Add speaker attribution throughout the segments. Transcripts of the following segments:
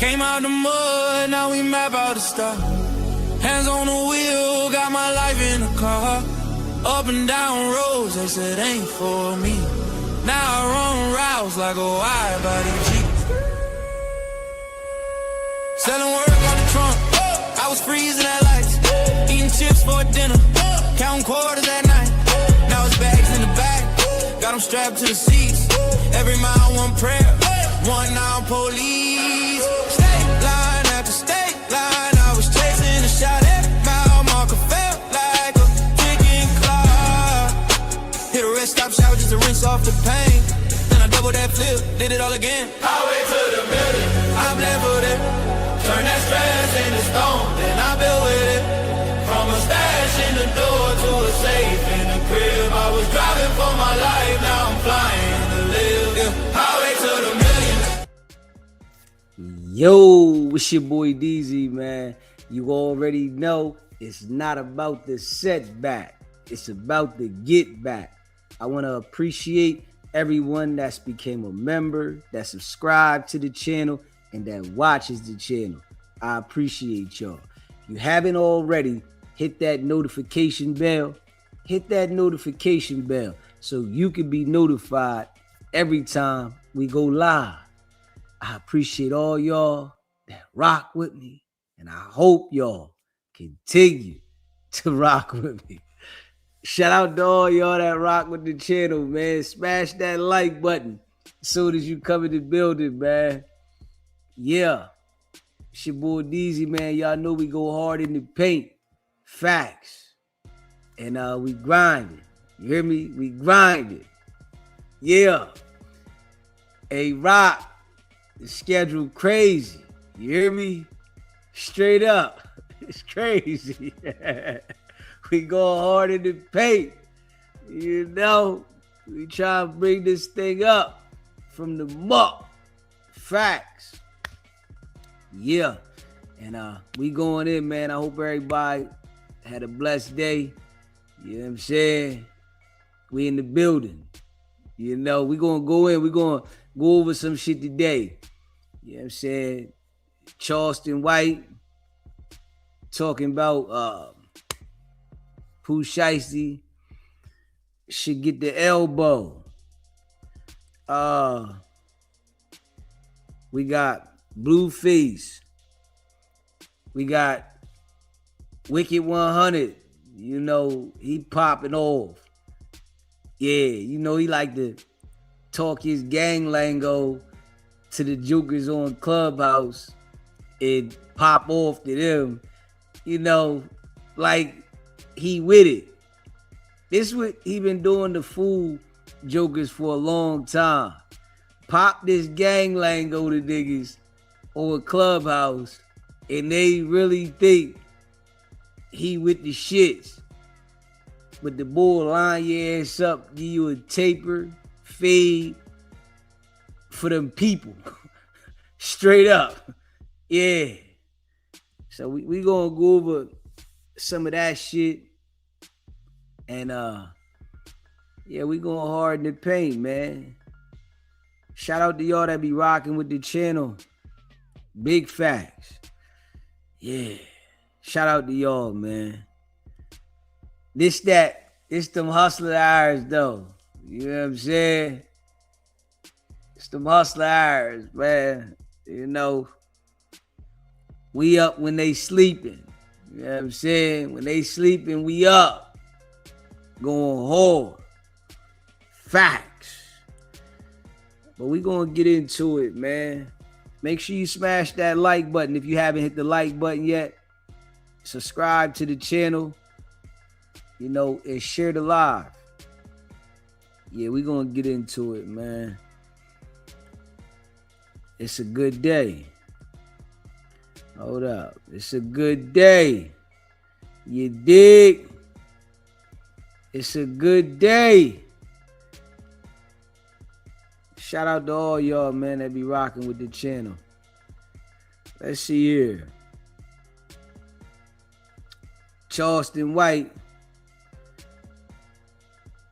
Speaker 1: Came out the mud, now we map out the star. Hands on the wheel, got my life in the car. Up and down roads, they said ain't for me. Now I run routes like a wide body Jeep. Selling work on the trunk, I was freezing at lights. Eating chips for dinner, counting quarters at night. Now it's bags in the back, got them strapped to the seats. Every mile one prayer, one now police. State line after state line, I was chasing a shot at mile marker, felt like a ticking clock. Hit a rest stop shower just to rinse off the pain. Then I double that flip, did it all again. Highway to the million, I'm leveled it. Turn that stress into stone, then I built with it. From a stash in the door to a safe in the crib. I was driving for my life, now I'm flying to live. Yeah. Highway to the million.
Speaker 2: Yo, it's your boy DZ, man. You already know it's not about the setback. It's about the get back. I want to appreciate everyone that's became a member, that subscribed to the channel, and that watches the channel. I appreciate y'all. If you haven't already, hit that notification bell. Hit that notification bell so you can be notified every time we go live. I appreciate all y'all that rock with me, and I hope y'all continue to rock with me. Shout out to all y'all that rock with the channel, man. Smash that like button as soon as you come in the building, man. Yeah, it's your boy DZ, man. Y'all know we go hard in the paint. Facts. And we grind it. You hear me? We grind it. Yeah. A rock. The schedule crazy. You hear me? Straight up. It's crazy. We go hard in the paint. You know, we try to bring this thing up from the muck. Facts. Yeah. And we going in, man. I hope everybody had a blessed day. You know what I'm saying? We in the building. You know, we gonna go in. We gonna go over some shit today. You know what I'm saying? Charleston White talking about Pooh Shiesty should get the elbow. We got Blueface. We got Wicked100. You know, he popping off. Yeah, you know, he like to talk his gang lingo to the jokers on Clubhouse and pop off to them. You know, like he with it. This what he been doing to fool jokers for a long time. Pop this gang lingo to niggas on Clubhouse and they really think he with the shits. But the bull line your ass up, give you a taper, fade for them people. Straight up. Yeah. So we gonna go over some of that shit. And yeah, we going hard in the paint, man. Shout out to y'all that be rocking with the channel. Big facts. Yeah. Shout out to y'all, man. This them hustler hours, though. You know what I'm saying? It's them hustler hours, man. You know, we up when they sleeping. You know what I'm saying? When they sleeping, we up. Going hard. Facts. But we gonna get into it, man. Make sure you smash that like button if you haven't hit the like button yet. Subscribe to the channel. You know, and share the live. Yeah, we gonna get into it, man. It's a good day. Hold up. It's a good day. You dig? It's a good day. Shout out to all y'all, man, that be rocking with the channel. Let's see here. Charleston White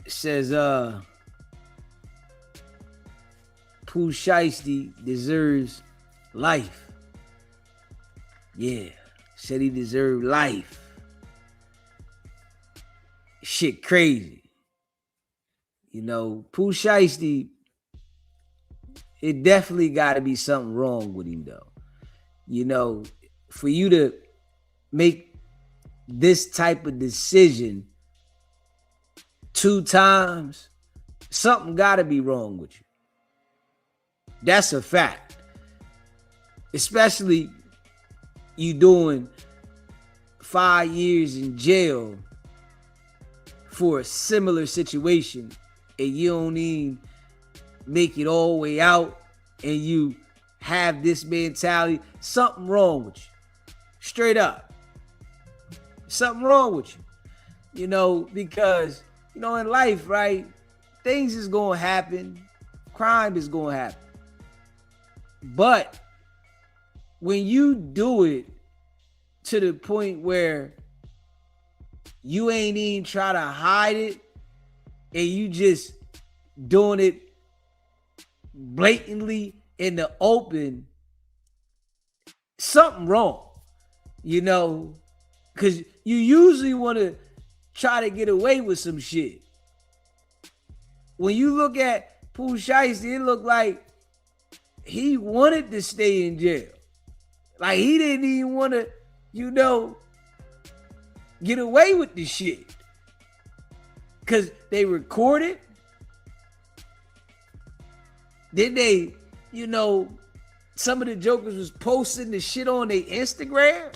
Speaker 2: says Pooh Shiesty deserves life. Yeah, said he deserved life. Shit crazy. You know, Pooh Shiesty, it definitely got to be something wrong with him, though. You know, for you to make this type of decision 2 times, something got to be wrong with you. That's a fact. Especially you doing 5 years in jail for a similar situation and you don't even make it all the way out and you have this mentality. Something wrong with you. Straight up. Something wrong with you. You know, because, you know, in life, right, things is going to happen. Crime is going to happen. But when you do it to the point where you ain't even try to hide it and you just doing it blatantly in the open, something wrong, you know, because you usually want to try to get away with some shit. When you look at Pooh Shiesty, it looked like he wanted to stay in jail. Like he didn't even want to, you know, get away with this shit. Because they recorded. Then they, you know, some of the jokers was posting the shit on their Instagram.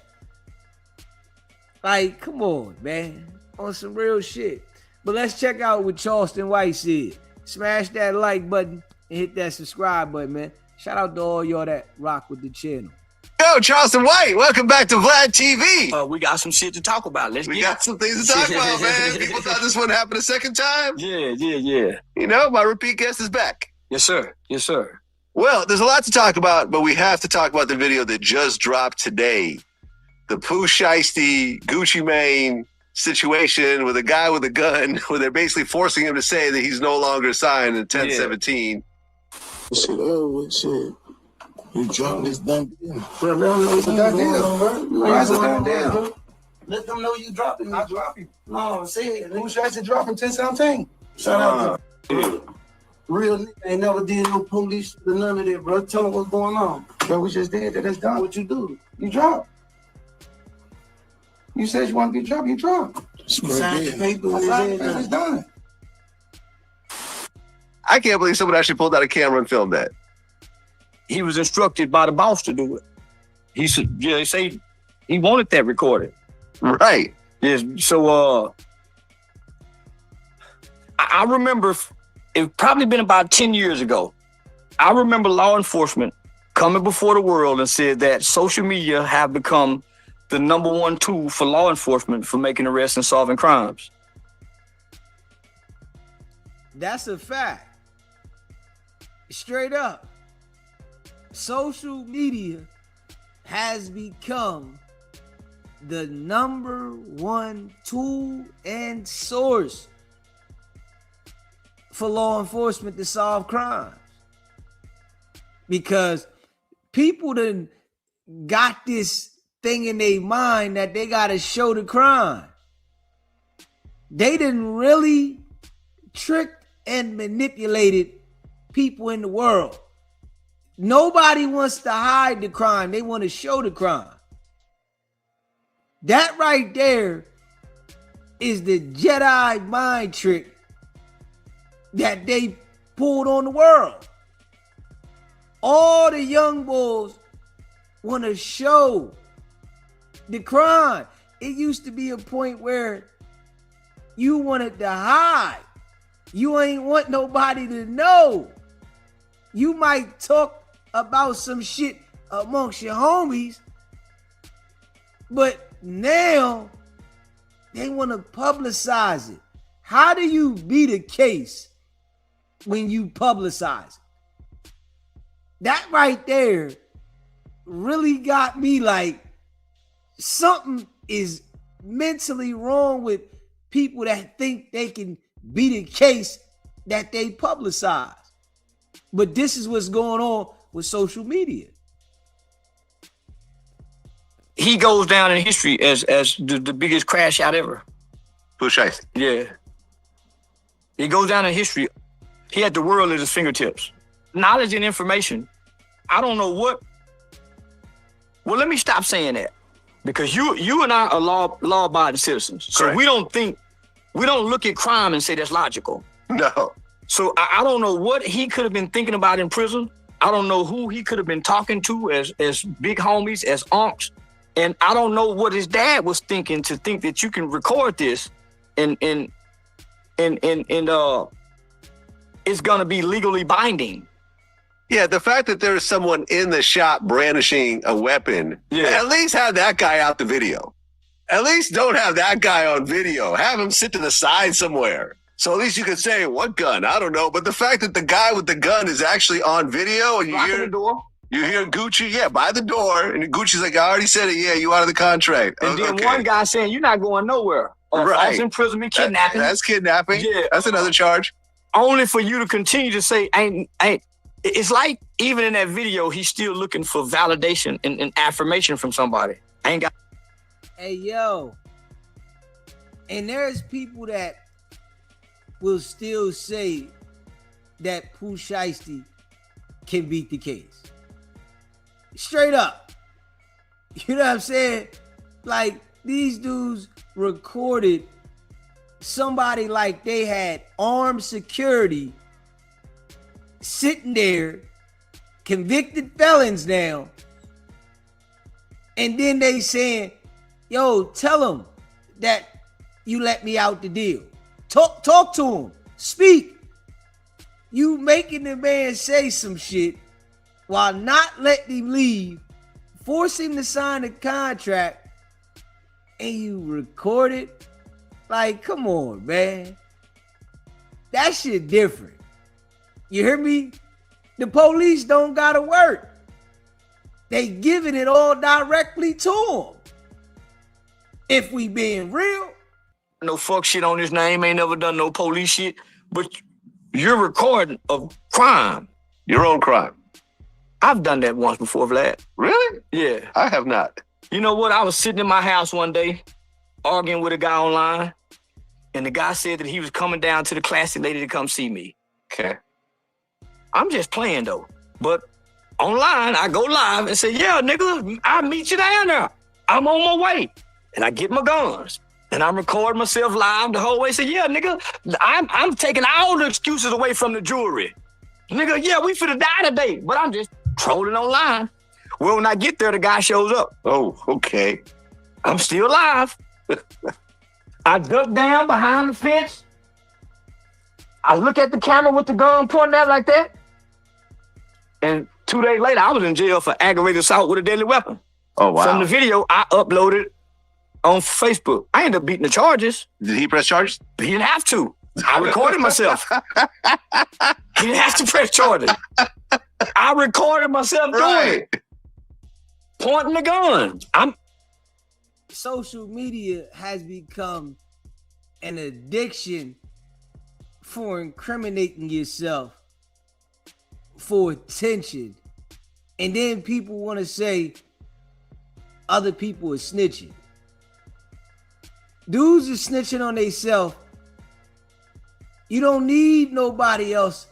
Speaker 2: Like, come on, man. On some real shit. But let's check out what Charleston White said. Smash that like button and hit that subscribe button, man. Shout out to all y'all that rock with the channel.
Speaker 3: Yo, Charleston White, welcome back to Vlad TV.
Speaker 4: We got some shit to talk about.
Speaker 3: We got some things to talk about, man. People thought this wouldn't happen a second time.
Speaker 4: Yeah.
Speaker 3: You know, my repeat guest is back.
Speaker 4: Yes, sir.
Speaker 3: Well, there's a lot to talk about, but we have to talk about the video that just dropped today. The Pooh Shiesty, Gucci Mane situation with a guy with a gun where they're basically forcing him to say that he's no longer signed in 1017.
Speaker 5: Shit, shit. You dropping this damn deal. Bro,
Speaker 6: It's a done deal, bro.
Speaker 5: Why is it done
Speaker 6: deal?
Speaker 5: deal?
Speaker 6: Let them know you dropping.
Speaker 5: I drop you.
Speaker 6: No, say it.
Speaker 5: Who should I say dropping 1017?
Speaker 6: Shout out to real nigga. Ain't never did no police or none of that, bro. Tell them what's going on.
Speaker 5: Bro, we just did that. That's done.
Speaker 6: What you do?
Speaker 5: You drop. You said you want to be dropped, you drop.
Speaker 6: Sign the paper
Speaker 5: I
Speaker 6: when
Speaker 5: signed the
Speaker 6: it's
Speaker 5: paper,
Speaker 6: in.
Speaker 5: it's done.
Speaker 3: I can't believe someone actually pulled out a camera and filmed that.
Speaker 4: He was instructed by the boss to do it. He said, they say he wanted that recorded.
Speaker 3: Right.
Speaker 4: Yes. So I remember it probably been about 10 years ago. I remember law enforcement coming before the world and said that social media have become the #1 tool for law enforcement for making arrests and solving crimes.
Speaker 2: That's a fact. Straight up. Social media has become the #1 tool and source for law enforcement to solve crimes. Because people done got this thing in their mind that they got to show the crime. They done really tricked and manipulated people in the world. Nobody wants to hide the crime. They want to show the crime. That right there is the Jedi mind trick that they pulled on the world. All the young boys want to show the crime. It used to be a point where you wanted to hide. You ain't want nobody to know. You might talk about some shit amongst your homies, but now they want to publicize it. How do you beat a case when you publicize it? That right there really got me like, something is mentally wrong with people that think they can beat a case that they publicize. But this is what's going on with social media.
Speaker 4: he goes down in history as the biggest crash out ever.
Speaker 3: Pooh Shiesty.
Speaker 4: Yeah. He goes down in history. He had the world at his fingertips. Knowledge and information. I don't know what. Well, let me stop saying that. Because you and I are law-abiding citizens. So
Speaker 3: Correct.
Speaker 4: we don't look at crime and say that's logical.
Speaker 3: No.
Speaker 4: So I don't know what he could have been thinking about in prison. I don't know who he could have been talking to as big homies, as unks. And I don't know what his dad was thinking to think that you can record this and it's gonna be legally binding.
Speaker 3: Yeah, the fact that there is someone in the shop brandishing a weapon, at least have that guy out the video. At least don't have that guy on video. Have him sit to the side somewhere. So at least you can say, what gun? I don't know. But the fact that the guy with the gun is actually on video and you hear Gucci, by the door. And Gucci's like, I already said it. Yeah, you out of the contract.
Speaker 4: And then one guy saying, you're not going nowhere. False imprisonment, kidnapping.
Speaker 3: That's kidnapping. Yeah. That's another charge.
Speaker 4: Only for you to continue to say, ain't. It's like even in that video, he's still looking for validation and affirmation from somebody. Ain't got.
Speaker 2: Hey, yo. And there's people that will still say that Pooh Shiesty can beat the case. Straight up. You know what I'm saying? Like, these dudes recorded somebody like they had armed security sitting there, convicted felons now, and then they saying, yo, tell them that you let me out the deal. Talk to him. Speak. You making the man say some shit while not letting him leave, force him to sign a contract, and you record it? Like, come on, man. That shit different. You hear me? The police don't gotta work. They giving it all directly to them. If we being real.
Speaker 4: No fuck shit on his name, ain't never done no police shit, but you're recording a crime.
Speaker 3: Your own crime.
Speaker 4: I've done that once before, Vlad.
Speaker 3: Really?
Speaker 4: Yeah.
Speaker 3: I have not.
Speaker 4: You know what? I was sitting in my house one day, arguing with a guy online, and the guy said that he was coming down to the classy lady to come see me.
Speaker 3: Okay.
Speaker 4: I'm just playing though. But online, I go live and say, yeah, nigga, I'll meet you down there. I'm on my way. And I get my guns. And I'm recording myself live the whole way. Say, yeah, nigga, I'm taking all the excuses away from the jury. Nigga, yeah, we finna die today. But I'm just trolling online. Well, when I get there, the guy shows up.
Speaker 3: Oh, okay.
Speaker 4: I'm still alive. I duck down behind the fence. I look at the camera with the gun pointing out like that. And 2 days later, I was in jail for aggravated assault with a deadly weapon.
Speaker 3: Oh, wow.
Speaker 4: From the video, I uploaded on Facebook. I ended up beating the charges.
Speaker 3: Did he press charges?
Speaker 4: He didn't have to. I recorded myself. He didn't have to press charges. I recorded myself doing it. Pointing the gun.
Speaker 2: Social media has become an addiction for incriminating yourself for attention. And then people want to say other people are snitching. Dudes are snitching on themselves. You don't need nobody else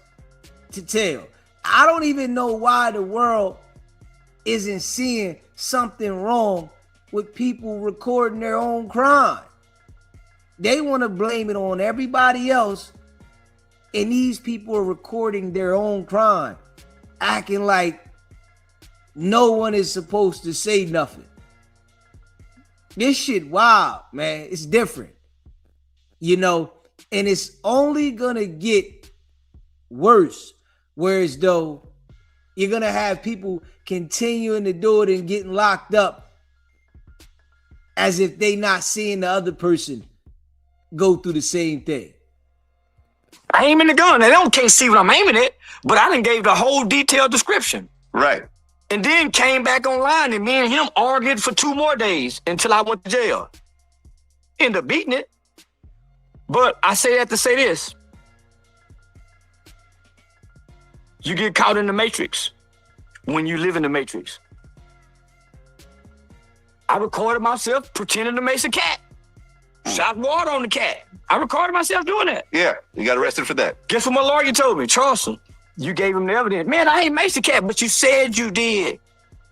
Speaker 2: to tell. I don't even know why the world isn't seeing something wrong with people recording their own crime. They want to blame it on everybody else, and these people are recording their own crime, acting like no one is supposed to say nothing. This shit wild, man. It's different, you know, and it's only gonna get worse. Whereas though you're gonna have people continuing to do it and getting locked up as if they not seeing the other person go through the same thing.
Speaker 4: I aiming the gun. They can't see what I'm aiming at, but I done gave the whole detailed description.
Speaker 3: Right.
Speaker 4: And then came back online and me and him argued for 2 more days until I went to jail. Ended up beating it. But I say that to say this. You get caught in the matrix when you live in the matrix. I recorded myself pretending to mace a cat. Shot water on the cat. I recorded myself doing that.
Speaker 3: Yeah, you got arrested for that.
Speaker 4: Guess what my lawyer told me? Charleston, you gave him the evidence. Man, I ain't maced a cat, but you said you did.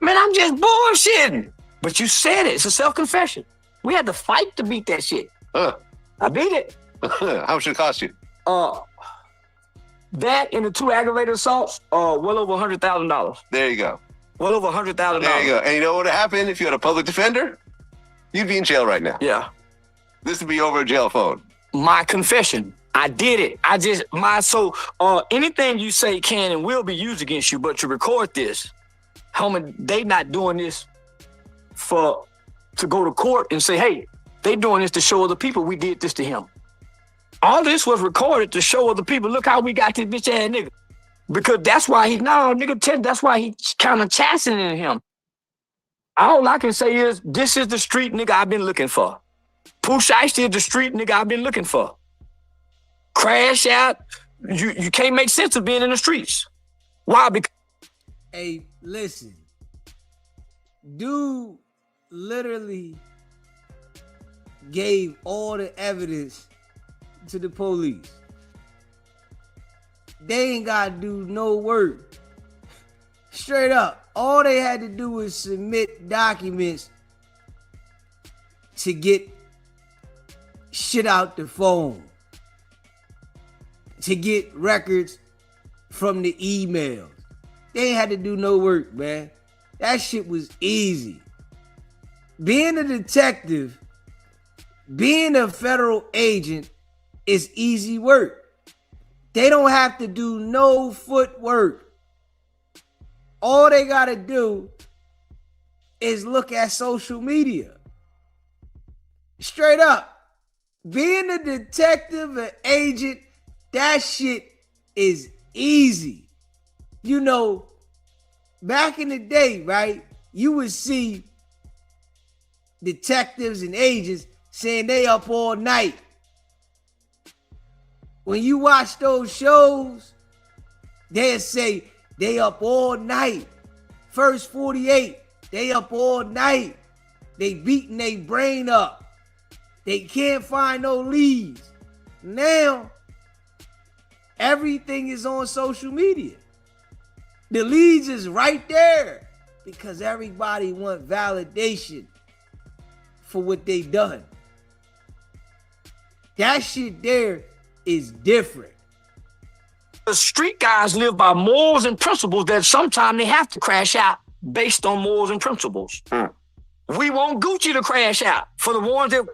Speaker 4: Man, I'm just bullshitting. But you said it. It's a self-confession. We had to fight to beat that shit.
Speaker 3: Huh.
Speaker 4: I beat it.
Speaker 3: How much did it cost you?
Speaker 4: That and the 2 aggravated assaults, well over $100,000.
Speaker 3: There you go.
Speaker 4: Well over $100,000.
Speaker 3: There you go. And you know what would happen if you had a public defender? You'd be in jail right now.
Speaker 4: Yeah.
Speaker 3: This would be over a jail phone.
Speaker 4: My confession. I did it. Anything you say can and will be used against you, but to record this, homie, they not doing this to go to court and say, hey, they doing this to show other people we did this to him. All this was recorded to show other people, look how we got this bitch ass nigga. Because that's why that's why he kind of chastening him. All I can say is, this is the street nigga I've been looking for. Pooh Shiesty is the street nigga I've been looking for. Crash out. You can't make sense of being in the streets. Why? Because
Speaker 2: Hey, listen. Dude literally gave all the evidence to the police. They ain't got to do no work. Straight up. All they had to do was submit documents to get shit out the phone, to get records from the emails. They ain't had to do no work, man. That shit was easy. Being a detective, being a federal agent is easy work. They don't have to do no footwork. All they got to do is look at social media. Straight up. Being a detective, an agent, that shit is easy. You know, back in the day, right, you would see detectives and agents saying they up all night. When you watch those shows, they'll say they up all night. First 48, they up all night. They beating their brain up. They can't find no leads. Now, everything is on social media. The leads is right there because everybody want validation for what they done. That shit there is different.
Speaker 4: the street guys live by morals and principles that sometimes they have to crash out based on morals and principles. We want Gucci to crash out for the ones that,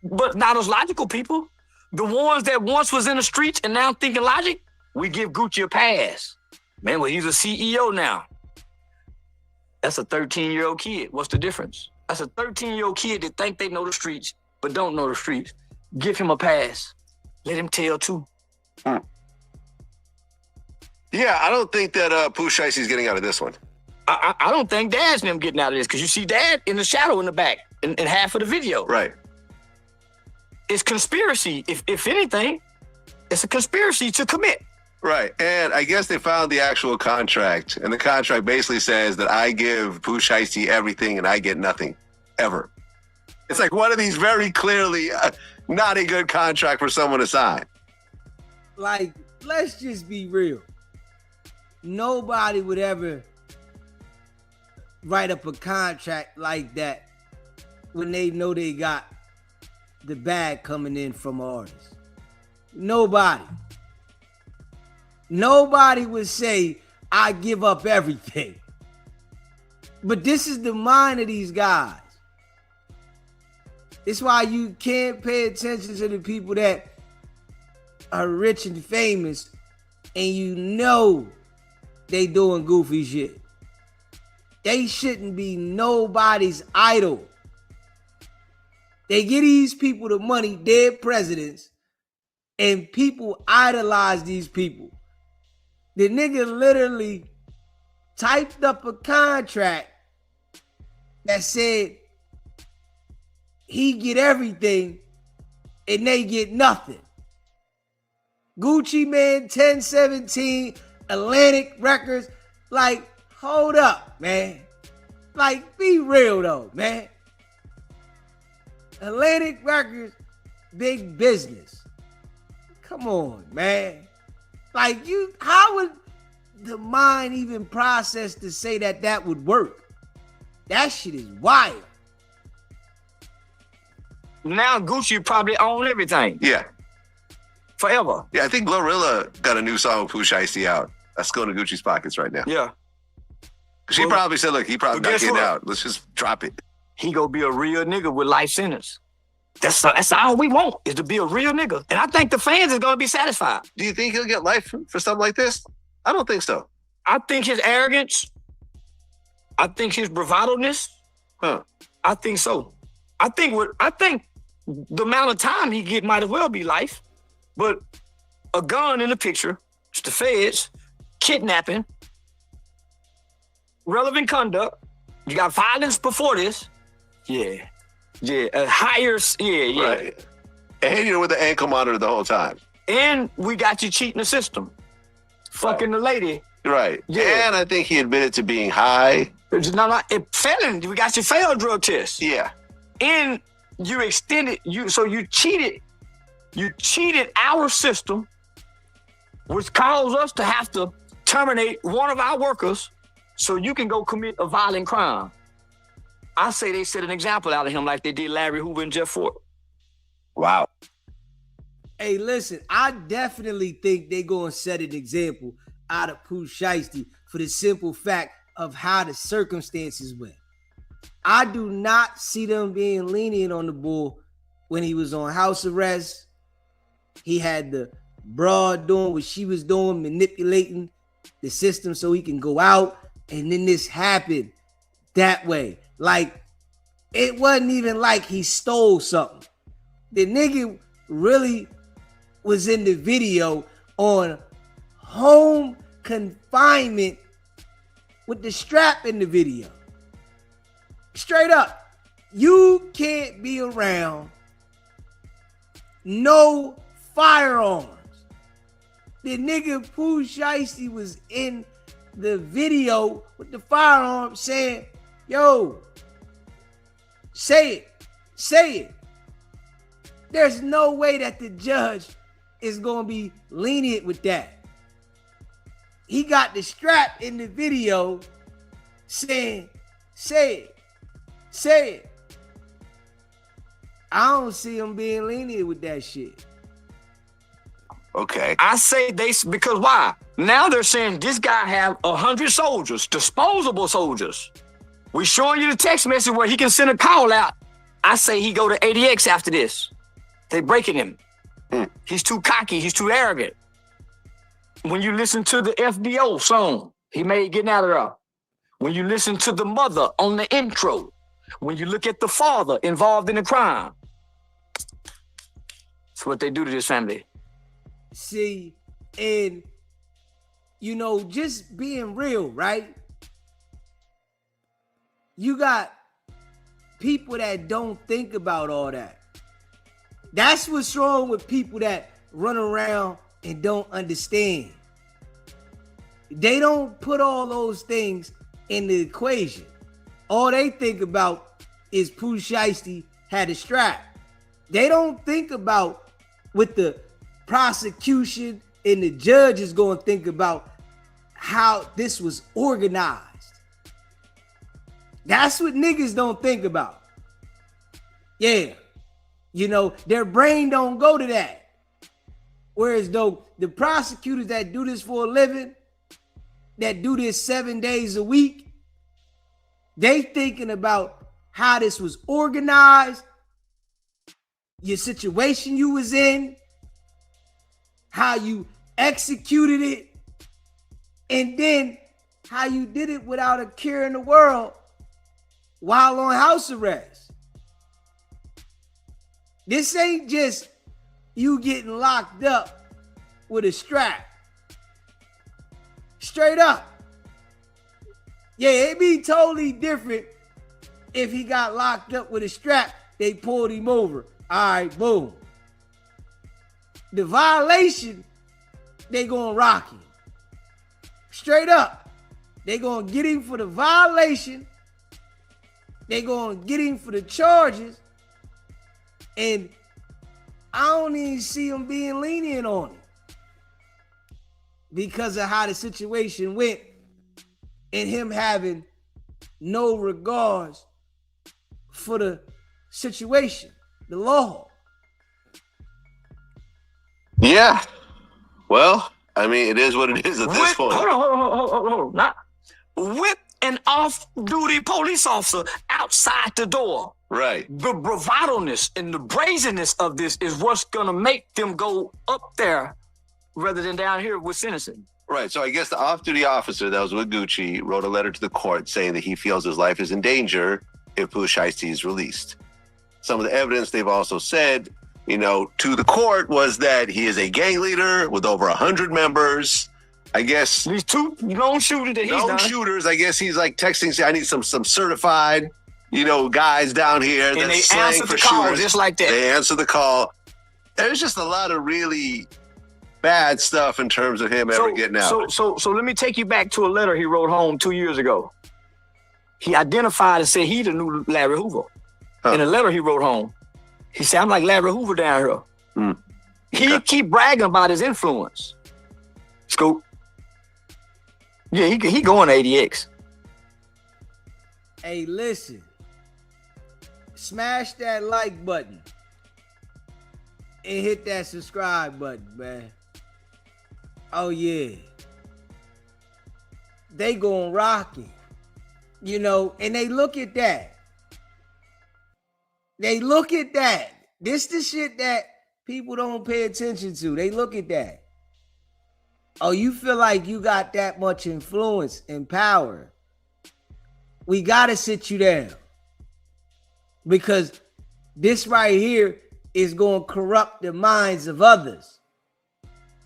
Speaker 4: but not as logical people. The ones that once was in the streets and now thinking logic, we give Gucci a pass. Man, well, he's a CEO now. That's a 13-year-old kid. What's the difference? That's a 13-year-old kid that think they know the streets, but don't know the streets. Give him a pass. Let him tell too.
Speaker 3: Yeah, I don't think that Pooh Shiesty's getting out of this one.
Speaker 4: I don't think Dad's them getting out of this because you see Dad in the shadow in the back in half of the video.
Speaker 3: Right.
Speaker 4: It's conspiracy. If anything, it's a conspiracy to commit.
Speaker 3: Right. And I guess they found the actual contract. And the contract basically says that I give Pooh Shiesty everything and I get nothing. Ever. It's like one of these very clearly not a good contract for someone to sign.
Speaker 2: Like, let's just be real. Nobody would ever write up a contract like that when they know they got the bag coming in from artists. Nobody. Nobody would say, I give up everything. But this is the mind of these guys. It's why you can't pay attention to the people that are rich and famous and you know they doing goofy shit. They shouldn't be nobody's idol. They give these people the money, dead presidents, and people idolize these people. The nigga literally typed up a contract that said he get everything and they get nothing. Gucci Man, 1017, Atlantic Records. Like, hold up, man. Like, be real though, man. Atlantic Records, big business. Come on, man. Like how would the mind even process to say that would work? That shit is wild.
Speaker 4: Now Gucci probably own everything.
Speaker 3: Yeah.
Speaker 4: Forever.
Speaker 3: Yeah, I think Glorilla got a new song with Pooh Shiesty out. That's going to Gucci's pockets right now.
Speaker 4: Yeah.
Speaker 3: She probably said, look, he probably not getting
Speaker 4: what?
Speaker 3: out. Let's just drop it.
Speaker 4: He gonna be a real nigga with life sentence. That's all we want, is to be a real nigga. And I think the fans is gonna be satisfied.
Speaker 3: Do you think he'll get life for something like this? I don't think so.
Speaker 4: I think his arrogance, I think his bravado-ness, I think so. I think the amount of time he get might as well be life. But a gun in the picture, it's the feds, kidnapping, relevant conduct. You got violence before this. Yeah.
Speaker 3: Right. And you're with the ankle monitor the whole time.
Speaker 4: And we got you cheating the system. Fucking the lady.
Speaker 3: Right.
Speaker 4: Yeah.
Speaker 3: And I think he admitted to being high.
Speaker 4: Felon, we got you failed drug test.
Speaker 3: Yeah.
Speaker 4: And you extended, you cheated our system, which caused us to have to terminate one of our workers so you can go commit a violent crime. I say they set an example out of him like they did Larry Hoover and Jeff Fort.
Speaker 3: Wow.
Speaker 2: Hey, listen, I definitely think they gonna set an example out of Pooh Shiesty for the simple fact of how the circumstances went. I do not see them being lenient on the bull when he was on house arrest. He had the broad doing what she was doing, manipulating the system so he can go out, and then this happened that way. Like, it wasn't even like he stole something. The nigga really was in the video on home confinement with the strap in the video. Straight up, you can't be around no firearms. The nigga Pooh Shiesty was in the video with the firearm saying, yo, say it. There's no way that the judge is going to be lenient with that. He got the strap in the video saying, say it. I don't see him being lenient with that shit.
Speaker 3: Okay.
Speaker 4: I say because why? Now they're saying this guy have 100 soldiers, disposable soldiers. We showing you the text message where he can send a call out. I say he go to ADX after this. They breaking him. He's too cocky. He's too arrogant. When you listen to the FBO song he made getting out of there, when you listen to the mother on the intro, when you look at the father involved in the crime, that's what they do to this family.
Speaker 2: See, and just being real, right? You got people that don't think about all that. That's what's wrong with people that run around and don't understand. They don't put all those things in the equation. All they think about is Pooh Shiesty had a strap. They don't think about what the prosecution and the judge is going to think about how this was organized. That's what niggas don't think about. Yeah. Their brain don't go to that. Whereas though the prosecutors that do this for a living, that do this 7 days a week, they thinking about how this was organized, your situation you was in, how you executed it, and then how you did it without a care in the world while on house arrest. This ain't just you getting locked up with a strap. Straight up. Yeah, it'd be totally different if he got locked up with a strap. They pulled him over. All right, boom. The violation, they gonna rock him. Straight up. They gonna get him for the violation. They gonna get him for the charges. And I don't even see him being lenient on it because of how the situation went and him having no regards for the situation, the law.
Speaker 3: Yeah. Well, I mean, it is what it is at this point.
Speaker 4: Hold on. Not whip an off-duty police officer outside the door.
Speaker 3: Right.
Speaker 4: The bravado-ness and the brazenness of this is what's going to make them go up there rather than down here with sentencing.
Speaker 3: Right. So I guess the off-duty officer that was with Gucci wrote a letter to the court saying that he feels his life is in danger if Pooh Shiesty is released. Some of the evidence they've also said, you know, to the court was that he is a gang leader with over 100 members. I guess
Speaker 4: these two known shooters that he's done.
Speaker 3: Shooters. I guess he's like texting, saying, I need some certified, you know, guys down here.
Speaker 4: And they answer the call just like that.
Speaker 3: They answer the call. There's just a lot of really bad stuff in terms of him ever getting out.
Speaker 4: So let me take you back to a letter he wrote home 2 years ago. He identified and said he the new Larry Hoover. In a letter he wrote home, he said, I'm like Larry Hoover down here. He keep bragging about his influence. Scoop. Yeah, he going to ADX.
Speaker 2: Hey, listen. Smash that like button. And hit that subscribe button, man. Oh, yeah. They going rocking. You know, and they look at that. They look at that. This the shit that people don't pay attention to. They look at that. Oh, you feel like you got that much influence and power. We got to sit you down. Because this right here is going to corrupt the minds of others.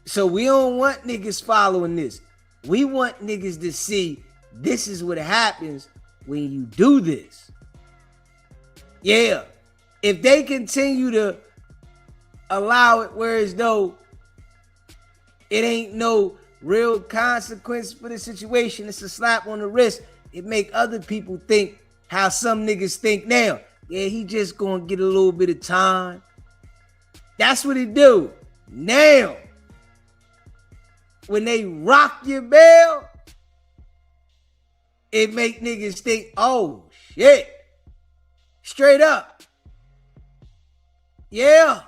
Speaker 2: So we don't want niggas following this. We want niggas to see this is what happens when you do this. Yeah. If they continue to allow it where as though it ain't no real consequence for the situation, it's a slap on the wrist, it make other people think how some niggas think now. Yeah, he just gonna get a little bit of time. That's what he do. Now, when they rock your bell, it make niggas think, oh shit. Straight up. Yeah.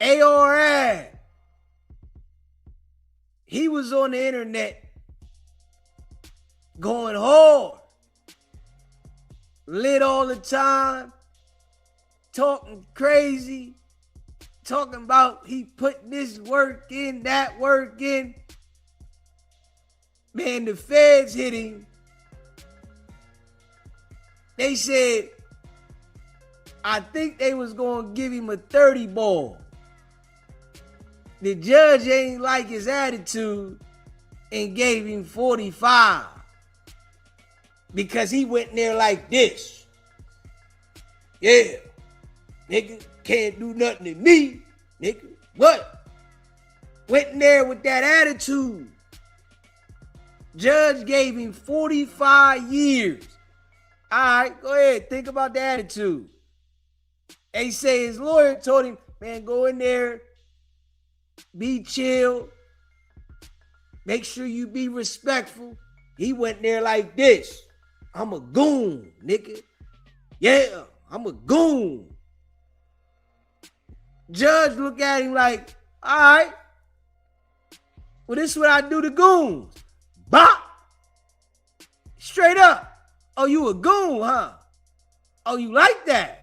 Speaker 2: ARN. He was on the internet going hard. Lit all the time. Talking crazy. Talking about he put this work in, that work in. Man, the feds hit him. They said, I think they was going to give him a 30 ball. The judge ain't like his attitude and gave him 45. Because he went in there like this. Yeah. Nigga, can't do nothing to me. Nigga, what? Went in there with that attitude. Judge gave him 45 years. All right, go ahead. Think about the attitude. They say his lawyer told him, man, go in there, be chill, make sure you be respectful. He went there like this. I'm a goon, nigga. Yeah, I'm a goon. Judge look at him like, all right, well, this is what I do to goons. Bop! Straight up. Oh, you a goon, huh? Oh, you like that?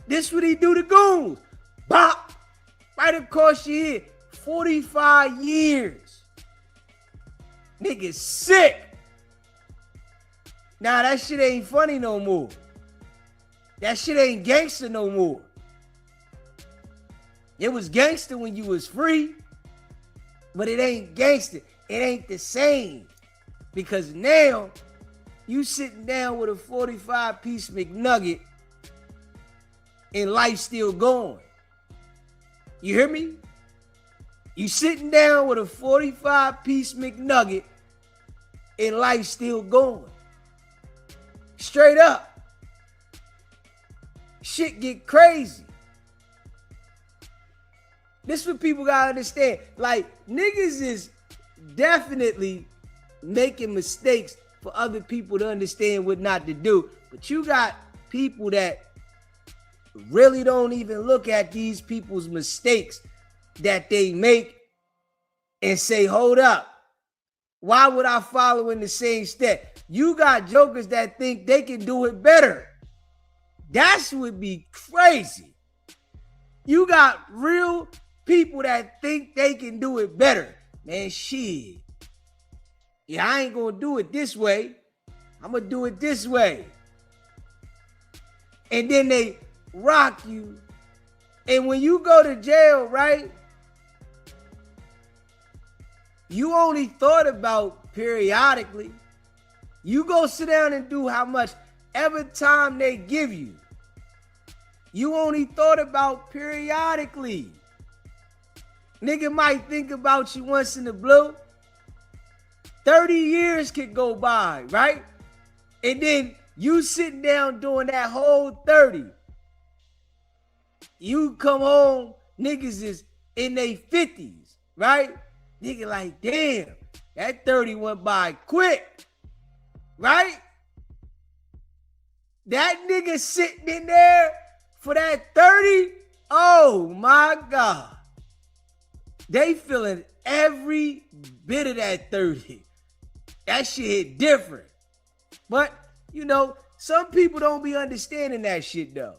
Speaker 2: This what he do to goons. Bop! Right across your head. 45 years. Nigga sick. Nah, that shit ain't funny no more. That shit ain't gangster no more. It was gangster when you was free, but it ain't gangster. It ain't the same. Because now, you sitting down with a 45-piece McNugget and life still going. You hear me? You sitting down with a 45-piece McNugget and life still going. Straight up. shit get crazy. This is what people gotta understand. Like, niggas is definitely making mistakes for other people to understand what not to do. But you got people that really don't even look at these people's mistakes that they make and say, hold up, why would I follow in the same step? You got jokers that think they can do it better. That would be crazy. You got real people that think they can do it better. Man, shit. Yeah, I ain't gonna do it this way. I'm gonna do it this way. And then they rock you. And when you go to jail, right? You only thought about periodically. You go sit down and do how much ever time they give you. You only thought about periodically. Nigga might think about you once in the blue. 30 years could go by, right? And then you sitting down doing that whole 30. You come home, niggas is in their 50s, right? Nigga like, damn, that 30 went by quick, right? That nigga sitting in there for that 30, oh my God. They feeling every bit of that 30. That shit hit different. But, you know, some people don't be understanding that shit though.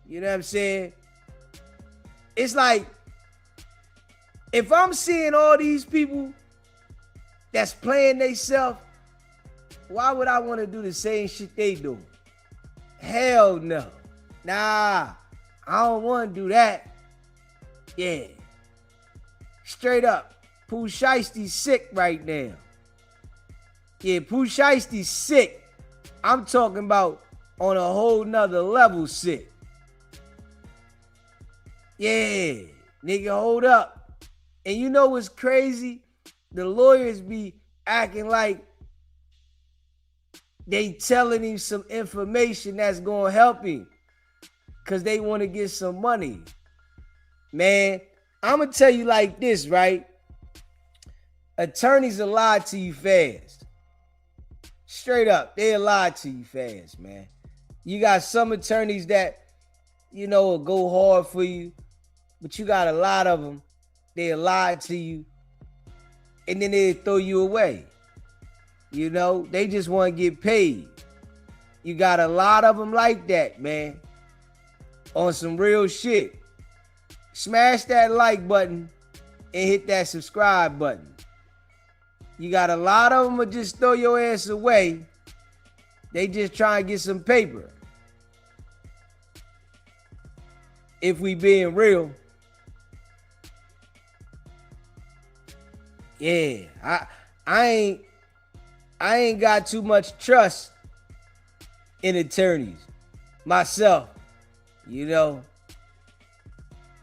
Speaker 2: You know what I'm saying? It's like, if I'm seeing all these people that's playing themselves, why would I want to do the same shit they do? Hell no. Nah, I don't want to do that. Yeah. Straight up, Pooh Shiesty's sick right now. Yeah, Pooh Shiesty's sick. I'm talking about on a whole nother level sick. Yeah, nigga, hold up. And you know what's crazy? The lawyers be acting like they telling him some information that's gonna help him because they want to get some money. Man, I'm gonna tell you like this, right? Attorneys will lie to you fast. Straight up, they'll lie to you fast, man. You got some attorneys that, you know, will go hard for you, but you got a lot of them, they'll lie to you, and then they'll throw you away. You know, they just want to get paid. You got a lot of them like that, man. On some real shit. Smash that like button and hit that subscribe button. You got a lot of them will just throw your ass away. They just try and get some paper. If we being real. Yeah, I ain't got too much trust in attorneys myself. You know,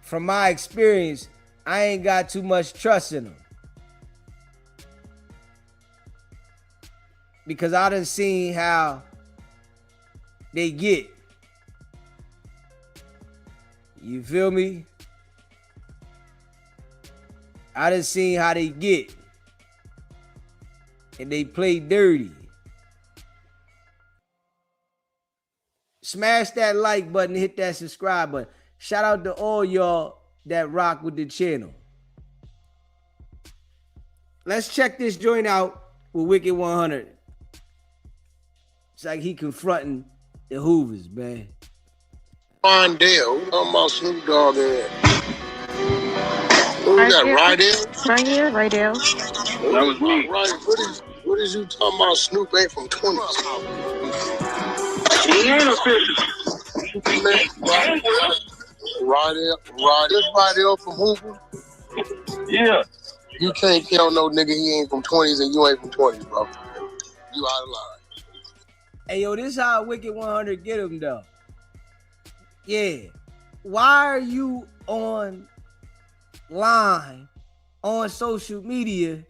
Speaker 2: from my experience, I ain't got too much trust in them. Because I done seen how they get. You feel me? I done seen how they get. And they play dirty. Smash that like button, hit that subscribe button. Shout out to all y'all that rock with the channel. Let's check this joint out with Wicked100. It's like he confronting the Hoovers, man.
Speaker 5: Rondell, who talking about Snoop Dogg in? Who is that, Rydell?
Speaker 7: Rydell.
Speaker 5: That was me. What is you talking about? Snoop ain't from 20s.
Speaker 8: He ain't official.
Speaker 5: Rydell from Hoover?
Speaker 8: Yeah.
Speaker 5: You can't tell no nigga he ain't from 20s and you ain't from 20s, bro. You out of line.
Speaker 2: Hey, yo, this is how Wicked100 get him, though. Yeah. Why are you online on social media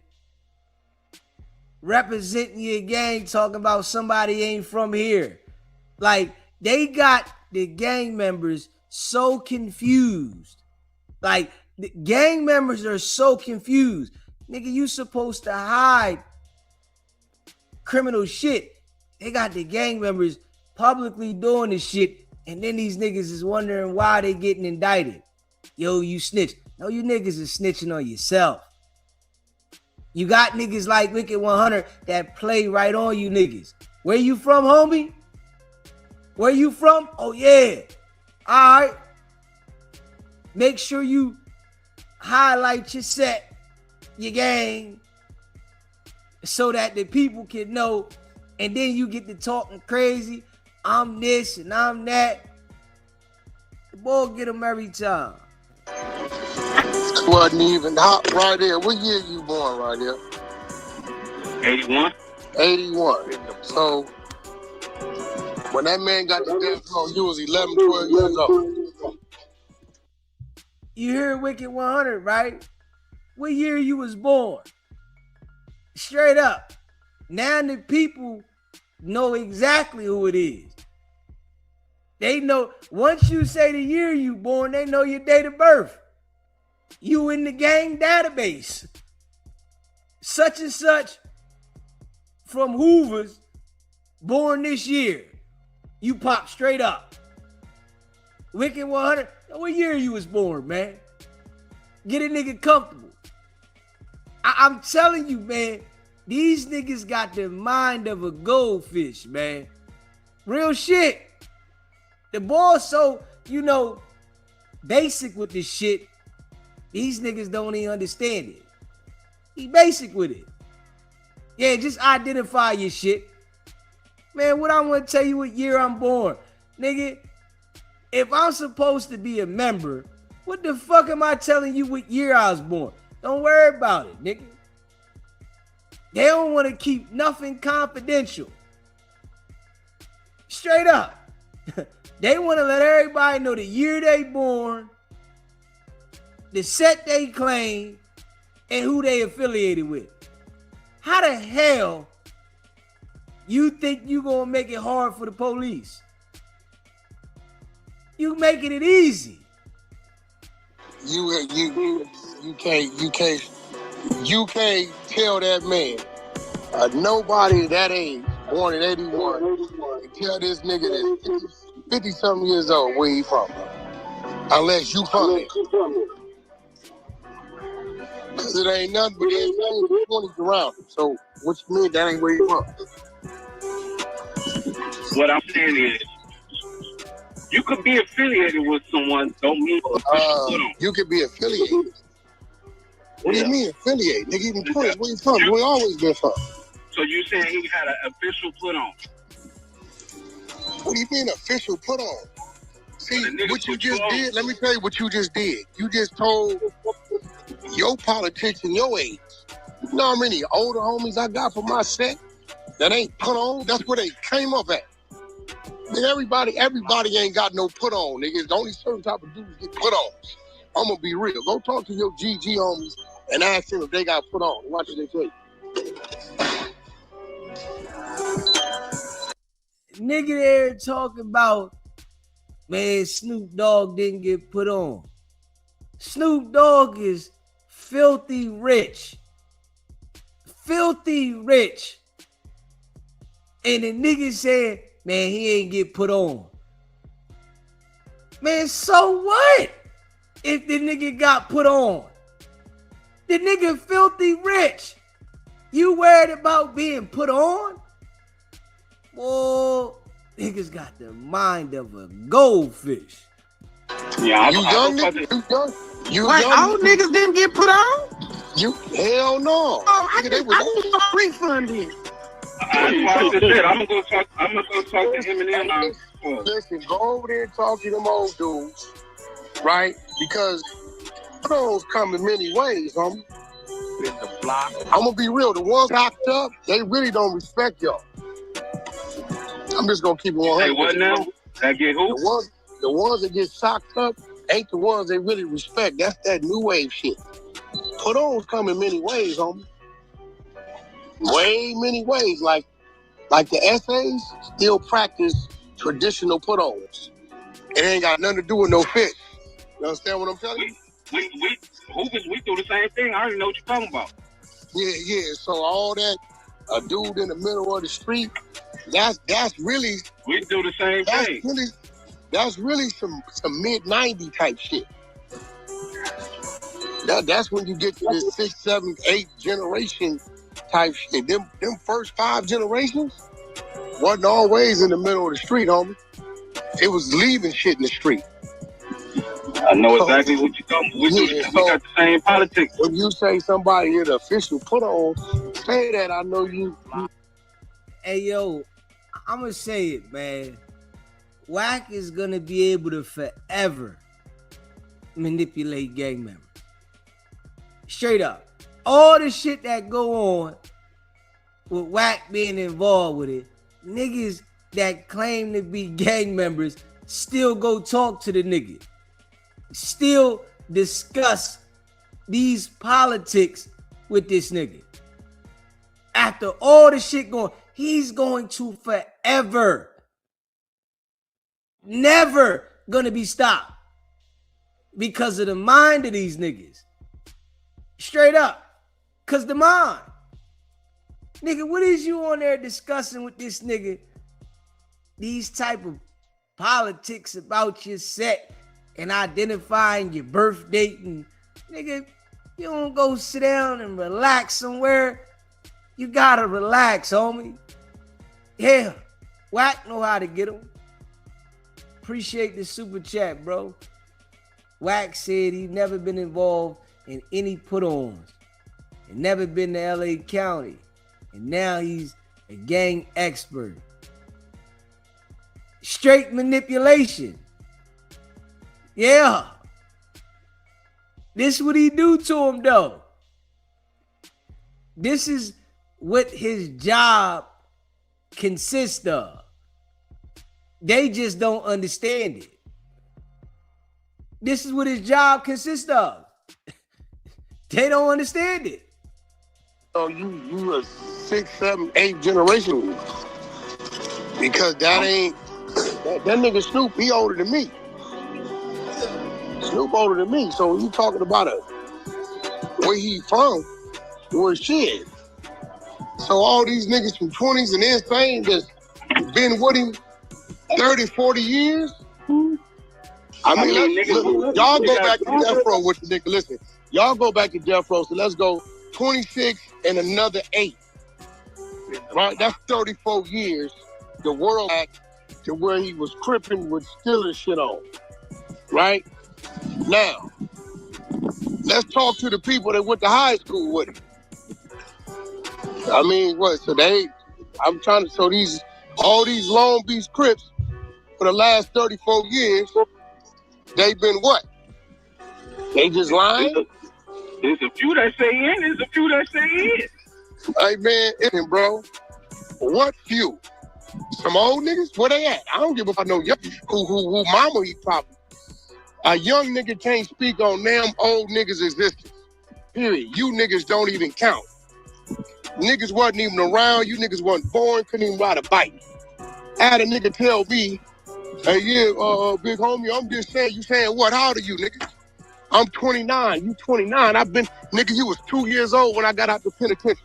Speaker 2: representing your gang talking about somebody ain't from here? Like, they got the gang members so confused. Like, the gang members are so confused. Nigga, you supposed to hide criminal shit. They got the gang members publicly doing this shit, and then these niggas is wondering why they getting indicted. Yo, you snitch. No, you niggas is snitching on yourself. You got niggas like Wicked100 that play right on you niggas. Where you from, homie? Where you from? Oh, yeah. All right. Make sure you highlight your set, your gang, so that the people can know. And then you get to talking crazy. I'm this and I'm that. The boy get them every time.
Speaker 5: Wasn't even hot right there. What year you born right there?
Speaker 8: 81.
Speaker 5: 81. So when that man got the death row, you was 11, 12 years old.
Speaker 2: You hear Wicked100, right? What year you was born? Straight up. Now the people know exactly who it is. They know, once you say the year you born, they know your date of birth. You in the gang database. Such and such from Hoover's, born this year. You pop straight up. Wicked100, what year you was born, man? Get a nigga comfortable. I'm telling you, man, these niggas got the mind of a goldfish, man. Real shit. The boss so, basic with this shit. These niggas don't even understand it. He basic with it. Yeah, just identify your shit. Man, what I want to tell you what year I'm born. Nigga, if I'm supposed to be a member, what the fuck am I telling you what year I was born? Don't worry about it, nigga. They don't want to keep nothing confidential. Straight up. They want to let everybody know the year they born, the set they claim, and who they affiliated with. How the hell you think you gonna make it hard for the police? You making it easy.
Speaker 5: You can't tell that man, nobody that age, born in 81, can tell this nigga that's 50 something years old where he from, unless you from it. Cause it ain't nothing but there's 20s around him. So what you mean that ain't where you from?
Speaker 8: What I'm saying is, you could be affiliated with someone, don't mean
Speaker 5: you could be affiliated. What do you mean affiliated? Nigga, even 20s, where you from? Where you always been from?
Speaker 8: So you saying he had an official put on?
Speaker 5: What do you mean official put on? See, what you just did, let me tell you what you just did. You just told your politics and your age. You know how many older homies I got for my set that ain't put on? That's where they came up at. Man, everybody ain't got no put on, niggas. Only certain type of dudes get put on. I'm gonna be real. Go talk to your GG homies and ask them if they got put on. Watch what they tell you.
Speaker 2: Nigga there talking about, man, Snoop Dogg didn't get put on. Snoop Dogg is filthy rich. Filthy rich. And the nigga said, man, he ain't get put on. Man, so what if the nigga got put on? The nigga filthy rich. You worried about being put on? Boy, niggas got the mind of a goldfish.
Speaker 8: Yeah,
Speaker 5: you young niggas? You
Speaker 6: Like,
Speaker 5: young
Speaker 6: all niggas didn't get put on?
Speaker 5: You hell no.
Speaker 6: Oh, I
Speaker 5: Nigga,
Speaker 6: need a refund then.
Speaker 8: I'm gonna go talk to Eminem.
Speaker 5: Listen, go over there and talk to them old dudes, right? Because those come in many ways, homie. I'm gonna be real. The ones locked up, they really don't respect y'all. I'm just gonna keep it 100.
Speaker 8: Hey, what now? That get who?
Speaker 5: The ones that get socked up ain't the ones they really respect. That's that new wave shit. Put ons come in many ways, homie. Way many ways. Like the essays still practice traditional put ons. It ain't got nothing to do with no fish. You understand what I'm telling you?
Speaker 8: We hoopers, we do the same thing. I already know what you're talking about.
Speaker 5: Yeah. So all that, a dude in the middle of the street, that's really,
Speaker 8: We do the same thing.
Speaker 5: That's really some mid-90 type shit. That's when you get to this 6th, 7th, 8th generation type shit. Them first 5 generations wasn't always in the middle of the street, homie. It was leaving shit in the street.
Speaker 8: I know exactly what you're talking about. We got the same politics.
Speaker 5: When you say somebody is the official put on, say that. I know you.
Speaker 2: Hey, yo, I'm going to say it, man. Wack is going to be able to forever manipulate gang members. Straight up. All the shit that go on with Wack being involved with it, niggas that claim to be gang members still go talk to the nigga. Still discuss these politics with this nigga. After all the shit going, he's going to forever, never gonna be stopped because of the mind of these niggas. Straight up. Cause the mind. Nigga, what is you on there discussing with this nigga? These type of politics about your set and identifying your birth date, and nigga, you don't go sit down and relax somewhere. You gotta relax, homie. Yeah, Wack know how to get them. Appreciate the super chat, bro. Wack said he never been involved in any put-ons and never been to LA County, and now he's a gang expert. Straight manipulation. Yeah. This what he do to him, though. This is what his job consists of. They just don't understand it. This is what his job consists of. They don't understand it.
Speaker 5: So you a 6th, 7th, 8th generation, because that ain't that nigga Snoop. He older than me. Snoop older than me. So you talking about where he from, where shit. So all these niggas from 20s and insane that's been with him 30, 40 years. I mean, look, y'all go back to death row with the nigga. Listen, y'all go back to death row. So let's go 26 and another 8. Right? That's 34 years. The world back to where he was cripping with stealing shit on. Right? Now, let's talk to the people that went to high school with him. I mean, what? So all these Long Beach Crips for the last 34 years, they've been what? They just lying?
Speaker 8: There's a few that say in, there's a few that say in.
Speaker 5: Hey, man, listen, bro. What few? Some old niggas? Where they at? I don't give a fuck no young who mama he probably. A young nigga can't speak on them old niggas' existence. Period. You niggas don't even count. Niggas wasn't even around. You niggas wasn't born. Couldn't even ride a bike. I had a nigga tell me, hey, yeah, big homie, I'm just saying, you saying what? How old are you, nigga? I'm 29. You 29. Nigga, you was 2 years old when I got out the penitentiary.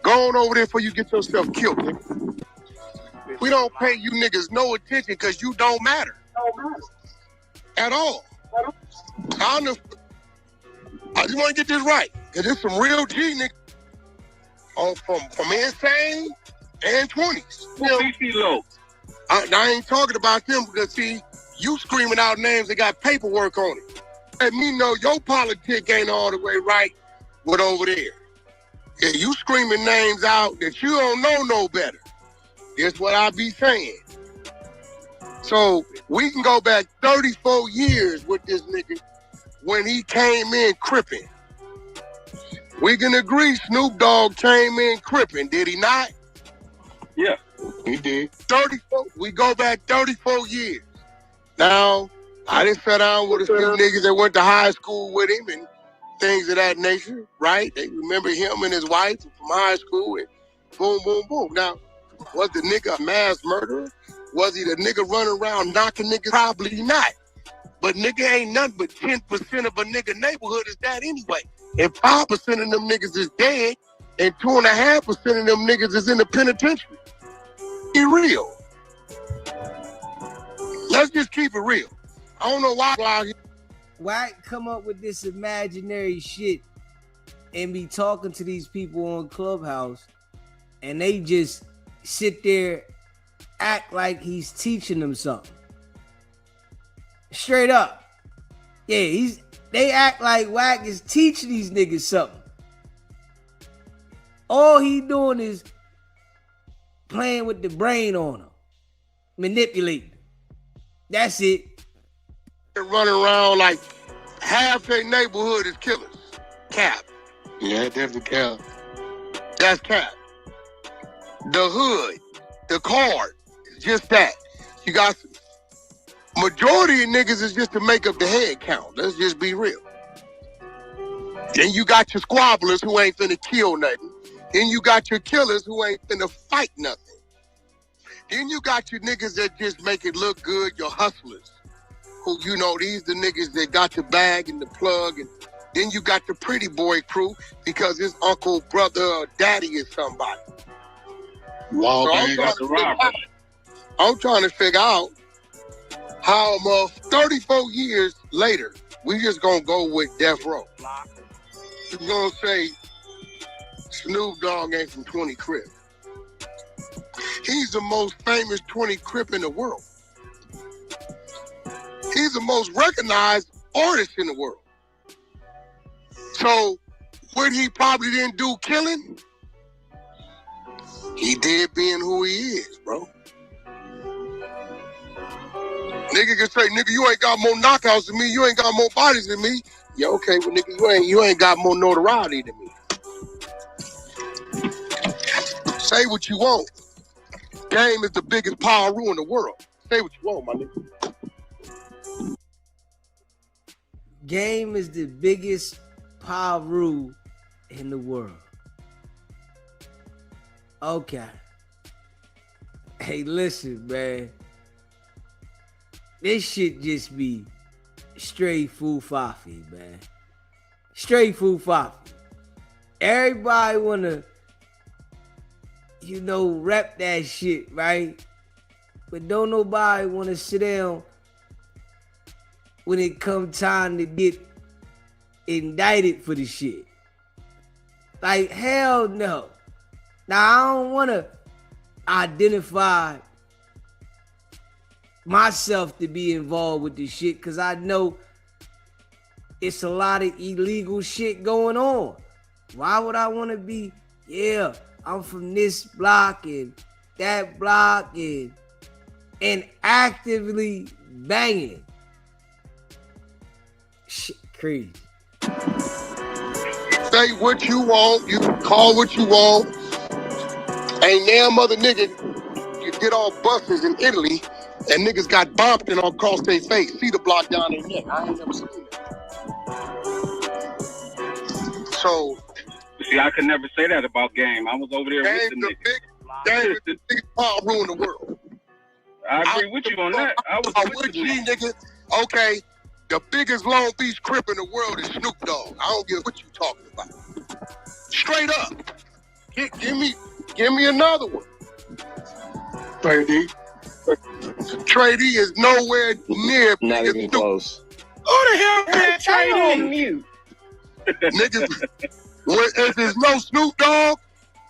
Speaker 5: Go on over there before you get yourself killed, nigga. We don't pay you niggas no attention because you don't matter. At all. I just want to get this right. Because there's some real G niggas from insane and 20s.
Speaker 8: CC low.
Speaker 5: I ain't talking about them because, see, you screaming out names that got paperwork on it. Let me know your politic ain't all the way right with over there. Yeah, you screaming names out that you don't know no better. That's what I be saying. So we can go back 34 years with this nigga when he came in cripping. We can agree Snoop Dogg came in cripping, did he not?
Speaker 8: Yeah.
Speaker 5: He did. 34. We go back 34 years. Now, I done sat down with a few niggas that went to high school with him and things of that nature, right? They remember him and his wife from high school and boom, boom, boom. Now, was the nigga a mass murderer? Was he the nigga running around knocking niggas? Probably not. But nigga ain't nothing but 10% of a nigga neighborhood is that anyway. And 5% of them niggas is dead, and 2.5% of them niggas is in the penitentiary. Be real. Let's just keep it real. I don't know
Speaker 2: why come up with this imaginary shit and be talking to these people on Clubhouse and they just sit there, act like he's teaching them something. Straight up. Yeah, they act like Wack is teaching these niggas something. All he doing is playing with the brain on them, manipulating them. That's it.
Speaker 5: Running around like half their neighborhood is killers. Cap. Yeah, definitely cap. That's cap. The hood, the card, just that. You got majority of niggas is just to make up the head count. Let's just be real. Then you got your squabblers who ain't finna kill nothing. Then you got your killers who ain't finna fight nothing. Then you got your niggas that just make it look good, your hustlers. Who, you know, these the niggas that got the bag and the plug. And then you got the pretty boy crew because his uncle, brother, or daddy is somebody.
Speaker 8: Wow,
Speaker 5: so I'm trying to figure out how 34 years later, we just gonna go with Death Row. We're gonna say Snoop Dogg ain't from 20 Crip. He's the most famous 20 Crip in the world. He's the most recognized artist in the world. So, what he probably didn't do killing, he did being who he is, bro. Nigga can say, nigga, you ain't got more knockouts than me, you ain't got more bodies than me. Yeah, okay, but nigga, you ain't got more notoriety than me. Say what you want. Game is the biggest power in the world. Say what you want, my nigga.
Speaker 2: Game is the biggest power in the world. Okay. Hey, listen, man. This shit just be straight foo-fafi, man. Straight foo-fafi. Everybody wanna, rep that shit, right? But don't nobody wanna sit down when it come time to get indicted for the shit. Like, hell no. Now, I don't want to identify myself to be involved with this shit because I know it's a lot of illegal shit going on. Why would I want to be, I'm from this block and that block and actively banging? Shit crazy.
Speaker 5: Say what you want, you can call what you want. Ain't damn other nigga you get off buses in Italy and niggas got bumped and across their face. See the block down their neck. I ain't never seen that. So
Speaker 8: see, I could never say that about Game. I was over there with the nigga.
Speaker 5: Game is the biggest power in the world.
Speaker 8: I agree with you on that. I was with you,
Speaker 5: nigga. Okay. The biggest Long Beach Crip in the world is Snoop Dogg. I don't give what you talking about. Straight up. Give me another one. Trey D. Trey D is nowhere near.
Speaker 7: Not even close.
Speaker 5: Who the hell can Trey D? On mute. Niggas, if there's no Snoop Dogg,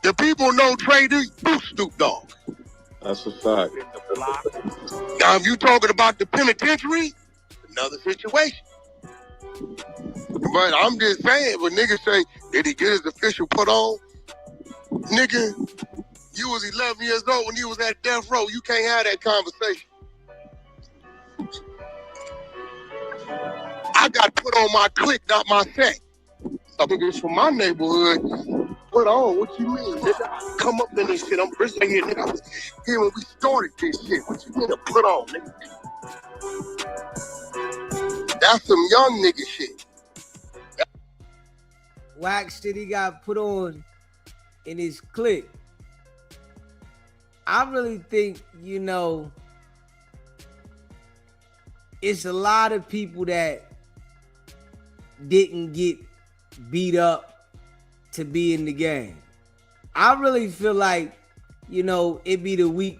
Speaker 5: the people know Trey D through Snoop Dogg.
Speaker 7: That's a fact.
Speaker 5: Now, if you talking about the penitentiary, another situation. But I'm just saying, when niggas say, did he get his official put on? Nigga, you was 11 years old when you was at death row. You can't have that conversation. I got put on my clique, not my set. Some niggas from my neighborhood put on. What you mean, nigga? Come up in this shit. I'm right here, nigga. I was here when we started this shit. What you mean to put on, nigga? That's some young nigga shit.
Speaker 2: Wax shit he got put on in his clique. I really think, it's a lot of people that didn't get beat up to be in the game. I really feel like, you know, it be the weak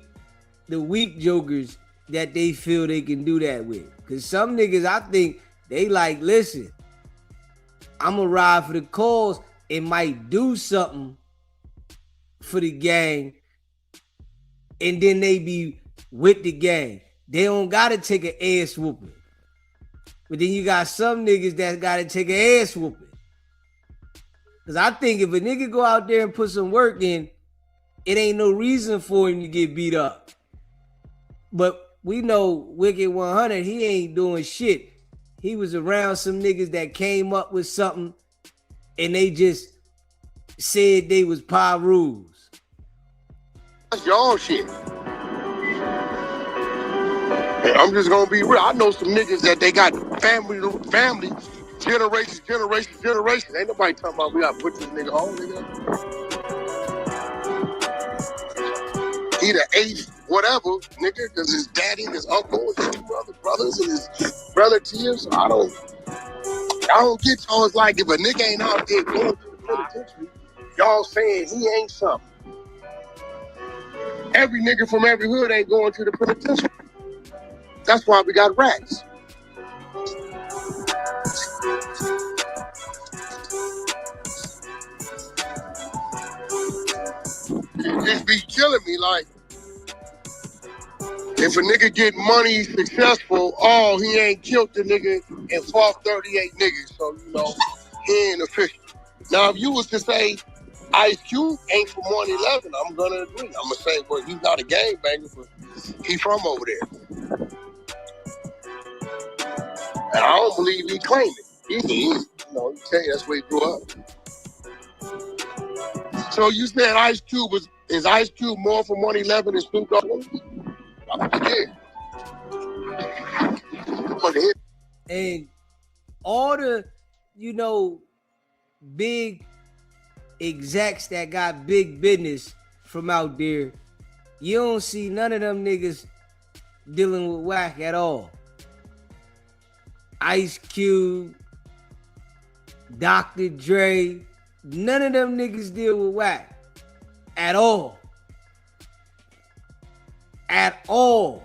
Speaker 2: jokers that they feel they can do that with. Cause some niggas, I think they like, listen, I'm gonna ride for the cause and might do something for the gang, and then they be with the gang. They don't gotta take an ass whooping. But then you got some niggas that gotta take an ass whooping. Cause I think if a nigga go out there and put some work in, it ain't no reason for him to get beat up. But we know Wicked100, he ain't doing shit. He was around some niggas that came up with something and they just said they was rules.
Speaker 5: That's y'all shit. Hey, I'm just gonna be real. I know some niggas that they got family, generations. Ain't nobody talking about we gotta put this nigga on, nigga. He the eighth, whatever, nigga, because his daddy and his uncle and his brothers and his relatives. I don't get y'all. It's like if a nigga ain't out there going to the penitentiary, y'all saying he ain't something. Every nigga from every hood ain't going to the penitentiary. That's why we got rats. It just be killing me, like, if a nigga get money successful, oh, he ain't killed the nigga and fought 38 niggas, so, you know, he ain't official. Now, if you was to say Ice Cube ain't from 111, I'm gonna agree. I'm gonna say, well, he's not a gangbanger, but he from over there. And I don't believe he claimed it. You know, he tell you that's where he grew up. So you said Ice Cube is Ice Cube more from 111 than Snoop Dogg? I did.
Speaker 2: And all the, you know, big execs that got big business from out there, you don't see none of them niggas dealing with whack at all. Ice Cube, Dr. Dre, none of them niggas deal with whack at all. At all.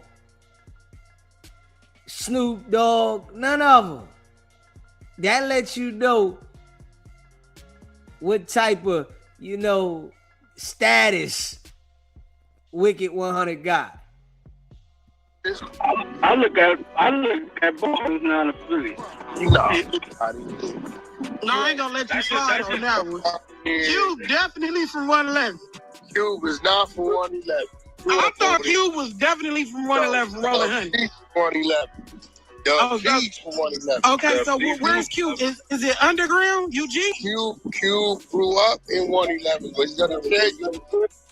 Speaker 2: Snoop Dogg, none of them. That lets you know what type of, you know, status Wicked100 got.
Speaker 8: I look at both as non-affiliate.
Speaker 5: No,
Speaker 9: I ain't gonna let you slide on that one. Cube definitely from 111.
Speaker 5: Cube is not from 111.
Speaker 9: I thought Cube was definitely from 111 from Rolling Honey.
Speaker 5: He's from 111. He's from 111.
Speaker 9: Okay, so where's Cube? Is it underground? UG?
Speaker 5: Cube grew up in 111, but he's gonna tell you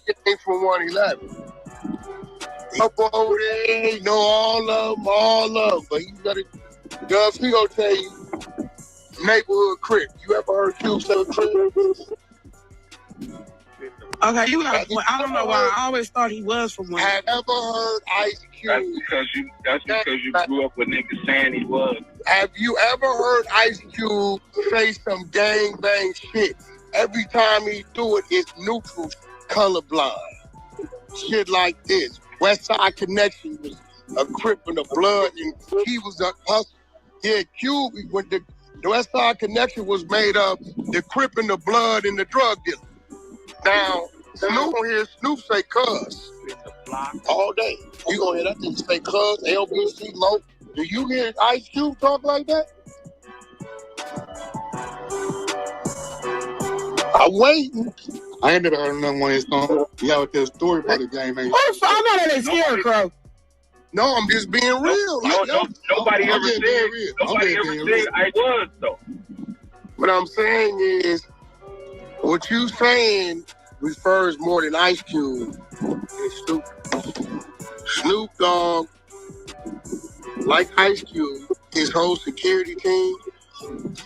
Speaker 5: he ain't from 111. Up over there, know all of them, but he's gonna, Dubs, he gonna tell you neighborhood crip. You ever heard Cube say crip?
Speaker 9: Okay, you got a point. I don't know why. I always thought he was from 111.
Speaker 5: Have ever heard Ice Cube?
Speaker 8: That's because you grew up with niggas saying he was.
Speaker 5: Have you ever heard Ice Cube say some gang bang shit? Every time he do it, it's neutral, colorblind. Shit like this. West Side Connection was a Crip in the blood, and he was a hustler. Yeah, Cube, when the West Side Connection was made up, the Crip in the blood and the drug dealer. Now, Snoop gonna hear Snoop say cuz all day. You gonna hear that thing say cuz, LBC, low. Do you hear Ice Cube talk like that? I'm waiting.
Speaker 10: I ain't never heard another one of his songs. You gotta tell a story about the game, man.
Speaker 9: I know that ain't Scarecrow.
Speaker 5: No, I'm just being real.
Speaker 8: Nobody ever said I was, though.
Speaker 5: What I'm saying is, what you saying refers more than Ice Cube and Snoop. Snoop Dogg, like Ice Cube, his whole security team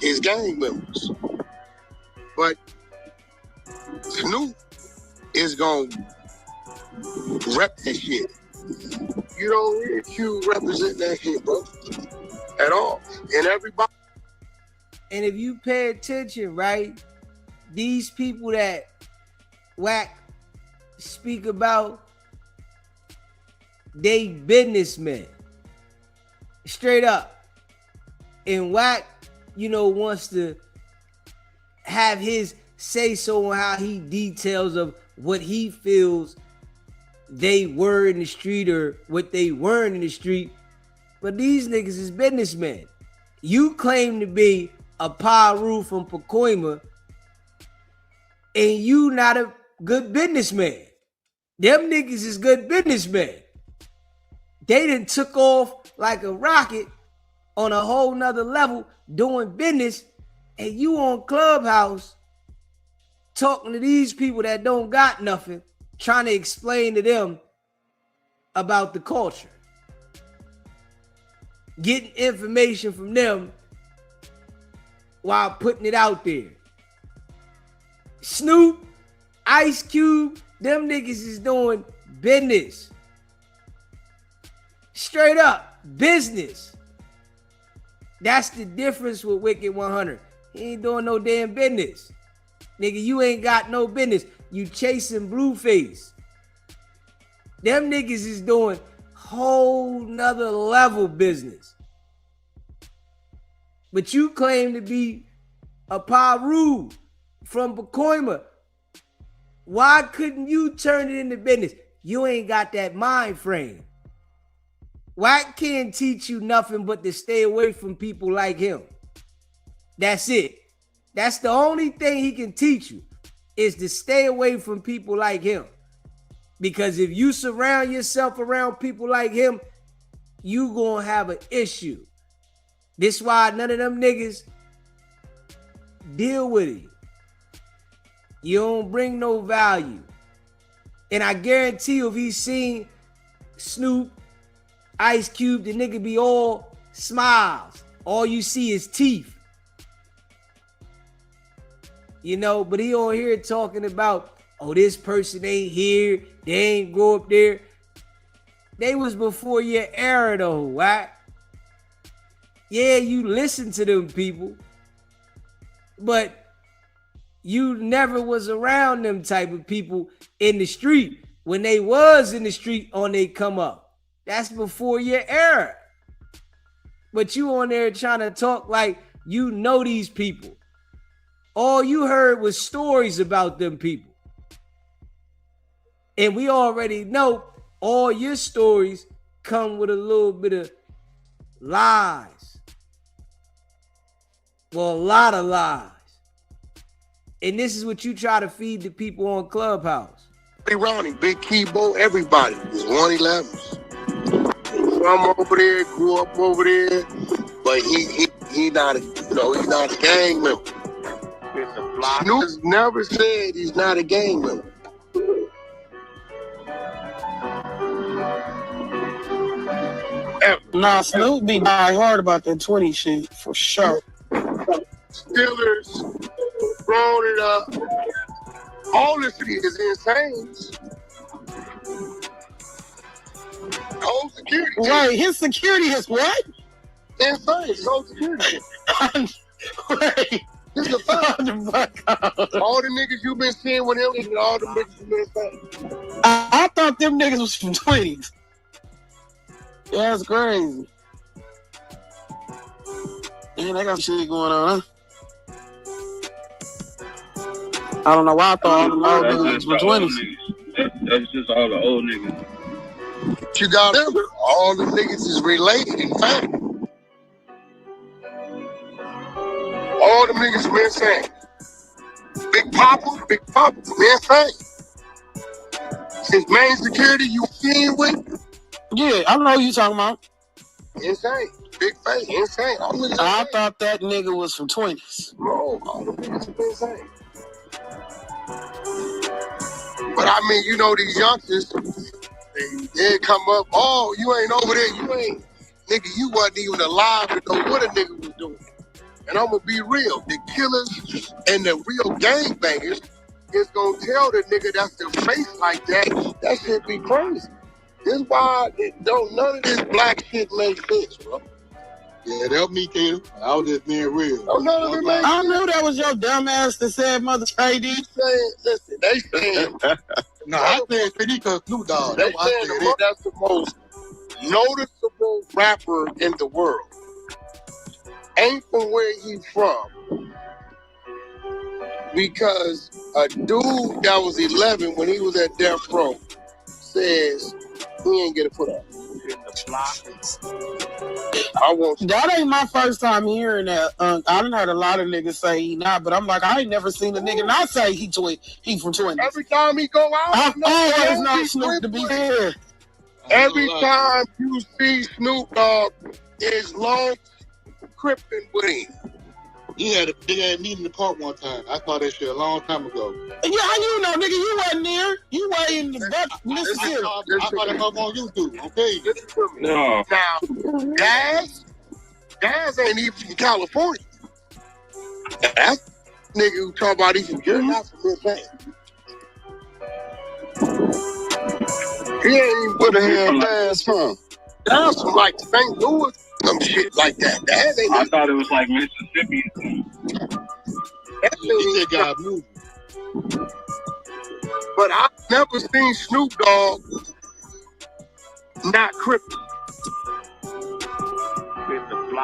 Speaker 5: is gang members. But Snoop is gonna rep that shit. You don't hear Q represent that shit, bro, at all. And everybody.
Speaker 2: And if you pay attention, right, these people that Wack speak about, they businessmen. Straight up. And Wack, you know, wants to have his say-so on how he details of what he feels they were in the street or what they weren't in the street. But these niggas is businessmen. You claim to be a Paru from Pacoima and you not a good businessman. Them niggas is good businessmen. They done took off like a rocket on a whole nother level doing business, and you on Clubhouse talking to these people that don't got nothing, trying to explain to them about the culture. Getting information from them while putting it out there. Snoop, Ice Cube, them niggas is doing business. Straight up, business. That's the difference with Wicked100. He ain't doing no damn business. Nigga, you ain't got no business. You chasing Blueface. Them niggas is doing whole nother level business. But you claim to be a Paru from Pacoima. Why couldn't you turn it into business? You ain't got that mind frame. Wack can't teach you nothing but to stay away from people like him. That's it. That's the only thing he can teach you, is to stay away from people like him. Because if you surround yourself around people like him, you gonna have an issue. This why none of them niggas deal with it. You don't bring no value. And I guarantee you, if he's seen Snoop, Ice Cube, the nigga be all smiles. All you see is teeth. You know, but he on here talking about, oh, this person ain't here. They ain't go up there. They was before your era though, right? Yeah, you listen to them people, but you never was around them type of people in the street. When they was in the street on they come up. That's before your era. But you on there trying to talk like you know these people. All you heard was stories about them people. And we already know all your stories come with a little bit of lies. Well, a lot of lies. And this is what you try to feed the people on Clubhouse.
Speaker 5: Ronnie, Big Keybo, everybody is 111s. From over there, grew up over there, but he not a, you know, he's not a gang member. Snoop never said he's not a gang member.
Speaker 9: Nah, Snoop be dying hard about that 20 shit for sure.
Speaker 5: Steelers, throwing it up. All this shit is insane. Whole security.
Speaker 9: Wait, his security is what?
Speaker 5: Insane. Whole security.
Speaker 9: Wait.
Speaker 5: This is a fact. All the niggas you been seeing with him, and all the niggas you been saying.
Speaker 9: I thought them niggas was from 20s. Yeah, that's crazy. Man, they got shit going on, huh? I don't know why I thought all the old niggas were 20s.
Speaker 8: That's just all the old niggas.
Speaker 5: But you got remember, all the niggas is related in fact. All the niggas been saying. Big Papa, been saying. Since main security you seen with?
Speaker 9: Yeah, I know who you talking about.
Speaker 5: Insane. Big face, insane.
Speaker 9: I thought that nigga was from 20s.
Speaker 5: No, all the niggas have been saying. But I mean, you know these youngsters, they come up, oh, you ain't over there, you ain't. Nigga, you wasn't even alive to know what a nigga was doing. And I'm gonna be real, the killers and the real gangbangers is gonna tell the nigga that's their face like that, that shit be crazy. This why none of this black shit makes sense, bro.
Speaker 10: Yeah, that me, Kato. I was just being real.
Speaker 5: Oh, none of it makes sense.
Speaker 9: I knew that was your dumb ass that said Mother KD.
Speaker 5: Listen, they saying
Speaker 10: No, I said KD because Snoop Dogg.
Speaker 5: they saying that's the most noticeable rapper in the world. Ain't from where he's from. Because a dude that was 11 when he was at Death Row says he ain't get a put up.
Speaker 9: That ain't my first time hearing that. I done heard a lot of niggas say he not, but I'm like, I ain't never seen a nigga not say he from 20.
Speaker 5: Every time he go out,
Speaker 9: I've always known Snoop to be there.
Speaker 5: Every time you see Snoop Dogg, is long crippin' with him.
Speaker 10: He had a big ass meeting in the park one time. I saw that shit a long time ago.
Speaker 9: Yeah, how you know, nigga? You wasn't there. You were in the back, Mississippi.
Speaker 10: I saw that up on YouTube. Okay.
Speaker 5: No. Now, Daz ain't even from California. That nigga who talk about he's from Jersey, not from this thing. He ain't even put a hand Daz from. Daz from like St. Louis. Some shit like that.
Speaker 8: I thought it was like Mississippi.
Speaker 5: That shit got moving. But I've never seen Snoop Dogg not crippled.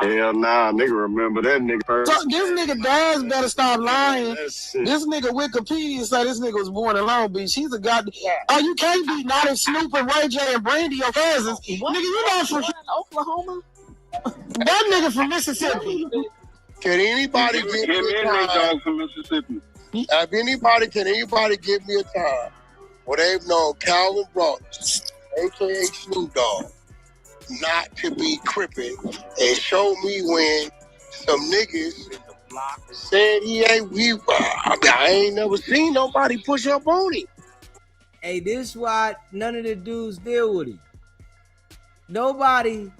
Speaker 3: Hell nah, nigga remember that nigga first.
Speaker 9: So this nigga Daz better stop lying. This nigga Wikipedia say this nigga was born in Long Beach. He's a goddamn. Oh, you can't be not in Snoop and Ray J and Brandy your cousins. Nigga, you not from Oklahoma? That nigga from Mississippi.
Speaker 5: Can anybody give me a time?
Speaker 8: From Mississippi.
Speaker 5: Can anybody give me a time where they've known Calvin Brothers, aka Snoop Dogg, not to be crippin', and show me when some niggas said he ain't. I ain't never seen nobody push up on him.
Speaker 2: Hey, this why none of the dudes deal with him. Nobody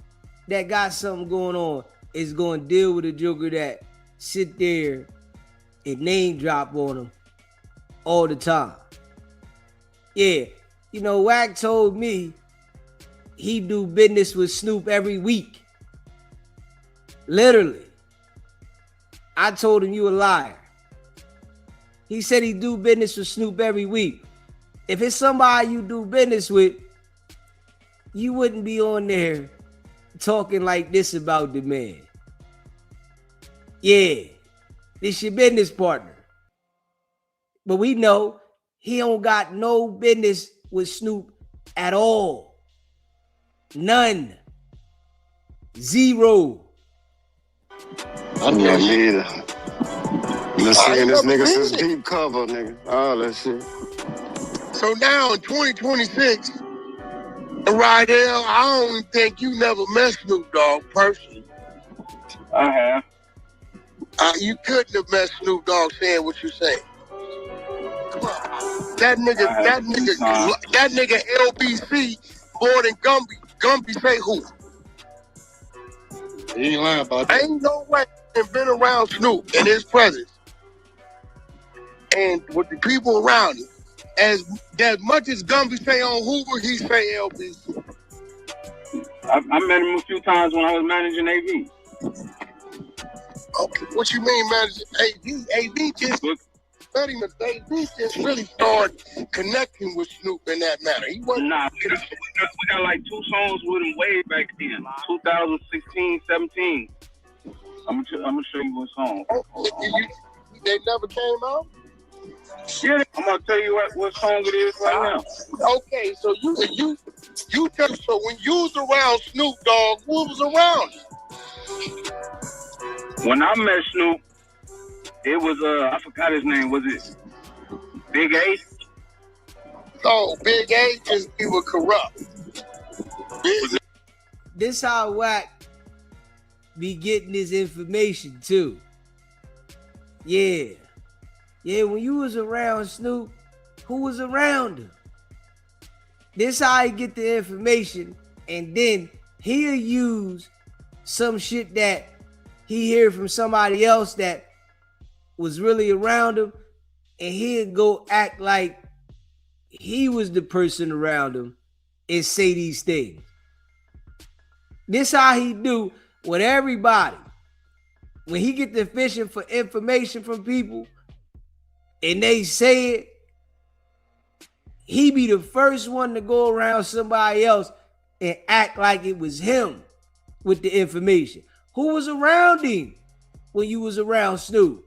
Speaker 2: that got something going on is going to deal with a joker that sit there and name drop on him all the time. Yeah, you know, Wack told me he do business with Snoop every week. Literally. I told him you a liar. He said he do business with Snoop every week. If it's somebody you do business with, you wouldn't be on there talking like this about the man. Yeah, this your business partner. But we know he don't got no business with Snoop at all. None. Zero.
Speaker 3: I can't either. Been seeing this nigga since deep cover, nigga. All that shit.
Speaker 5: So now in 2026, Rydell, I don't think you never met Snoop Dogg personally.
Speaker 8: I have.
Speaker 5: You couldn't have met Snoop Dogg saying what you saying. Come on. That nigga LBC more than Gumby. Gumby say who?
Speaker 10: He ain't lying about that.
Speaker 5: Ain't no way been around Snoop in his presence and with the people around him. As much as Gumby say on Hoover, he say LBC.
Speaker 8: I met him a few times when I was managing AV.
Speaker 5: Okay, what you mean managing AV? AV just really started connecting with Snoop in that manner. He wasn't.
Speaker 8: Nah, we got like 2 songs with him way back then, 2016, 17. I'm gonna show you what song.
Speaker 5: They never came out?
Speaker 8: Yeah, I'm gonna tell you what song it is right now.
Speaker 5: Okay, so you tell. So when you was around Snoop Dogg, who was around you?
Speaker 8: When I met Snoop, it was I forgot his name. Was it Big A?
Speaker 5: Oh, Big A is he was corrupt.
Speaker 2: This how Wack be getting his information too. Yeah. Yeah, when you was around Snoop, who was around him? This how he get the information, and then he'll use some shit that he hear from somebody else that was really around him, and he'll go act like he was the person around him and say these things. This how he do with everybody. When he get to fishing for information from people and they say it, he be the first one to go around somebody else and act like it was him with the information. Who was around him when you was around Snoop?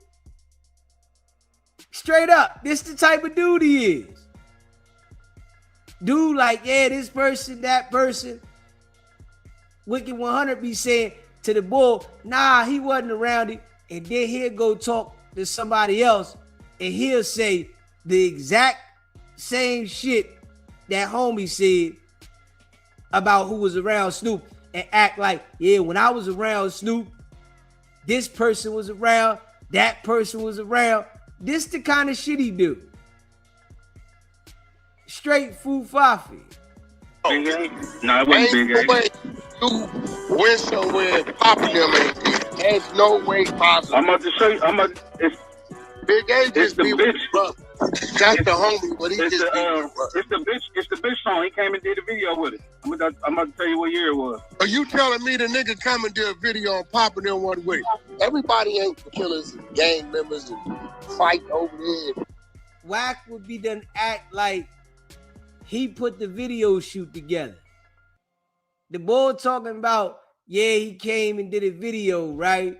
Speaker 2: Straight up, this the type of dude he is. Dude like, yeah, this person, that person. Wicked100 be saying to the bull, nah, he wasn't around him. And then he'll go talk to somebody else and he'll say the exact same shit that homie said about who was around Snoop and act like, yeah, when I was around Snoop, this person was around, that person was around. This the kind of shit he do. Straight foo-fafi.
Speaker 8: Big A? No, it wasn't Big A.
Speaker 5: You went somewhere and popping them ain't there. There's no way possible.
Speaker 8: I'm about to show you. It's
Speaker 5: Big A just
Speaker 8: the
Speaker 5: be
Speaker 8: bitch.
Speaker 5: with his brother. That's the homie, but he just be with his brother.
Speaker 8: It's the bitch song. He came and did a video with it. I'm about to tell you what year it was.
Speaker 5: Are you telling me the nigga come and did a video on popping them one way? Everybody ain't killers and gang members and fight over there.
Speaker 2: Wack would be done act like he put the video shoot together. The boy talking about, yeah, he came and did a video, right?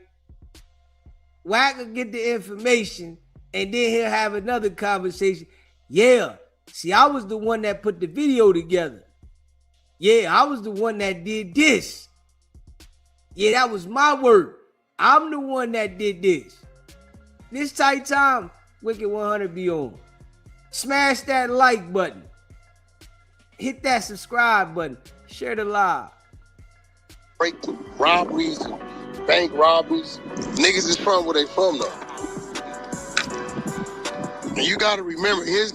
Speaker 2: Wack will get the information and then he'll have another conversation. Yeah, see, I was the one that put the video together. Yeah, I was the one that did this. Yeah, that was my work. I'm the one that did this. This tight time, Wicked100 be on. Smash that like button. Hit that subscribe button. Share the live.
Speaker 5: Break robberies, bank robberies. Niggas is from where they from though. And you gotta remember his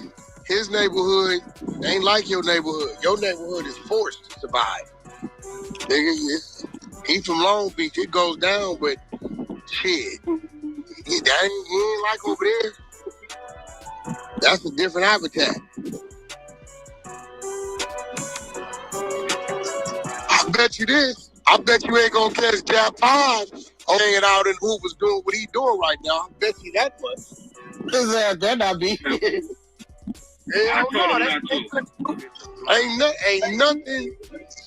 Speaker 5: neighborhood ain't like your neighborhood. Your neighborhood is forced to survive. Nigga, he from Long Beach. It goes down, but shit. He ain't like over there. That's a different habitat. I bet you this. I bet you ain't gonna catch Jap Pod hanging out in Hoover's doing what he doing right now. I bet you that much.
Speaker 9: That not be.
Speaker 5: Hell no, ain't nothing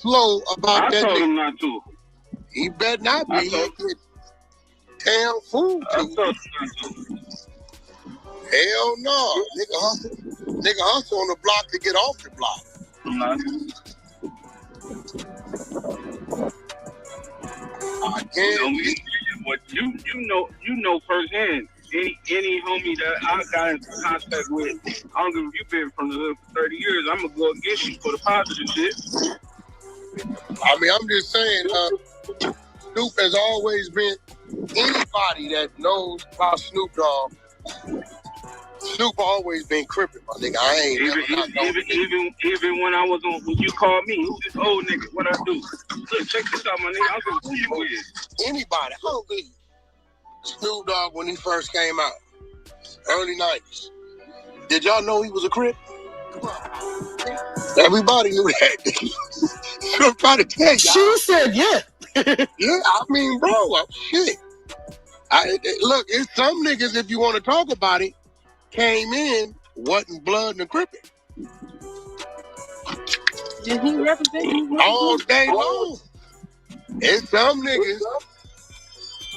Speaker 5: slow about that.
Speaker 8: I told
Speaker 5: nigga.
Speaker 8: him not to.
Speaker 5: He better not be. He'll get damn food
Speaker 8: I
Speaker 5: too.
Speaker 8: told him not to.
Speaker 5: Hell no. Nigga hustle on the block to get off the block.
Speaker 8: I'm not.
Speaker 5: I can't.
Speaker 8: What you know firsthand. Any homie that I got into contact with, I don't give a you been from the hood for 30 years, I'm gonna go against you for the positive shit.
Speaker 5: I mean, I'm just saying, Snoop has always been, anybody that knows about Snoop Dogg, Snoop always been crippin', my nigga. I ain't
Speaker 8: even when I was on, when you called me, who's this old nigga? What I do? Look, check this out, my nigga. I don't give a who you is.
Speaker 5: Anybody, I don't believe Snoop Dogg when he first came out, early 90s. Did y'all know he was a Crip? Come on. Everybody knew that. I'm trying to tell y'all.
Speaker 9: She said, yeah.
Speaker 5: Yeah, I mean, bro, shit. Look, it's some niggas, if you want to talk about it, came in, wasn't blood and crippin'.
Speaker 9: Did he represent you?
Speaker 5: All day long. It's some niggas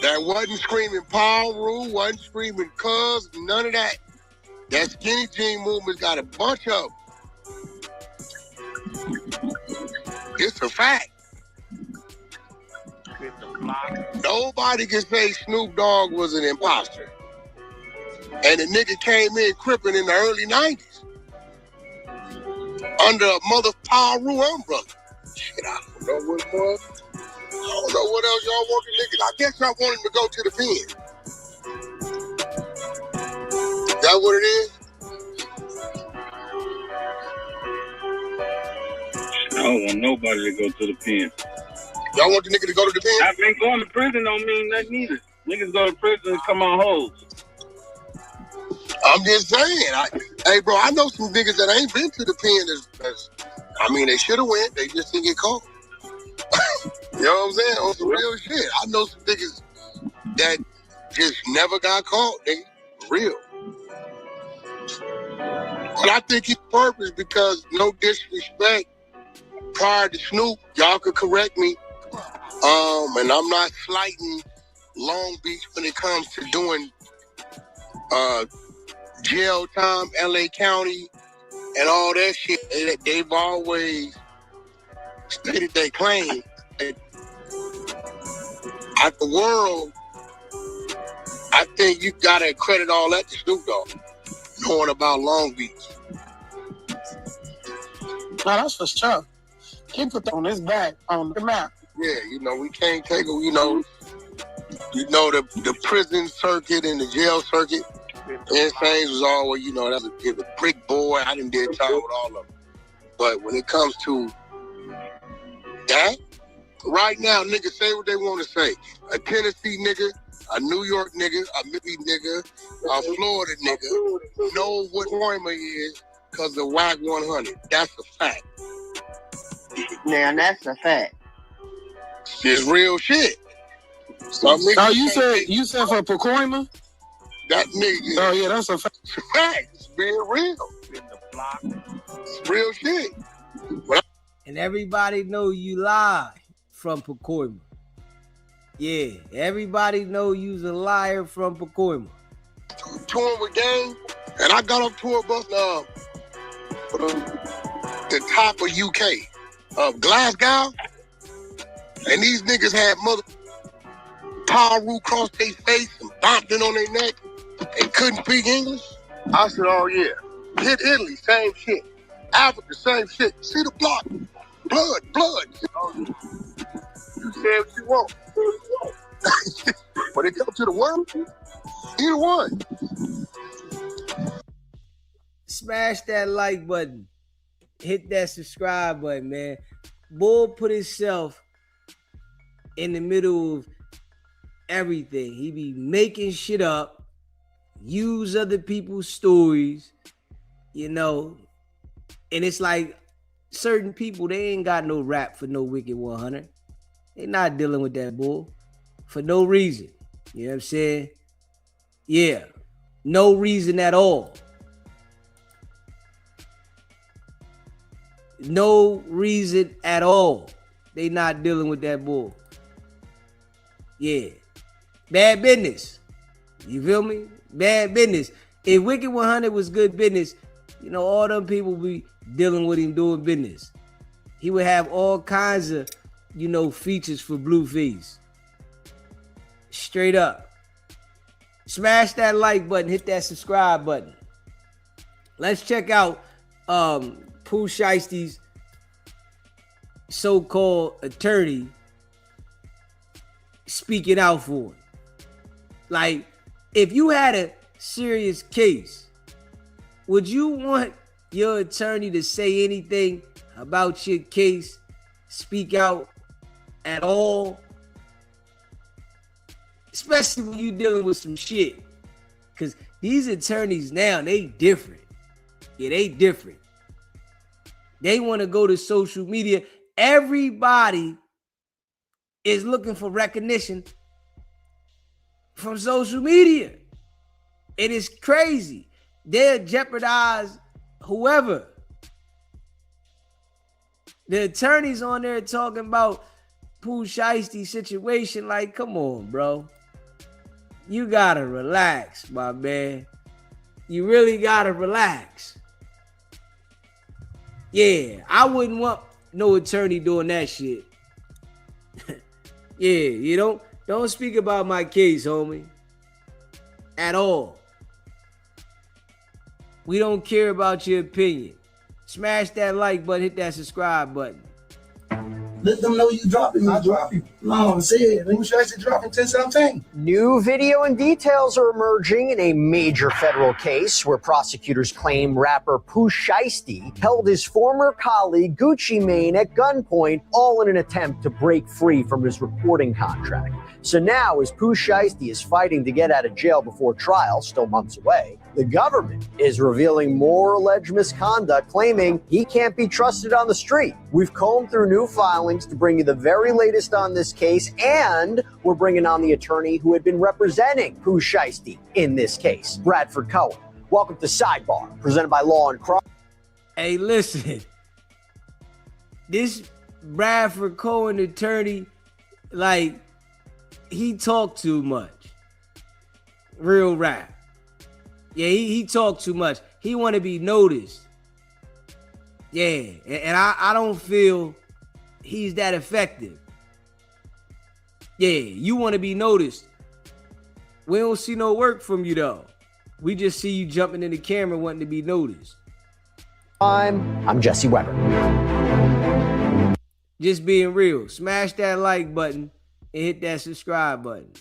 Speaker 5: that wasn't screaming power rule, wasn't screaming cuz, none of that. That skinny jean movement's got a bunch of them. It's a fact. Nobody can say Snoop Dogg was an imposter. And the nigga came in crippin' in the early 90s. Under a mother power rule umbrella. Shit, I don't know what it was. I don't know what else y'all want the nigga. I guess y'all want him to go to the pen. Is that what it is?
Speaker 8: I don't want nobody to go to the pen.
Speaker 5: Y'all want the nigga to go to the pen?
Speaker 8: I've been going to prison don't mean nothing either. Niggas go to prison and come on hoes.
Speaker 5: I'm just saying. Hey, bro, I know some niggas that ain't been to the pen I mean, they should have went. They just didn't get caught. You know what I'm saying? On some real shit. I know some niggas that just never got caught. They real. But I think it's purpose because no disrespect. Prior to Snoop, y'all could correct me. And I'm not slighting Long Beach when it comes to doing jail time, LA County, and all that shit. They've always stated their claim. At the world, I think you gotta credit all that to Snoop Dogg, knowing about Long Beach.
Speaker 9: No, that's for sure. He put that on his back on the map.
Speaker 5: Yeah, you know, we can't take it, you know the prison circuit and the jail circuit. And things was always, you know, that's a brick boy. I done did time with all of them. But when it comes to that, right now, niggas say what they want to say. A Tennessee nigga, a New York nigga, a Mississippi nigga, a Florida nigga know what Royma is because of Wicked100. That's a fact.
Speaker 11: Now that's a fact.
Speaker 5: It's real shit.
Speaker 9: So you said for Pacoima?
Speaker 5: That nigga.
Speaker 9: Oh yeah, that's a fact.
Speaker 5: It's a fact. It's being real. It's real shit.
Speaker 2: And everybody know you lie from Pacoima. Yeah, everybody know you's a liar from Pacoima.
Speaker 5: Touring with Gang, and I got off tour bus the top of UK, Glasgow, and these niggas had mother Paru cross their face and bopped it on their neck and couldn't speak English. I said, oh yeah. Hit Italy, same shit. Africa, same shit. See the block. Blood. You say what you want. When it comes to the world, either one.
Speaker 2: Smash that like button. Hit that subscribe button, man. Bull put himself in the middle of everything. He be making shit up, use other people's stories, you know. And it's like certain people, they ain't got no rap for no Wicked100. They not dealing with that bull for no reason. You know what I'm saying? Yeah, no reason at all. No reason at all. They not dealing with that bull. Yeah. Bad business. You feel me? Bad business. If Wicked100 was good business, you know, all them people be dealing with him doing business. He would have all kinds of, you know, features for Blueface. Straight up. Smash that like button. Hit that subscribe button. Let's check out Pooh Shiesty's so-called attorney speaking out for him. Like, if you had a serious case, would you want your attorney to say anything about your case, speak out at all? Especially when you're dealing with some shit. Because these attorneys now, they different. Yeah, they different. They want to go to social media. Everybody is looking for recognition from social media. It is crazy. They'll jeopardize whoever. The attorneys on there talking about Pooh Shiesty situation. Like, come on, bro. You gotta relax, my man. You really gotta relax. Yeah, I wouldn't want no attorney doing that shit. Yeah, you don't speak about my case, homie. At all. We don't care about your opinion. Smash that like button, hit that subscribe button.
Speaker 6: Let them know you dropping me. I drop you. No, I'm saying, Pooh Shiesty dropped in 1017.
Speaker 12: New video and details are emerging in a major federal case where prosecutors claim rapper Pooh Shiesty held his former colleague Gucci Mane at gunpoint, all in an attempt to break free from his recording contract. So now, as Pooh Shiesty is fighting to get out of jail before trial, still months away, the government is revealing more alleged misconduct, claiming he can't be trusted on the street. We've combed through new filings to bring you the very latest on this case, and we're bringing on the attorney who had been representing Pooh Shiesty in this case, Bradford Cohen. Welcome to Sidebar, presented by Law and Crime.
Speaker 2: Hey, listen, this Bradford Cohen attorney, like, he talked too much. Real rap. Yeah, he talked too much. He want to be noticed. Yeah, and I don't feel he's that effective. Yeah, you want to be noticed. We don't see no work from you, though. We just see you jumping in the camera wanting to be noticed.
Speaker 12: I'm Jesse Weber.
Speaker 2: Just being real. Smash that like button and hit that subscribe button.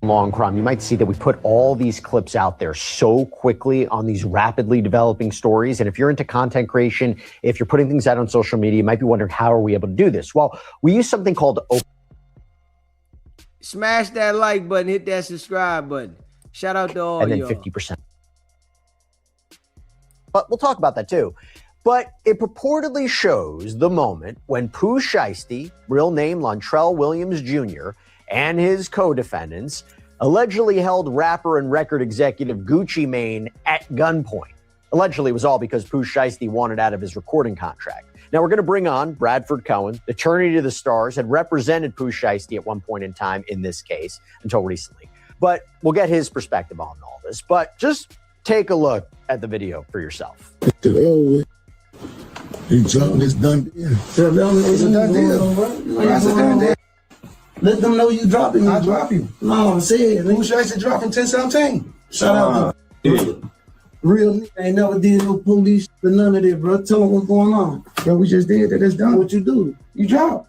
Speaker 12: Long Crime, you might see that we put all these clips out there so quickly on these rapidly developing stories. And if you're into content creation, if you're putting things out on social media, you might be wondering, how are we able to do this? Well, we use something called
Speaker 2: Smash that like button, hit that subscribe button. Shout out to all
Speaker 12: and then
Speaker 2: y'all.
Speaker 12: 50%. But we'll talk about that too. But it purportedly shows the moment when Pooh Shiesty, real name Lontrell Williams Jr., and his co-defendants allegedly held rapper and record executive Gucci Mane at gunpoint. Allegedly, it was all because Pooh Shiesty wanted out of his recording contract. Now, we're going to bring on Bradford Cohen, attorney to the stars, had represented Pooh Shiesty at one point in time in this case until recently. But we'll get his perspective on all this. But just take a look at the video for yourself.
Speaker 6: He's dropping this done deal. It's a done deal. Let them know you dropping me. I drop you. No, I'm saying, Pooh Shiesty dropped in 1017. Shout out to real nigga. Ain't never did no police or none of that, bro. Tell them what's going on. Bro, we just did that. That's done. What you do? You drop.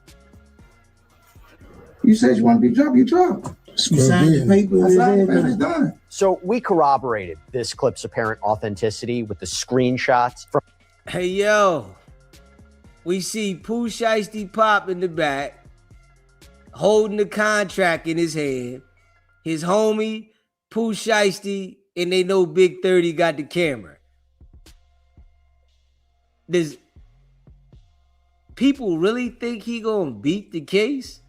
Speaker 6: You said you want to be dropped, you drop. You signed the paper. I signed the paper. It's done.
Speaker 12: So we corroborated this clip's apparent authenticity with the screenshots from.
Speaker 2: Hey, yo. We see Pooh Shiesty pop in the back, holding the contract in his hand. His homie, Pooh Shiesty, and they know Big 30 got the camera. Does people really think he gonna beat the case?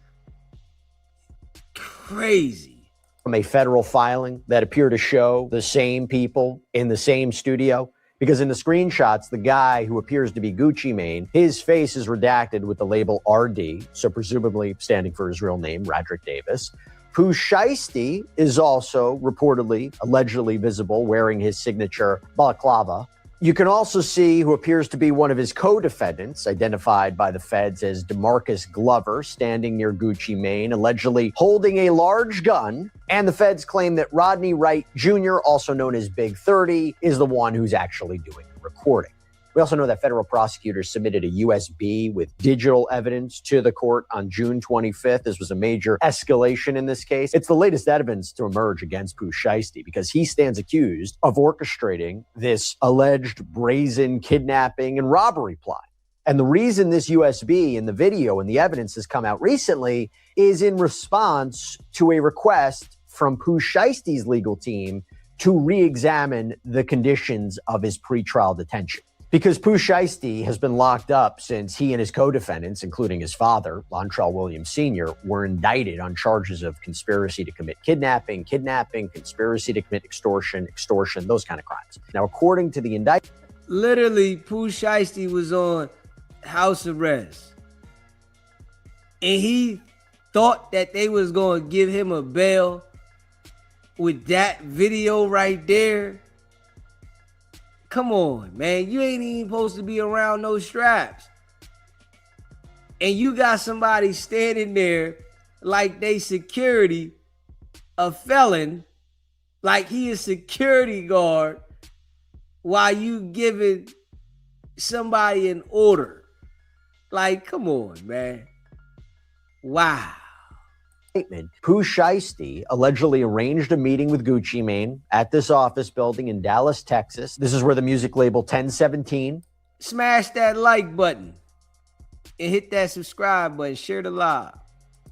Speaker 2: Crazy.
Speaker 12: From a federal filing that appear to show the same people in the same studio. Because in the screenshots, the guy who appears to be Gucci Mane, his face is redacted with the label RD, so presumably standing for his real name, Radrick Davis. Pooh Shiesty is also reportedly, allegedly visible wearing his signature balaclava. You can also see who appears to be one of his co-defendants, identified by the feds as DeMarcus Glover, standing near Gucci Mane, allegedly holding a large gun. And the feds claim that Rodney Wright Jr., also known as Big 30, is the one who's actually doing the recording. We also know that federal prosecutors submitted a USB with digital evidence to the court on June 25th. This was a major escalation in this case. It's the latest evidence to emerge against Pooh Shiesty because he stands accused of orchestrating this alleged brazen kidnapping and robbery plot. And the reason this USB and the video and the evidence has come out recently is in response to a request from Pooh Shiesty's legal team to re-examine the conditions of his pretrial detention. Because Pooh Shiesty has been locked up since he and his co-defendants, including his father, Lontrell Williams Sr., were indicted on charges of conspiracy to commit kidnapping, conspiracy to commit extortion, those kind of crimes. Now, according to the indictment,
Speaker 2: literally, Pooh Shiesty was on house arrest. And he thought that they was going to give him a bail with that video right there. Come on, man. You ain't even supposed to be around no straps. And you got somebody standing there like they security, a felon, like he is security guard, while you giving somebody an order. Like, come on, man. Wow.
Speaker 12: Pooh Shiesty allegedly arranged a meeting with Gucci Mane at this office building in Dallas, Texas. This is where the music label 1017.
Speaker 2: Smash that like button and hit that subscribe button. Share the live.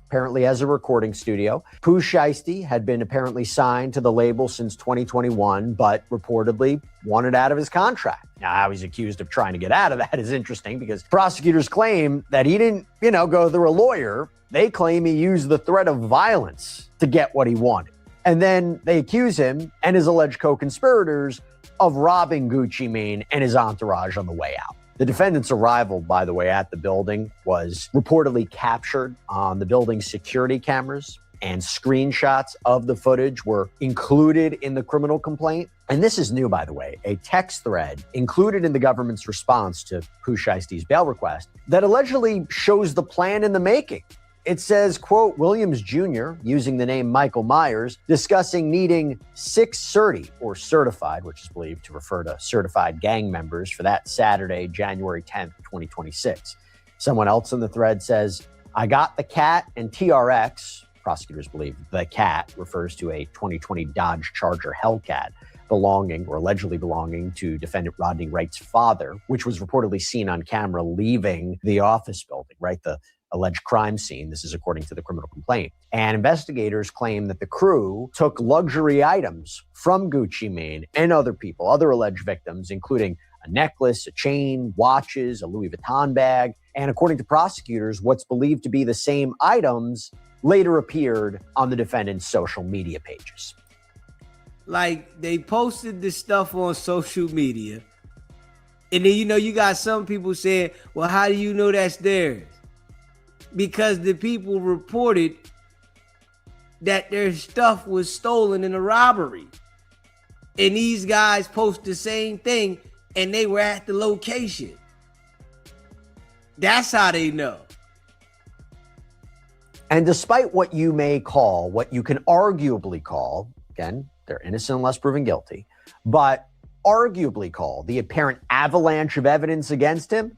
Speaker 12: Apparently as a recording studio. Pooh Shiesty had been apparently signed to the label since 2021, but reportedly wanted out of his contract. Now, how he's accused of trying to get out of that is interesting because prosecutors claim that he didn't, go through a lawyer. They claim he used the threat of violence to get what he wanted. And then they accuse him and his alleged co-conspirators of robbing Gucci Mane and his entourage on the way out. The defendant's arrival, by the way, at the building was reportedly captured on the building's security cameras, and screenshots of the footage were included in the criminal complaint. And this is new, by the way, a text thread included in the government's response to Pooh Shiesty's bail request that allegedly shows the plan in the making. It says, quote, Williams Jr., using the name Michael Myers, discussing needing 6 certi, or certified, which is believed to refer to certified gang members, for that Saturday, January 10th, 2026. Someone else in the thread says, I got the cat and TRX. Prosecutors believe the cat refers to a 2020 Dodge Charger Hellcat belonging or allegedly belonging to defendant Rodney Wright's father, which was reportedly seen on camera leaving the office building, right? The alleged crime scene. This is according to the criminal complaint. And investigators claim that the crew took luxury items from Gucci Mane and other people, other alleged victims, including a necklace, a chain, watches, a Louis Vuitton bag. And according to prosecutors, what's believed to be the same items later appeared on the defendant's social media pages.
Speaker 2: Like, they posted this stuff on social media. And then, you got some people saying, well, how do you know that's theirs? Because the people reported that their stuff was stolen in a robbery. And these guys post the same thing, and they were at the location. That's how they know.
Speaker 12: And despite what you may call, what you can arguably call, again, they're innocent unless proven guilty, but arguably call the apparent avalanche of evidence against him,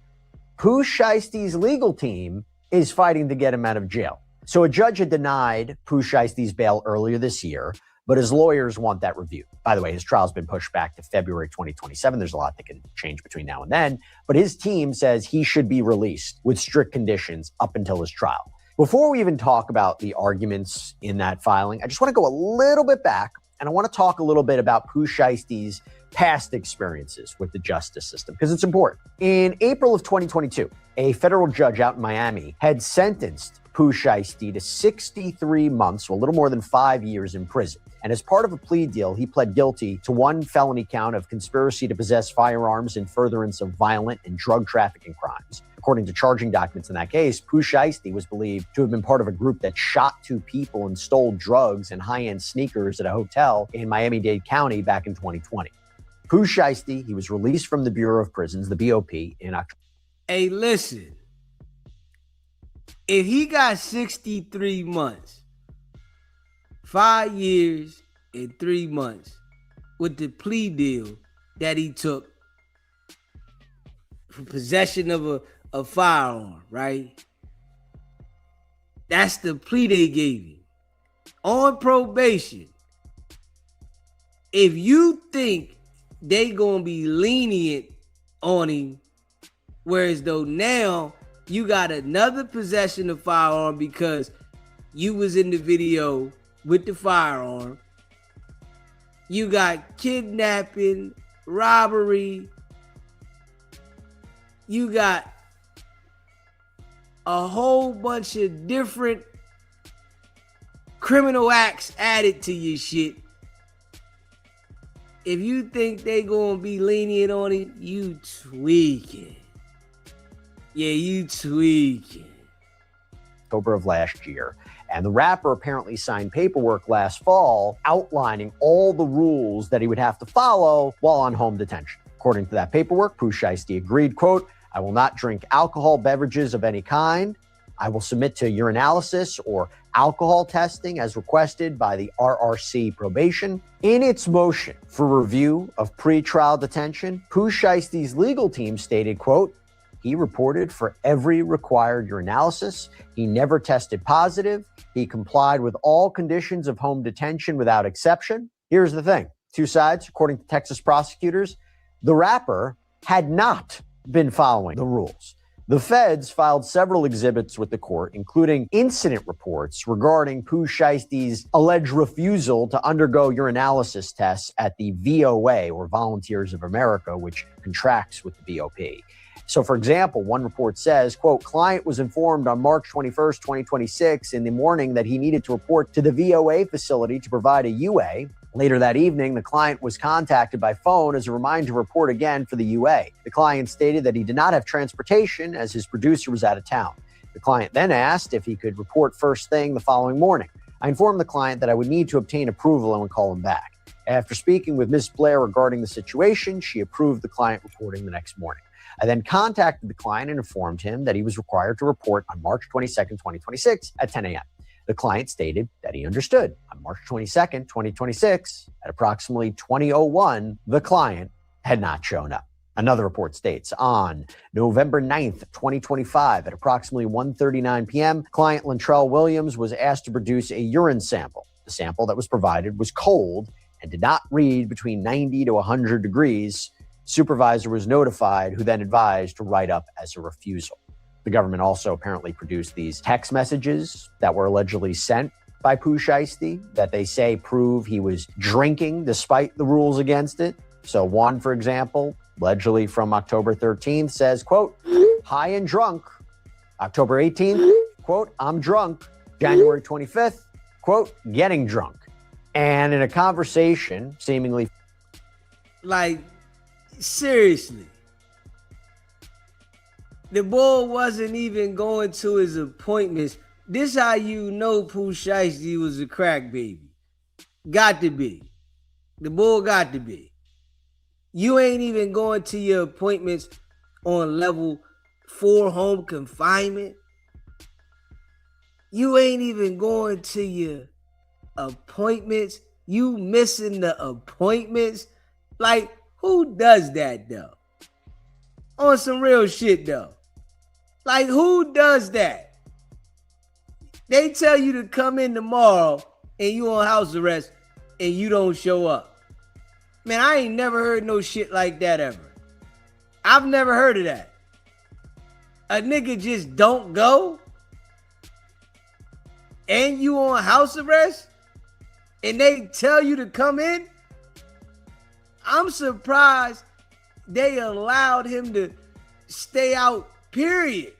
Speaker 12: Pooh Shiesty's legal team is fighting to get him out of jail. So a judge had denied Pooh Shiesty's bail earlier this year, but his lawyers want that reviewed. By the way, his trial's been pushed back to February 2027. There's a lot that can change between now and then, but his team says he should be released with strict conditions up until his trial. Before we even talk about the arguments in that filing, I just want to go a little bit back, and I want to talk a little bit about Pooh Shiesty's past experiences with the justice system, because it's important. In April of 2022, a federal judge out in Miami had sentenced Pooh Shiesty to 63 months, so a little more than 5 years in prison. And as part of a plea deal, he pled guilty to 1 felony count of conspiracy to possess firearms in furtherance of violent and drug trafficking crimes. According to charging documents in that case, Pooh Shiesty was believed to have been part of a group that shot 2 people and stole drugs and high-end sneakers at a hotel in Miami-Dade County back in 2020. Pooh Shiesty, he was released from the Bureau of Prisons, the BOP, in October.
Speaker 2: Hey, listen. If he got 63 months, 5 years and 3 months with the plea deal that he took for possession of a firearm, right? That's the plea they gave him. On probation. If you think they gonna be lenient on him, whereas though now you got another possession of firearm because you was in the video with the firearm, you got kidnapping, robbery, you got a whole bunch of different criminal acts added to your shit. If you think they gonna be lenient on it, you tweaking. Yeah, you tweaking.
Speaker 12: October of last year. And the rapper apparently signed paperwork last fall outlining all the rules that he would have to follow while on home detention. According to that paperwork, Pooh Shiesty agreed, quote, I will not drink alcohol beverages of any kind. I will submit to urinalysis or alcohol testing as requested by the RRC probation. In its motion for review of pretrial detention, Pooh Shiesty's legal team stated, quote, He reported for every required urinalysis. He never tested positive. He complied with all conditions of home detention without exception. Here's the thing. Two sides, according to Texas prosecutors, the rapper had not been following the rules. The feds filed several exhibits with the court, including incident reports regarding Pooh Shiesty's alleged refusal to undergo urinalysis tests at the VOA, or Volunteers of America, which contracts with the BOP. So, for example, one report says, quote, client was informed on March 21st, 2026 in the morning that he needed to report to the VOA facility to provide a UA. Later that evening, the client was contacted by phone as a reminder to report again for the UA. The client stated that he did not have transportation as his producer was out of town. The client then asked if he could report first thing the following morning. I informed the client that I would need to obtain approval and would call him back. After speaking with Ms. Blair regarding the situation, she approved the client reporting the next morning. I then contacted the client and informed him that he was required to report on March 22nd, 2026 at 10 a.m. The client stated that he understood. On March 22nd, 2026, at approximately 20:01, the client had not shown up. Another report states, on November 9th, 2025, at approximately 1:39 p.m., client Lantrell Williams was asked to produce a urine sample. The sample that was provided was cold and did not read between 90 to 100 degrees. Supervisor was notified, who then advised to write up as a refusal. The government also apparently produced these text messages that were allegedly sent by Pooh Shiesty that they say prove he was drinking despite the rules against it. So one, for example, allegedly from October 13th says, quote, high and drunk. October 18th, quote, I'm drunk. January 25th, quote, getting drunk. And in a conversation seemingly
Speaker 2: Like, seriously. The boy wasn't even going to his appointments. This how you know Pooh Shiesty was a crack baby. Got to be. The boy got to be. You ain't even going to your appointments on level 4 home confinement. You ain't even going to your appointments. You missing the appointments. Like, who does that though? On some real shit though. Like, who does that? They tell you to come in tomorrow and you on house arrest and you don't show up. Man, I ain't never heard no shit like that ever. I've never heard of that. A nigga just don't go and you on house arrest and they tell you to come in? I'm surprised they allowed him to stay out, period.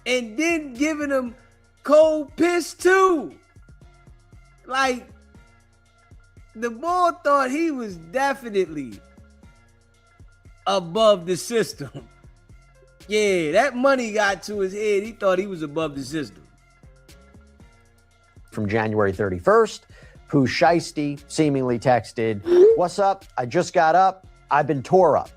Speaker 2: And then giving him cold piss too. Like, the boy thought he was definitely above the system. Yeah, that money got to his head. He thought he was above the system.
Speaker 12: From January 31st, Pooh Shiesty seemingly texted, what's up? I just got up. I've been tore up.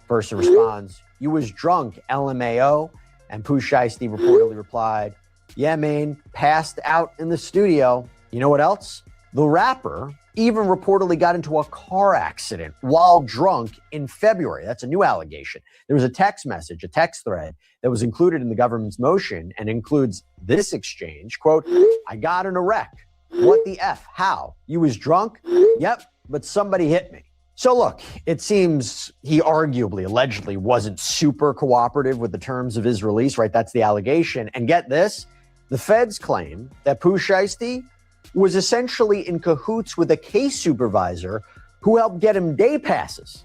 Speaker 12: Person responds, you was drunk, LMAO. And Pooh Shiesty reportedly replied, yeah, man, passed out in the studio. You know what else? The rapper even reportedly got into a car accident while drunk in February. That's a new allegation. There was a text message, a text thread that was included in the government's motion and includes this exchange, quote, I got in a wreck. What the F? How? You was drunk? Yep, but somebody hit me. So look, it seems he arguably, allegedly wasn't super cooperative with the terms of his release, right? That's the allegation. And get this, the feds claim that Pooh Shiesty was essentially in cahoots with a case supervisor who helped get him day passes.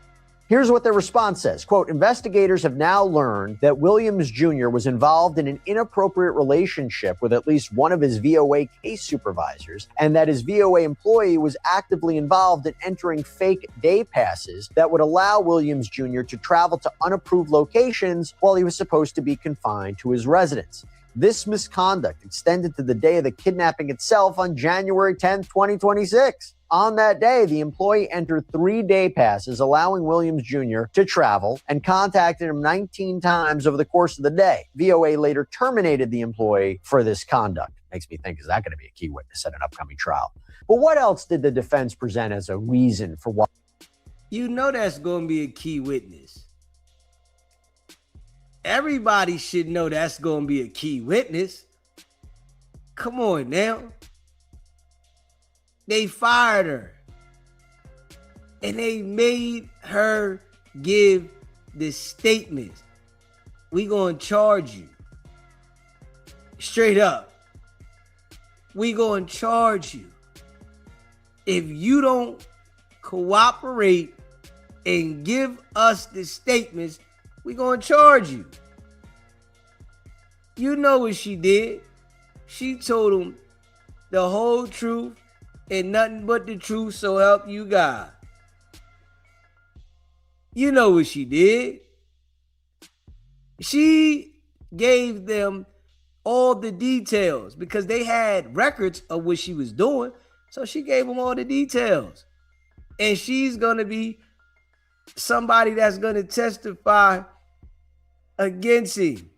Speaker 12: Here's what their response says. Quote, investigators have now learned that Williams Jr. was involved in an inappropriate relationship with at least one of his VOA case supervisors, and that his VOA employee was actively involved in entering fake day passes that would allow Williams Jr. to travel to unapproved locations while he was supposed to be confined to his residence. This misconduct extended to the day of the kidnapping itself on January 10th, 2026. On that day, the employee entered 3 day passes, allowing Williams Jr. to travel, and contacted him 19 times over the course of the day. VOA later terminated the employee for this conduct. Makes me think, is that going to be a key witness at an upcoming trial? But what else did the defense present as a reason for why?
Speaker 2: You know that's going to be a key witness. Everybody should know that's going to be a key witness. Come on now. They fired her. And they made her give the statements. We going to charge you. Straight up. We going to charge you. If you don't cooperate and give us the statements, we going to charge you. You know what she did. She told him the whole truth and nothing but the truth, so help you God. You know what she did. She gave them all the details because they had records of what she was doing. So she gave them all the details. And she's going to be somebody that's going to testify against him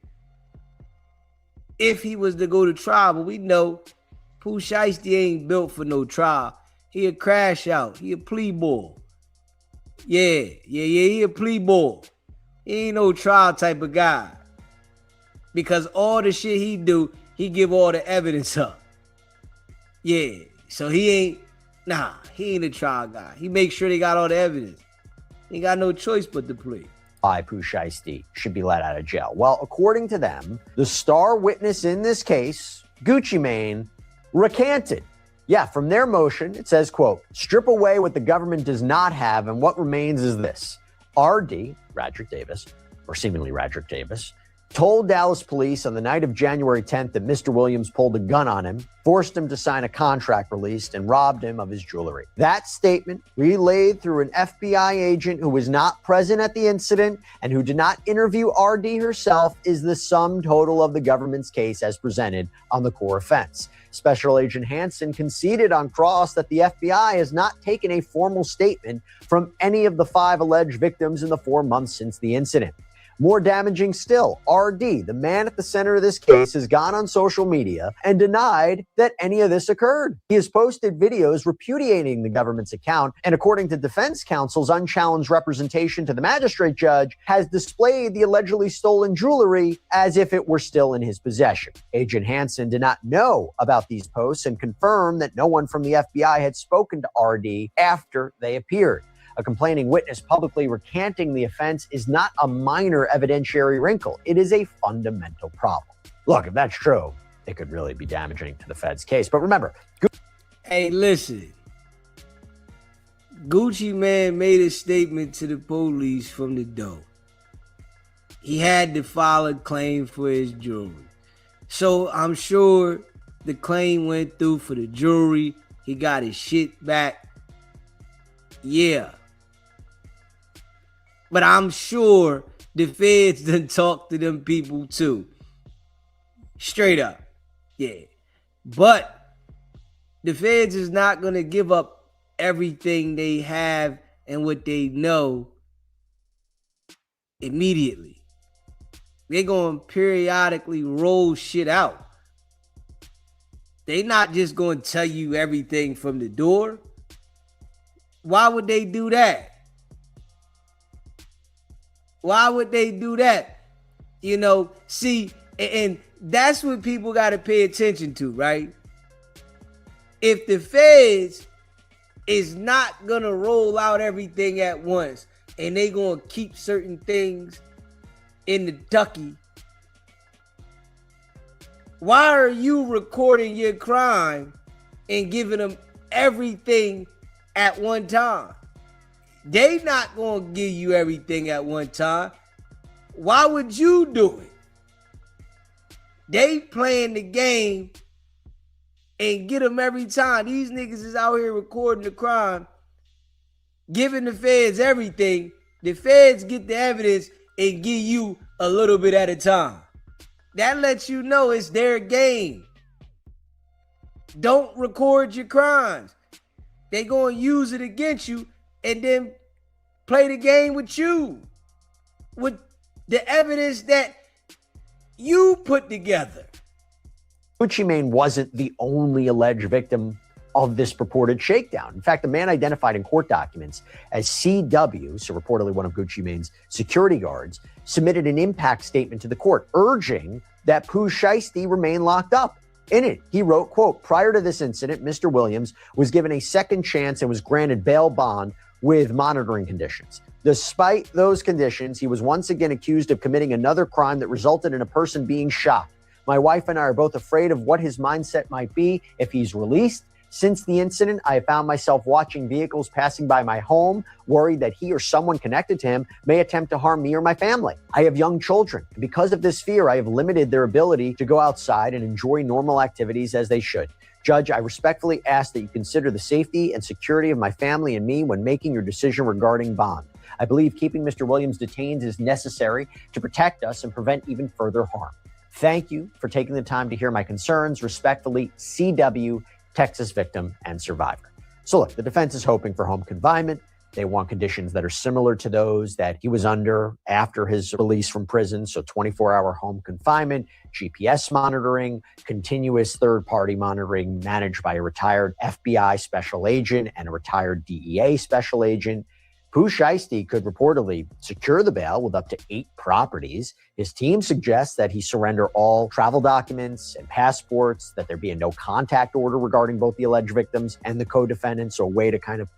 Speaker 2: if he was to go to trial. But we know Pooh Shiesty ain't built for no trial. He a crash out. He a plea boy. Yeah, he a plea boy. He ain't no trial type of guy. Because all the shit he do, he give all the evidence up. Yeah, so he ain't a trial guy. He makes sure they got all the evidence. He got no choice but to plea.
Speaker 12: Pooh Shiesty should be let out of jail. Well, according to them, the star witness in this case, Gucci Mane, recanted. Yeah, from their motion, it says, quote, strip away what the government does not have, and what remains is this. RD, Radrick Davis, or seemingly Radrick Davis, told Dallas police on the night of January 10th that Mr. Williams pulled a gun on him, forced him to sign a contract release, and robbed him of his jewelry. That statement, relayed through an FBI agent who was not present at the incident and who did not interview RD herself, is the sum total of the government's case as presented on the core offense. Special Agent Hansen conceded on cross that the FBI has not taken a formal statement from any of the 5 alleged victims in the 4 months since the incident. More damaging still, RD, the man at the center of this case, has gone on social media and denied that any of this occurred. He has posted videos repudiating the government's account, and according to defense counsel's unchallenged representation to the magistrate judge, has displayed the allegedly stolen jewelry as if it were still in his possession. Agent Hansen did not know about these posts and confirmed that no one from the FBI had spoken to RD after they appeared. A complaining witness publicly recanting the offense is not a minor evidentiary wrinkle. It is a fundamental problem. Look, if that's true, it could really be damaging to the Fed's case. But remember,
Speaker 2: hey, listen. Gucci Mane made a statement to the police from the door. He had to file a claim for his jewelry. So I'm sure the claim went through for the jewelry. He got his shit back. Yeah. But I'm sure the feds done talk to them people too. Straight up. Yeah. But the feds is not going to give up everything they have and what they know immediately. They're going to periodically roll shit out. They not just going to tell you everything from the door. Why would they do that? Why would they do that? You know, see, and that's what people got to pay attention to, right? If the feds is not going to roll out everything at once and they going to keep certain things in the ducky, why are you recording your crime and giving them everything at one time? They not going to give you everything at one time. Why would you do it? They playing the game and get them every time. These niggas is out here recording the crime, giving the feds everything. The feds get the evidence and give you a little bit at a time. That lets you know it's their game. Don't record your crimes. They going to use it against you and then play the game with you, with the evidence that you put together.
Speaker 12: Gucci Mane wasn't the only alleged victim of this purported shakedown. In fact, the man identified in court documents as CW, so reportedly one of Gucci Mane's security guards, submitted an impact statement to the court urging that Pooh Shiesty remain locked up. In it, he wrote, quote, prior to this incident, Mr. Williams was given a second chance and was granted bail bond with monitoring conditions. Despite those conditions, he was once again accused of committing another crime that resulted in a person being shot. My wife and I are both afraid of what his mindset might be if he's released. Since the incident, I have found myself watching vehicles passing by my home, worried that he or someone connected to him may attempt to harm me or my family. I have young children, and because of this fear, I have limited their ability to go outside and enjoy normal activities as they should. Judge, I respectfully ask that you consider the safety and security of my family and me when making your decision regarding bond. I believe keeping Mr. Williams detained is necessary to protect us and prevent even further harm. Thank you for taking the time to hear my concerns. Respectfully, CW, Texas victim and survivor. So look, the defense is hoping for home confinement. They want conditions that are similar to those that he was under after his release from prison. So 24-hour home confinement, GPS monitoring, continuous third-party monitoring managed by a retired FBI special agent and a retired DEA special agent. Pooh Shiesty could reportedly secure the bail with up to 8 properties. His team suggests that he surrender all travel documents and passports, that there be a no contact order regarding both the alleged victims and the co-defendants, so a way to kind of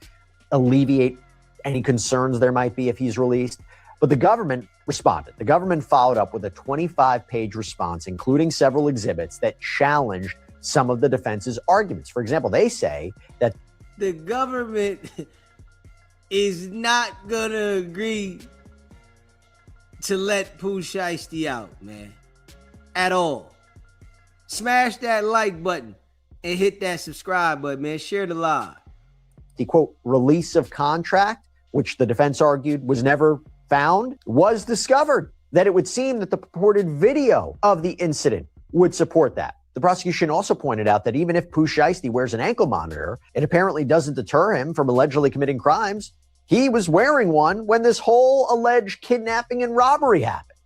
Speaker 12: alleviate any concerns there might be if he's released. But the government responded. The government followed up with a 25-page response, including several exhibits that challenged some of the defense's arguments. For example, they say that
Speaker 2: the government is not gonna agree to let Pooh Shiesty out, man, at all. Smash that like button and hit that subscribe button, man. Share the live.
Speaker 12: The quote release of contract, which the defense argued was never found, was discovered. That it would seem that the purported video of the incident would support that. The prosecution also pointed out that even if Pooh Shiesty wears an ankle monitor, it apparently doesn't deter him from allegedly committing crimes. He was wearing one when this whole alleged kidnapping and robbery happened.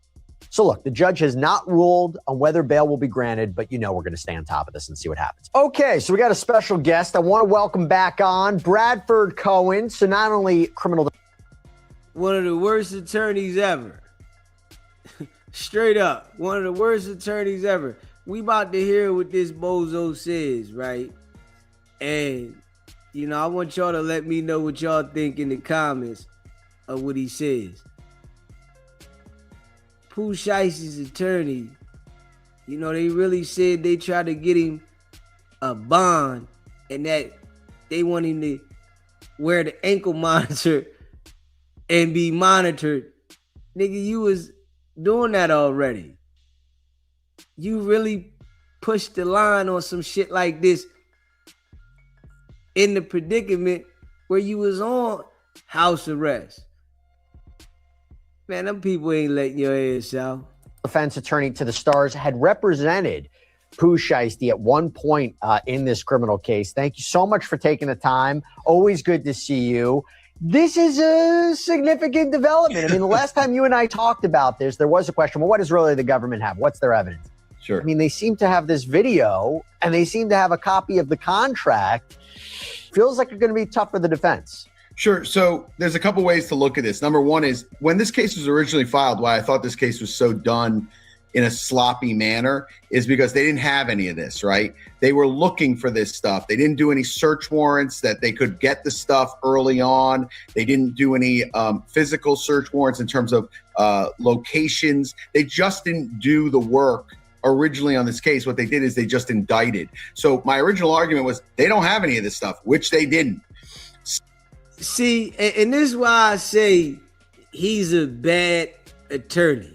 Speaker 12: So look, the judge has not ruled on whether bail will be granted, but you know we're going to stay on top of this and see what happens. Okay, so we got a special guest. I want to welcome back on Bradford Cohen. So not only criminal...
Speaker 2: One of the worst attorneys ever. Straight up, one of the worst attorneys ever. We about to hear what this bozo says, right? And, you know, I want y'all to let me know what y'all think in the comments of what he says. Pooh Shiesty's attorney, you know, they really said they tried to get him a bond and that they want him to wear the ankle monitor and be monitored. Nigga, you was doing that already. You really pushed the line on some shit like this in the predicament where you was on house arrest. Man, them people ain't letting your ass out.
Speaker 12: Defense attorney to the Stars had represented Pooh Shiesty at one point in this criminal case. Thank you so much for taking the time. Always good to see you. This is a significant development. I mean, the last time you and I talked about this, there was a question, well, what does really the government have? What's their evidence?
Speaker 13: Sure.
Speaker 12: I mean, they seem to have this video and they seem to have a copy of the contract. Feels like it's going to be tough for the defense.
Speaker 13: Sure. So there's a couple ways to look at this. Number one is when this case was originally filed, why I thought this case was so done in a sloppy manner is because they didn't have any of this, right? They were looking for this stuff. They didn't do any search warrants that they could get the stuff early on. They didn't do any physical search warrants in terms of locations. They just didn't do the work originally on this case. What they did is they just indicted. So my original argument was they don't have any of this stuff, which they didn't.
Speaker 2: See, and this is why I say he's a bad attorney.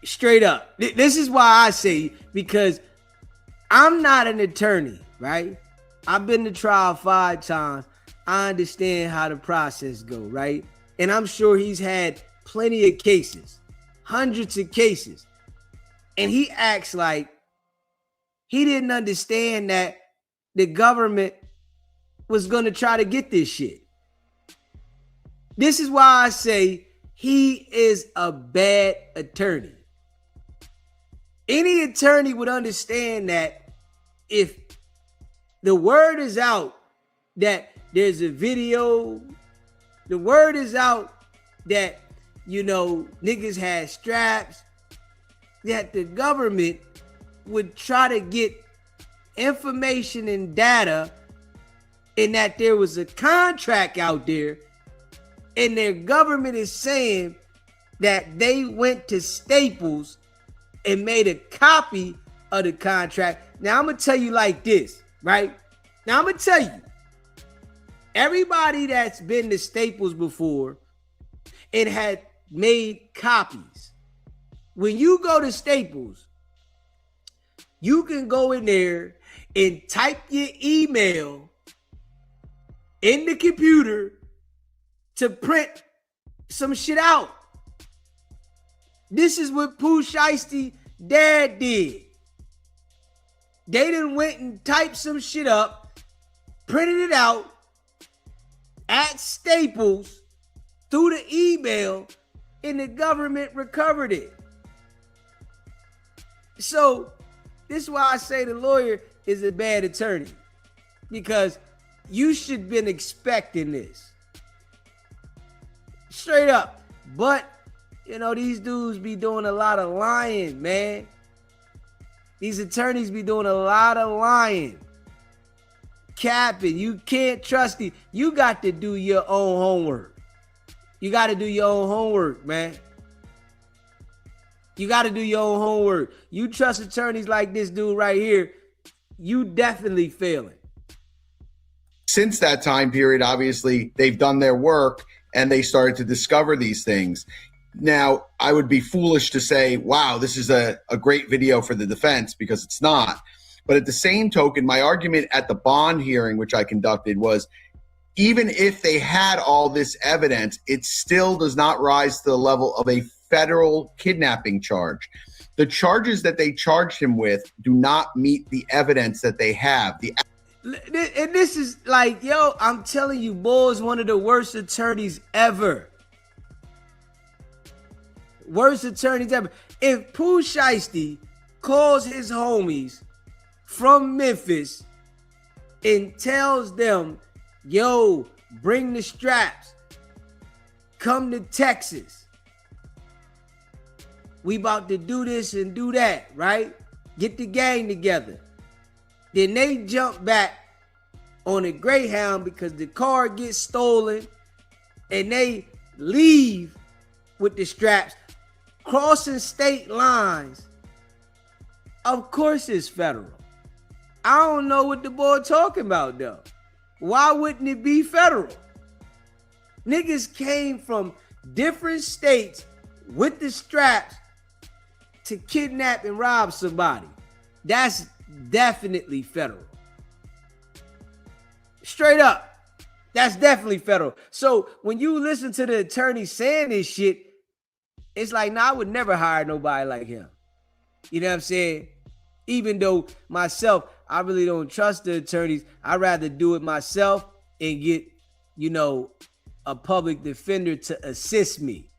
Speaker 2: Straight up. This is why I say, because I'm not an attorney, right? I've been to trial 5 times. I understand how the process go, right? And I'm sure he's had plenty of cases, hundreds of cases. And he acts like he didn't understand that the government was going to try to get this shit. This is why I say he is a bad attorney. Any attorney would understand that if The word is out that there's a video. The word is out that, you know, niggas had straps, that the government would try to get information and data, and that there was a contract out there, and their government is saying that they went to Staples and made a copy of the contract. Now I'm gonna tell you like this, right? Now I'm gonna tell you, everybody that's been to Staples before and had made copies, when you go to Staples, you can go in there and type your email in the computer to print some shit out. This is what Pooh Shiesty dad did. They done went and typed some shit up, printed it out at Staples through the email, and the government recovered it. So this is why I say the lawyer is a bad attorney, because you should have been expecting this. Straight up. But, you know, these dudes be doing a lot of lying, man. These attorneys be doing a lot of lying. Capping. You can't trust it. You got to do your own homework. You got to do your own homework, man. You got to do your own homework. You trust attorneys like this dude right here, you definitely failing.
Speaker 13: Since that time period, obviously, they've done their work and they started to discover these things. Now, I would be foolish to say, wow, this is a great video for the defense, because it's not. But at the same token, my argument at the bond hearing, which I conducted, was even if they had all this evidence, it still does not rise to the level of a federal kidnapping charge. The charges that they charged him with do not meet the evidence that they have.
Speaker 2: And this is like, yo, I'm telling you, Bull is one of the worst attorneys ever. Worst attorneys ever. If Pooh Shiesty calls his homies from Memphis and tells them, yo, bring the straps, come to Texas, we about to do this and do that, right? Get the gang together. Then they jump back on a Greyhound because the car gets stolen, and they leave with the straps, crossing state lines. Of course it's federal. I don't know what the boy talking about though. Why wouldn't it be federal? Niggas came from different states with the straps to kidnap and rob somebody. That's definitely federal. Straight up. That's definitely federal. So when you listen to the attorney saying this shit, it's like, nah, I would never hire nobody like him. You know what I'm saying? Even though myself, I really don't trust the attorneys. I'd rather do it myself and get, you know, a public defender to assist me.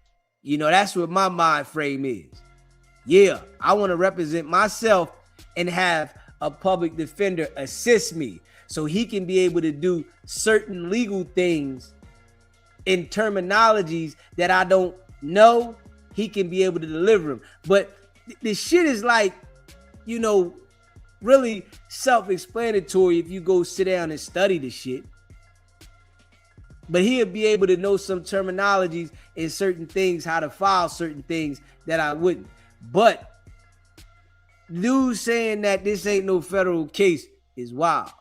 Speaker 2: You know, that's what my mind frame is. Yeah, I want to represent myself and have a public defender assist me so he can be able to do certain legal things in terminologies that I don't know. He can be able to deliver them. But the shit is like, you know, really self-explanatory if you go sit down and study the shit. But he'll be able to know some terminologies and certain things, how to file certain things that I wouldn't. But dude saying that this ain't no federal case is wild.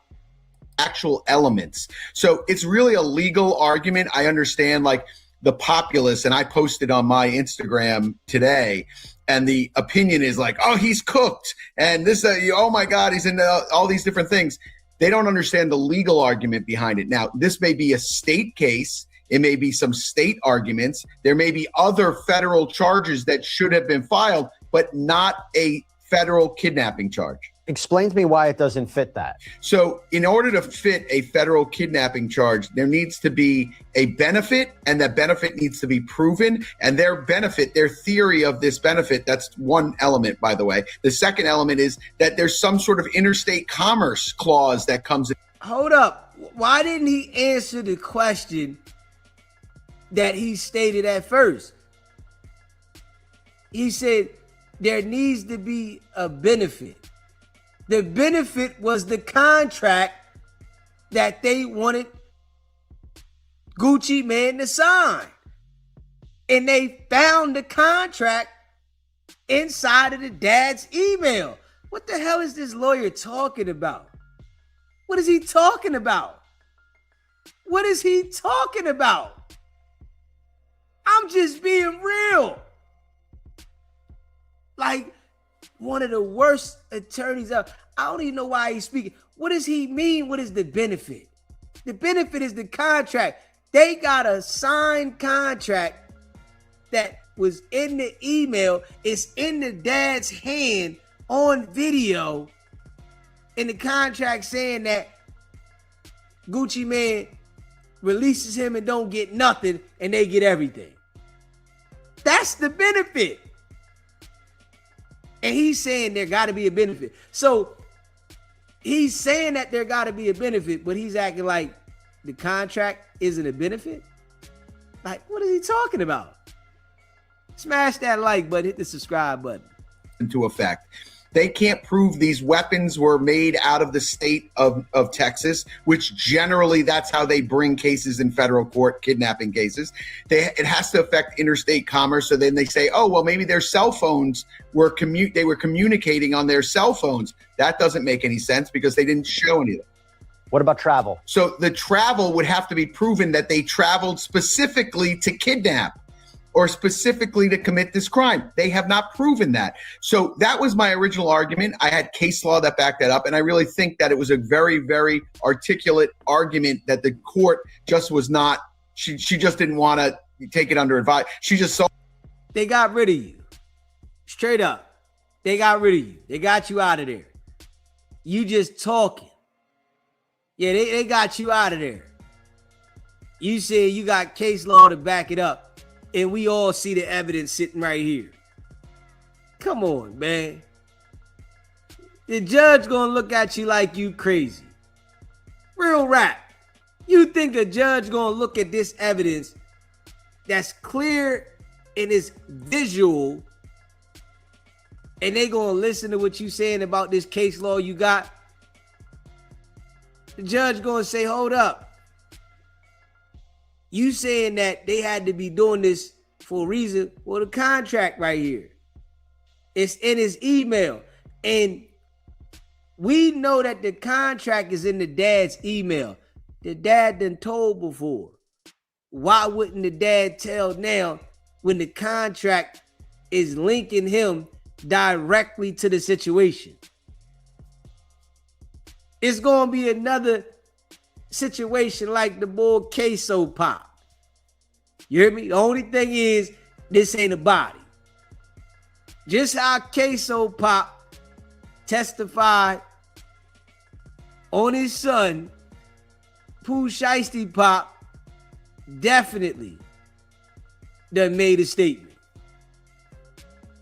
Speaker 13: Actual elements. So it's really a legal argument. I understand like the populace, and I posted on my Instagram today, and the opinion is like, oh, he's cooked. And this, oh my God, he's in all these different things. They don't understand the legal argument behind it. Now, this may be a state case. It may be some state arguments. There may be other federal charges that should have been filed, but not a federal kidnapping charge.
Speaker 12: Explain to me why it doesn't fit that.
Speaker 13: So in order to fit a federal kidnapping charge, there needs to be a benefit, and that benefit needs to be proven. And their benefit, their theory of this benefit, that's one element, by the way. The second element is that there's some sort of interstate commerce clause that comes in.
Speaker 2: Hold up. Why didn't he answer the question that he stated at first? He said there needs to be a benefit. The benefit was the contract that they wanted Gucci Mane to sign. And they found the contract inside of the dad's email. What the hell is this lawyer talking about? What is he talking about? What is he talking about? I'm just being real. Like, one of the worst attorneys out. I don't even know why he's speaking. What does he mean? What is the benefit? The benefit is the contract. They got a signed contract that was in the email. It's in the dad's hand on video. In the contract saying that Gucci Mane releases him and don't get nothing and they get everything. That's the benefit. And he's saying there got to be a benefit. So he's saying that there got to be a benefit, but he's acting like the contract isn't a benefit. Like, what is he talking about? Smash that like button, hit the subscribe button.
Speaker 13: Into effect. They can't prove these weapons were made out of the state of Texas, which generally that's how they bring cases in federal court, kidnapping cases. It has to affect interstate commerce. So then they say, oh, well, maybe their cell phones were they were communicating on their cell phones. That doesn't make any sense because they didn't show anything.
Speaker 12: What about travel?
Speaker 13: So the travel would have to be proven that they traveled specifically to kidnap or specifically to commit this crime. They have not proven that. So that was my original argument. I had case law that backed that up. And I really think that it was a very, very articulate argument that the court just was not, she just didn't want to take it under advice. She just saw.
Speaker 2: They got rid of you. Straight up. They got rid of you. They got you out of there. You just talking. Yeah, they got you out of there. You said you got case law to back it up. And we all see the evidence sitting right here. Come on, man. The judge gonna look at you like you crazy. Real rap. You think a judge gonna look at this evidence that's clear and is visual, and they gonna listen to what you saying about this case law you got? The judge gonna say, hold up. You saying that they had to be doing this for a reason? Well, the contract right here. It's in his email. And we know that the contract is in the dad's email. The dad done told before. Why wouldn't the dad tell now when the contract is linking him directly to the situation? It's going to be another situation like the boy Queso Pop. You hear me? The only thing is, this ain't a body. Just how Queso Pop testified on his son, Pooh Shiesty Pop, definitely done made a statement.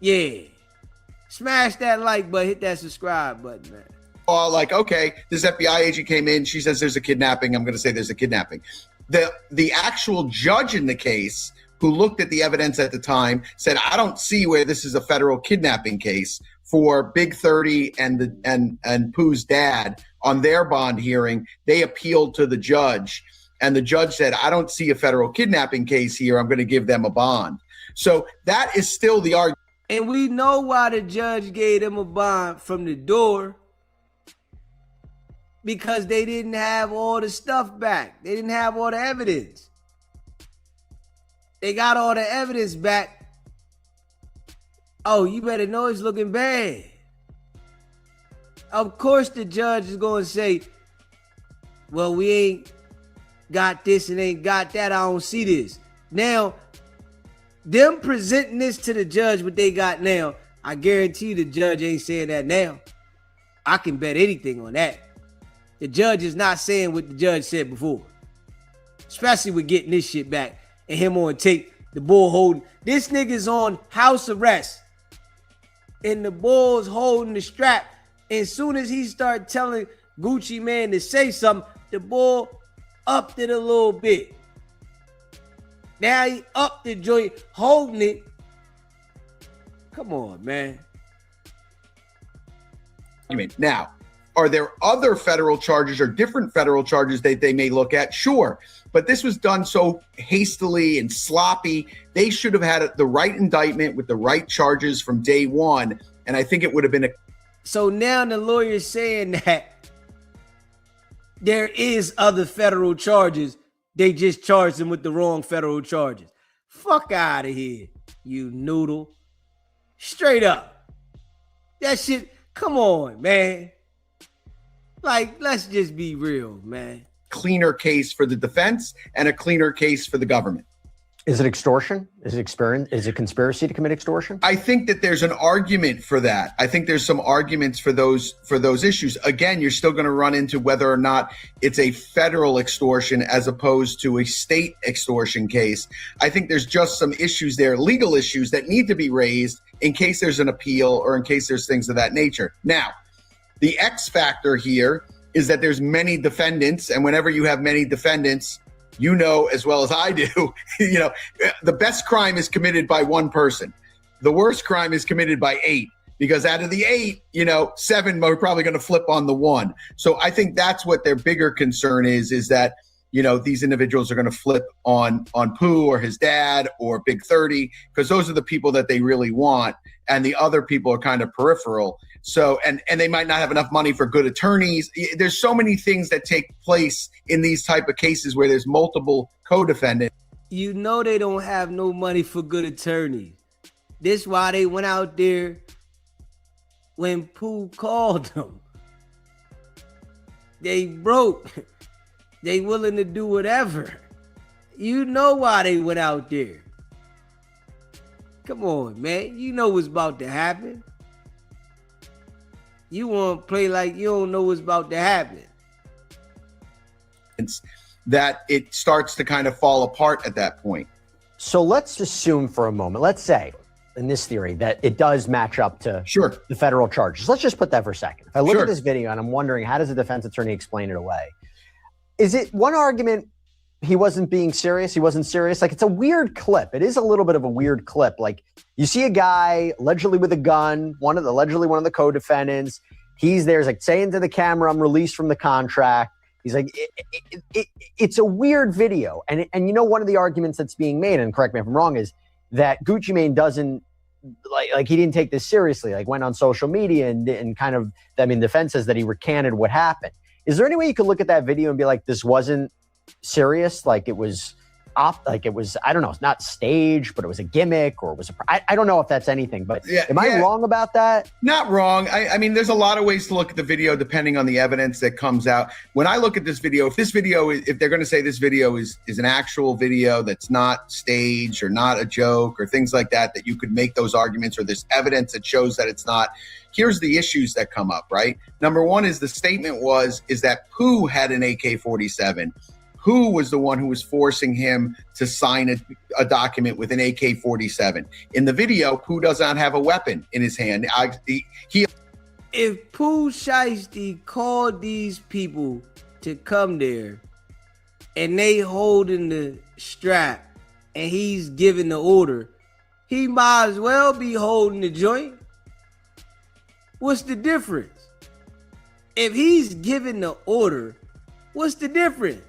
Speaker 2: Yeah. Smash that like button, hit that subscribe button, man.
Speaker 13: Like, okay, this FBI agent came in. She says there's a kidnapping. I'm going to say there's a kidnapping. The actual judge in the case who looked at the evidence at the time said, I don't see where this is a federal kidnapping case for Big 30 and Pooh's dad on their bond hearing. They appealed to the judge, and the judge said, I don't see a federal kidnapping case here. I'm going to give them a bond. So that is still the argument.
Speaker 2: And we know why the judge gave them a bond from the door. Because they didn't have all the stuff back. They didn't have all the evidence. They got all the evidence back. Oh, you better know it's looking bad. Of course the judge is going to say, well, we ain't got this and ain't got that. I don't see this. Now, them presenting this to the judge, what they got now, I guarantee you the judge ain't saying that now. I can bet anything on that. The judge is not saying what the judge said before. Especially with getting this shit back and him on tape. The bull holding. This nigga's on house arrest. And the bull's holding the strap. And as soon as he started telling Gucci Mane to say something, the bull upped it a little bit. Now he upped the joint, holding it. Come on, man.
Speaker 13: Now, are there other federal charges or different federal charges that they may look at? Sure. But this was done so hastily and sloppy. They should have had the right indictment with the right charges from day one. And I think it would have been a...
Speaker 2: So now the lawyer's saying that there is other federal charges. They just charged him with the wrong federal charges. Fuck out of here, you noodle. Straight up. That shit, come on, man. Like, let's just be real, man.
Speaker 13: Cleaner case for the defense and a cleaner case for the government.
Speaker 12: Is it extortion? Is it conspiracy to commit extortion?
Speaker 13: I think that there's an argument for that. I think there's some arguments for those issues. Again, you're still going to run into whether or not it's a federal extortion as opposed to a state extortion case. I think there's just some issues there, legal issues that need to be raised in case there's an appeal or in case there's things of that nature. Now, the X factor here is that there's many defendants, and whenever you have many defendants, you know as well as I do, the best crime is committed by one person. The worst crime is committed by 8, because out of the 8, 7 are probably going to flip on the 1. So I think that's what their bigger concern is that, these individuals are going to flip on Pooh or his dad or Big 30, because those are the people that they really want. And the other people are kind of peripheral. So, and they might not have enough money for good attorneys. There's so many things that take place in these type of cases where there's multiple co-defendants.
Speaker 2: They don't have no money for good attorneys. This why they went out there when Pooh called them. They broke. They willing to do whatever. You know why they went out there. Come on, man. You know what's about to happen. You want to play like you don't know what's about to happen.
Speaker 13: It's that it starts to kind of fall apart at that point.
Speaker 12: So let's assume for a moment, let's say in this theory that it does match up to the federal charges. Let's just put that for a second. If I look at this video and I'm wondering, how does the defense attorney explain it away? Is it one argument he wasn't being serious? He wasn't serious? Like, it's a weird clip. It is a little bit of a weird clip. Like, you see a guy allegedly with a gun, allegedly one of the co-defendants. He's there, he's like saying to the camera, I'm released from the contract. He's like, it's a weird video. And one of the arguments that's being made, and correct me if I'm wrong, is that Gucci Mane doesn't, like he didn't take this seriously, like went on social media and kind of, defense says that he recanted what happened. Is there any way you could look at that video and be like, this wasn't serious? Like it was, I don't know, it's not staged, but it was a gimmick, or it was I don't know if that's anything, but am I wrong about that?
Speaker 13: Not wrong. I mean, there's a lot of ways to look at the video depending on the evidence that comes out. When I look at this video, if they're going to say this video is an actual video that's not staged or not a joke or things like that you could make those arguments, or there's evidence that shows that it's not. Here's the issues that come up, right? Number one is the statement is that Pooh had an AK-47. Who was the one who was forcing him to sign a document with an AK-47? In the video, Pooh does not have a weapon in his hand.
Speaker 2: If Pooh Shiesty called these people to come there and they holding the strap and he's giving the order, he might as well be holding the joint. What's the difference? If he's giving the order, what's the difference?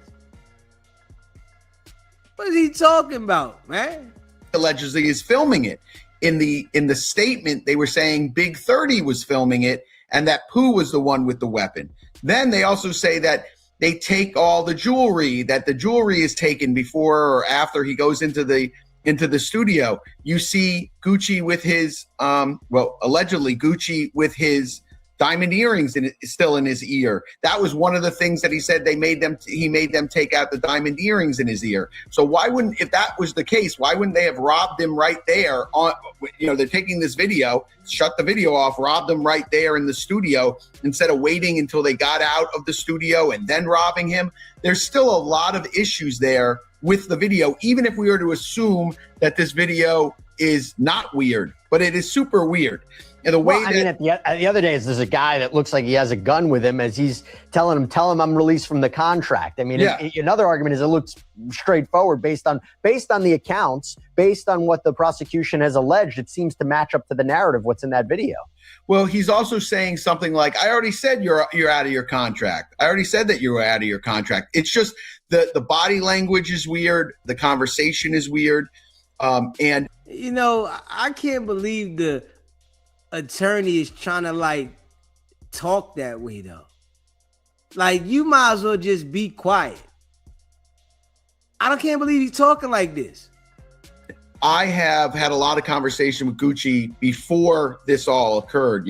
Speaker 2: What is he talking about, man?
Speaker 13: Allegedly is filming it. In the statement, they were saying Big 30 was filming it and that Pooh was the one with the weapon. Then they also say that they take all the jewelry, that the jewelry is taken before or after he goes into the studio. You see Gucci with his, allegedly Gucci with his diamond earrings still in his ear. That was one of the things that he said he made them take out the diamond earrings in his ear. So why wouldn't, if that was the case, why wouldn't they have robbed him right there on, they're taking this video, shut the video off, robbed him right there in the studio instead of waiting until they got out of the studio and then robbing him? There's still a lot of issues there with the video, even if we were to assume that this video is not weird, but it is super weird. And the way
Speaker 12: at the other day, there's a guy that looks like he has a gun with him as he's telling him I'm released from the contract. I mean, another argument is it looks straightforward based on the accounts, based on what the prosecution has alleged. It seems to match up to the narrative what's in that video.
Speaker 13: Well, he's also saying something like, I already said you're out of your contract. I already said that you were out of your contract. It's just the body language is weird. The conversation is weird. And
Speaker 2: I can't believe the attorney is trying to talk that way though. You might as well just be quiet. Can't believe he's talking like this.
Speaker 13: I have had a lot of conversation with Gucci before this all occurred.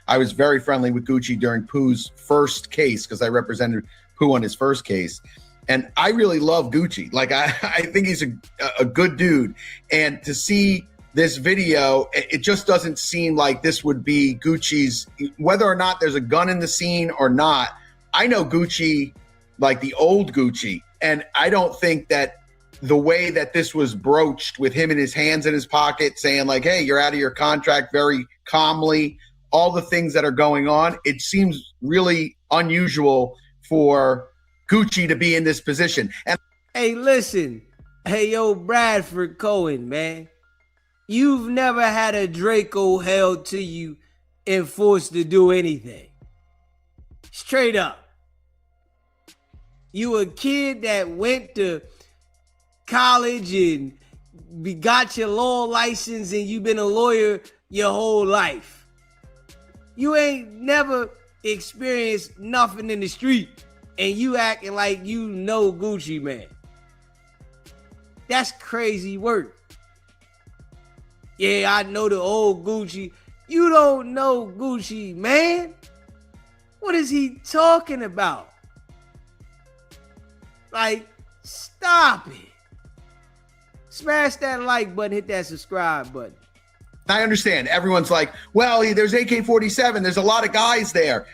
Speaker 13: I was very friendly with Gucci during Pooh's first case because I represented Pooh on his first case. And I really love Gucci. I think he's a good dude. And to see this video, it just doesn't seem like this would be Gucci's, whether or not there's a gun in the scene or not. I know Gucci like the old Gucci. And I don't think that the way that this was broached with him in his hands in his pocket saying hey, you're out of your contract very calmly, all the things that are going on, it seems really unusual for Gucci to be in this position. And
Speaker 2: hey, listen, Bradford Cohen, man, you've never had a Draco held to you and forced to do anything. Straight up. You a kid that went to college and got your law license and you've been a lawyer your whole life. You ain't never experienced nothing in the street and you acting like you know Gucci, man. That's crazy work. Yeah, I know the old Gucci. You don't know Gucci, man. What is he talking about? Stop it. Smash that like button, hit that subscribe button.
Speaker 13: I understand. Everyone's like, well, there's AK-47. There's a lot of guys there.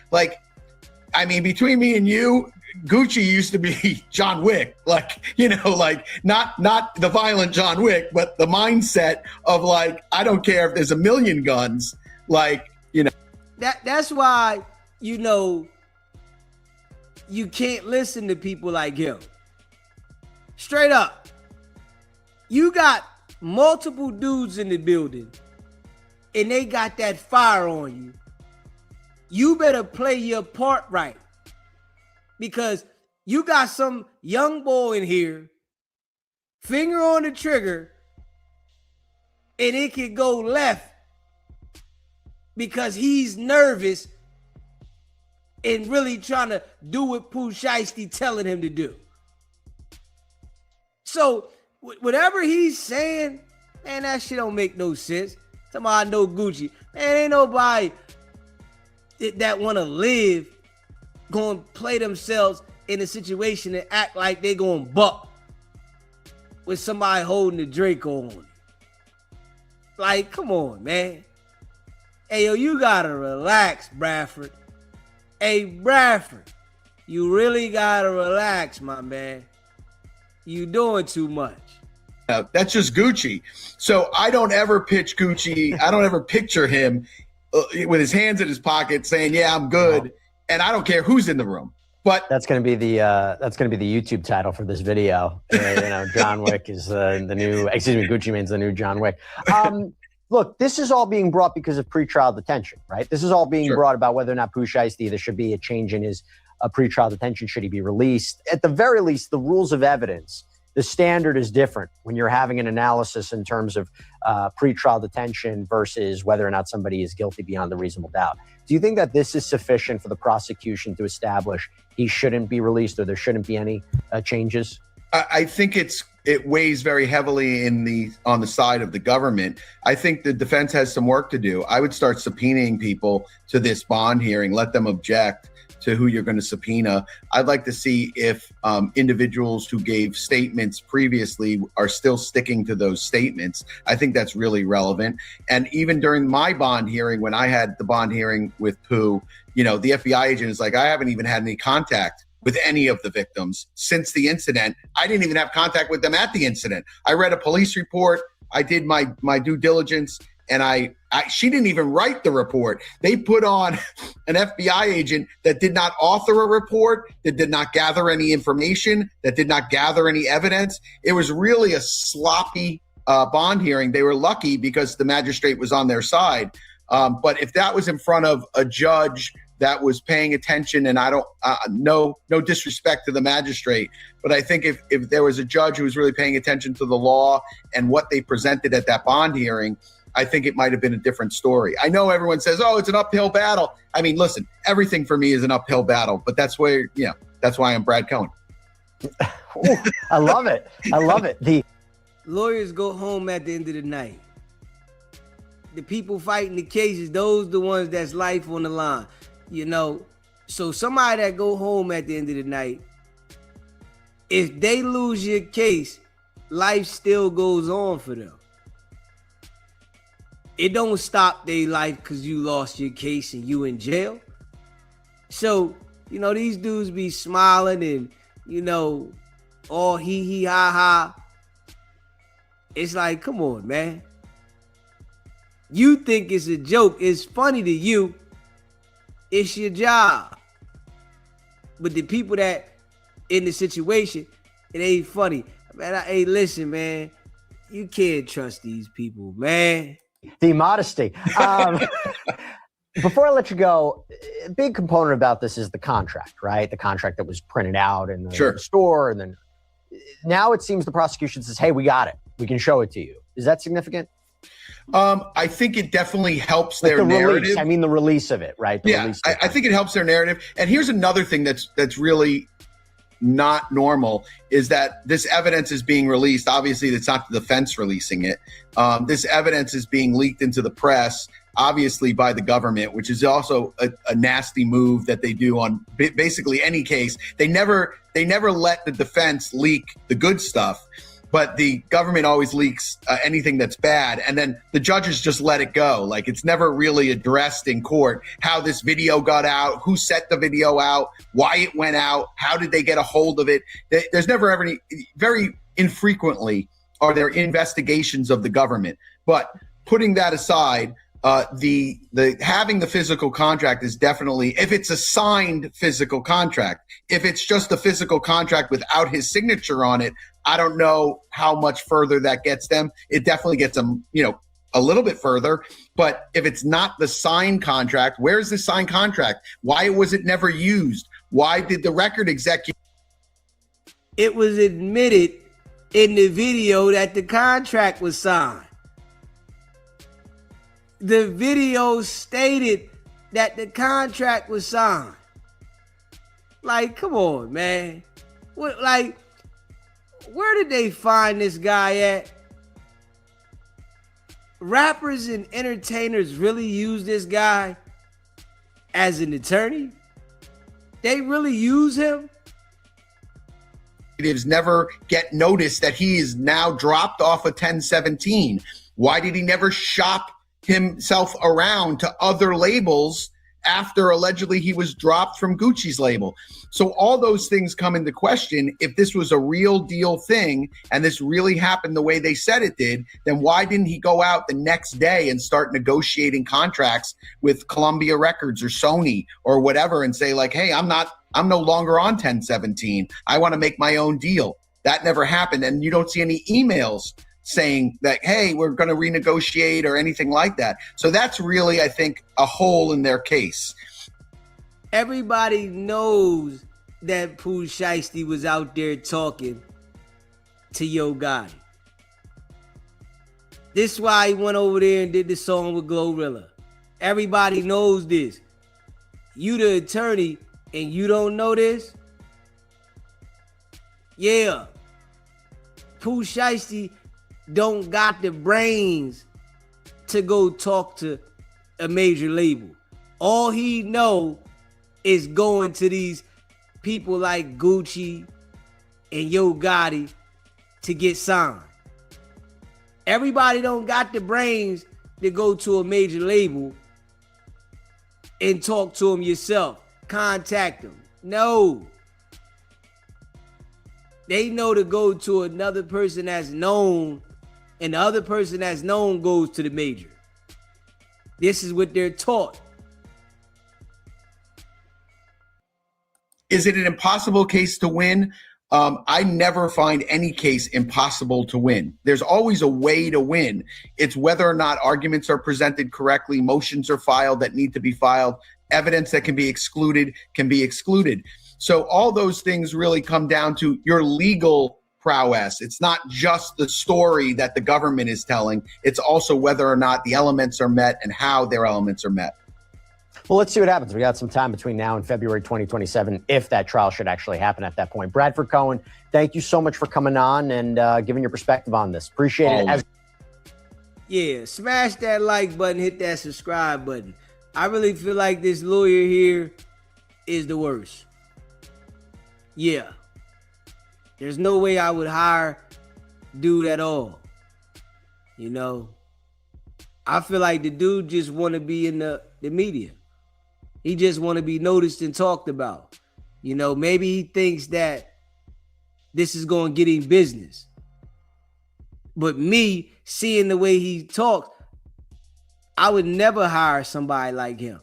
Speaker 13: Between me and you, Gucci used to be John Wick. Not the violent John Wick, but the mindset of I don't care if there's a million guns.
Speaker 2: That's why, you can't listen to people like him. Straight up. You got multiple dudes in the building and they got that fire on you. You better play your part right. Because you got some young boy in here, finger on the trigger, and it could go left because he's nervous and really trying to do what Pooh Shiesty telling him to do. So whatever he's saying, man, that shit don't make no sense. Somebody know Gucci. Man, ain't nobody that want to live going to play themselves in a situation and act like they going to buck with somebody holding the Draco on. Come on, man. Hey, you got to relax, Bradford. Hey, Bradford, you really got to relax, my man. You doing too much.
Speaker 13: That's just Gucci. So I don't ever pitch Gucci. I don't ever picture him with his hands in his pocket saying, yeah, I'm good. And I don't care who's in the room. But
Speaker 12: that's going to be the YouTube title for this video. John Wick is Gucci Mane's the new John Wick. Look, this is all being brought because of pretrial detention, right? This is all being brought about whether or not Pooh Shiesty, there should be a change in his pretrial detention. Should he be released? At the very least, the rules of evidence, the standard is different when you're having an analysis in terms of pretrial detention versus whether or not somebody is guilty beyond a reasonable doubt. Do you think that this is sufficient for the prosecution to establish he shouldn't be released or there shouldn't be any changes?
Speaker 13: I think it weighs very heavily on the side of the government. I think the defense has some work to do. I would start subpoenaing people to this bond hearing, let them object to who you're going to subpoena. I'd like to see if individuals who gave statements previously are still sticking to those statements. I think that's really relevant. And even during my bond hearing, when I had the bond hearing with Pooh, the FBI agent is like, I haven't even had any contact with any of the victims since the incident. I didn't even have contact with them at the incident. I read a police report. I did my due diligence, and she didn't even write the report. They put on an FBI agent that did not author a report, that did not gather any information, that did not gather any evidence. It was really a sloppy bond hearing. They were lucky because the magistrate was on their side. But if that was in front of a judge that was paying attention, and I don't, no disrespect to the magistrate, but I think if there was a judge who was really paying attention to the law and what they presented at that bond hearing, I think it might have been a different story. I know everyone says, oh, it's an uphill battle. I mean, listen, everything for me is an uphill battle, but that's why I'm Brad Cohen.
Speaker 12: Ooh, I love it. I love it. The
Speaker 2: lawyers go home at the end of the night. The people fighting the cases, those the ones that's life on the line. So somebody that go home at the end of the night, if they lose your case, life still goes on for them. It don't stop their life because you lost your case and you in jail. So, these dudes be smiling and, all hee ha ha. It's like, come on, man. You think it's a joke. It's funny to you. It's your job. But the people that in the situation, it ain't funny. Man, hey, listen, man. You can't trust these people, man.
Speaker 12: The modesty. Before I let you go, a big component about this is the contract, right? The contract that was printed out in the store. And then now it seems the prosecution says, hey, we got it. We can show it to you. Is that significant?
Speaker 13: I think it definitely helps their narrative.
Speaker 12: Release. I mean, the release of it, right?
Speaker 13: I think it helps their narrative. And here's another thing that's really not normal is that this evidence is being released. Obviously, it's not the defense releasing it. This evidence is being leaked into the press, obviously by the government, which is also a nasty move that they do on basically any case. They never let the defense leak the good stuff. But the government always leaks anything that's bad, and then the judges just let it go. Like, it's never really addressed in court how this video got out, who set the video out, why it went out, how did they get a hold of it. There's never ever very infrequently are there investigations of the government. But putting that aside, the having the physical contract is definitely, if it's a signed physical contract. If it's just a physical contract without his signature on it, I don't know how much further that gets them. It definitely gets them, a little bit further. But if it's not the signed contract, where's the signed contract? Why was it never used? Why did the record executive?
Speaker 2: It was admitted in the video that the contract was signed. The video stated that the contract was signed. Like, come on, man. Where did they find this guy at? Rappers and entertainers really use this guy as an attorney? They really use him?
Speaker 13: Never get noticed that he is now dropped off of 1017. Why did he never shop himself around to other labels after allegedly he was dropped from Gucci's label? So all those things come into question. If this was a real deal thing and this really happened the way they said it did, then why didn't he go out the next day and start negotiating contracts with Columbia Records or Sony or whatever and say like, hey, I'm no longer on 1017. I want to make my own deal. That never happened. And you don't see any emails saying that, hey, we're going to renegotiate or anything like that. So that's really, I think, a hole in their case.
Speaker 2: Everybody knows that Pooh Shiesty was out there talking to Yo Gotti. This is why he went over there and did the song with Glorilla. Everybody knows this. You the attorney and you don't know this? Yeah. Pooh Shiesty don't got the brains to go talk to a major label. All he know is going to these people like Gucci and Yo Gotti to get signed. Everybody don't got the brains to go to a major label and talk to them yourself. Contact them. No. They know to go to another person that's known, and the other person that's known goes to the major. This is what they're taught.
Speaker 13: Is it an impossible case to win? I never find any case impossible to win. There's always a way to win. It's whether or not arguments are presented correctly, motions are filed that need to be filed, evidence that can be excluded can be excluded. So all those things really come down to your legal prowess. It's not just the story that the government is telling. It's also whether or not the elements are met and how their elements are met.
Speaker 12: Well, let's see what happens. We got some time between now and February 2027, if that trial should actually happen at that point. Bradford Cohen, thank you so much for coming on and giving your perspective on this. Appreciate it.
Speaker 2: Yeah, smash that like button, hit that subscribe button. I really feel like this lawyer here is the worst. Yeah. There's no way I would hire dude at all. You know, I feel like the dude just want to be in the media. He just want to be noticed and talked about. You know, maybe he thinks that this is going to get him business. But me, seeing the way he talks, I would never hire somebody like him.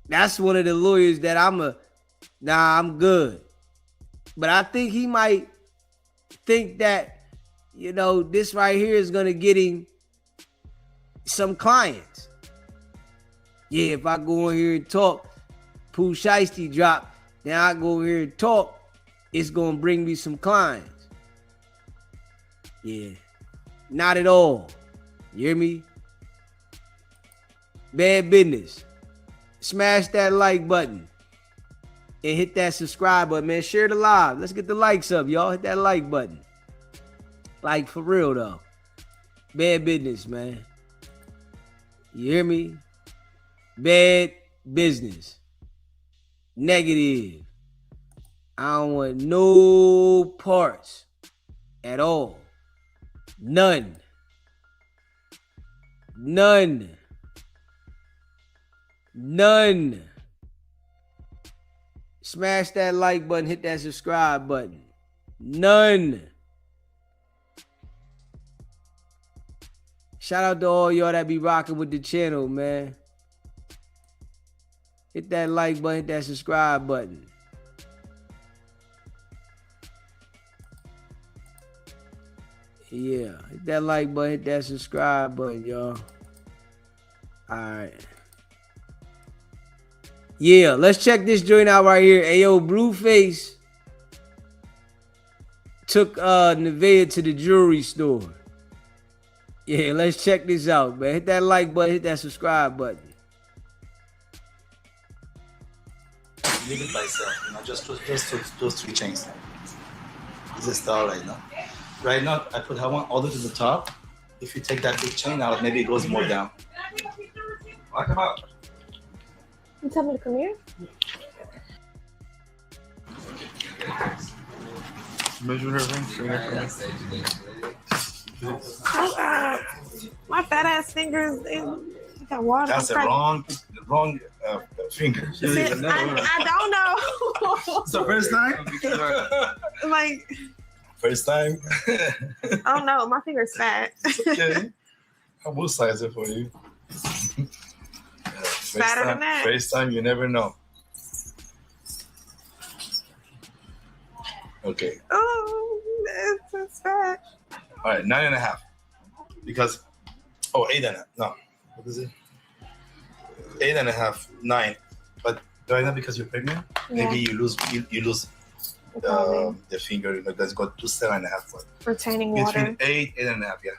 Speaker 2: That's one of the lawyers that I'm good. But I think he might think that, you know, this right here is going to get him some clients. Yeah, if I go in here and talk, Pooh Shiesty drop, then I go here and talk, it's going to bring me some clients. Yeah, not at all. You hear me? Bad business. Smash that like button and hit that subscribe button, man. Share the live. Let's get the likes up, y'all. Hit that like button. Like, for real, though. Bad business, man. You hear me? Bad business. Negative. I don't want no parts at all. None. None. None. Smash that like button, hit that subscribe button. None. Shout out to all y'all that be rocking with the channel, man. Hit that like button, hit that subscribe button. Yeah, hit that like button, hit that subscribe button, y'all. All right. Yeah, let's check this joint out right here. Ayo, Blueface took Nevaeh to the jewelry store. Yeah, let's check this out, man. Hit that like button, hit that subscribe button.
Speaker 14: Leave it by itself, you know, just those three chains. It's a star right now. Right now, I put one all the way to the top. If you take that big chain out, maybe it goes more down. Walk them out.
Speaker 15: You tell me to come here?
Speaker 14: Measure her
Speaker 15: My fat ass fingers, they got water.
Speaker 14: That's the wrong finger.
Speaker 15: I don't know.
Speaker 14: It's the first time?
Speaker 15: Like,
Speaker 14: first time?
Speaker 15: I don't know. My finger's fat.
Speaker 14: Okay. I will size it for you.
Speaker 15: Fatter than that.
Speaker 14: First time, you never know. Okay.
Speaker 15: Oh, it's fat.
Speaker 14: All right, 9.5. Because, 8.5. No, what is it? 8.5, 9. But right now, because you're pregnant, maybe you lose the finger. You know, that's got to 7.5.
Speaker 15: Retaining water.
Speaker 14: Between 8, 8.5. Yeah.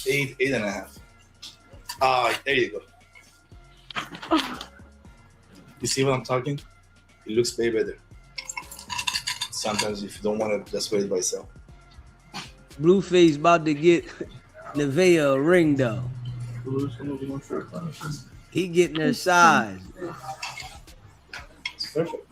Speaker 14: 8, 8.5. There you go. You see what I'm talking? It looks way better. Sometimes if you don't want to, just wear it by itself.
Speaker 2: Blueface about to get Nevaeh a ring though. He getting her size.
Speaker 14: It's perfect.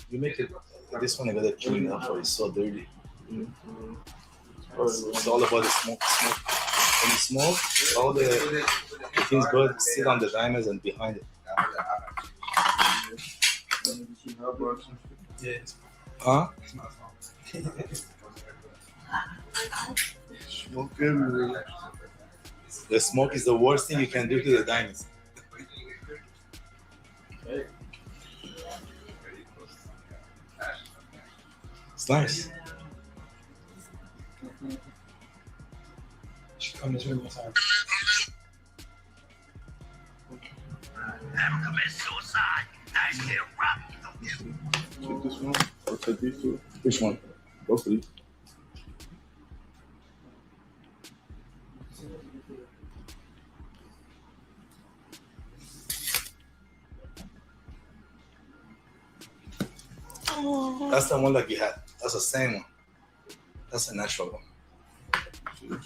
Speaker 14: You make it. This one I gotta clean up, or it's so dirty. It's all about the smoke. When you smoke, all the things good sit on the diamonds and behind it. Huh? Smoke everywhere. The smoke is the worst thing you can do to the diamonds. It's nice. She's coming to me one time. Never commit suicide. I still rock.
Speaker 7: Take this one or take these two?
Speaker 14: Which one?
Speaker 7: Both of these.
Speaker 14: That's the one that you had. That's the same one. That's a natural one.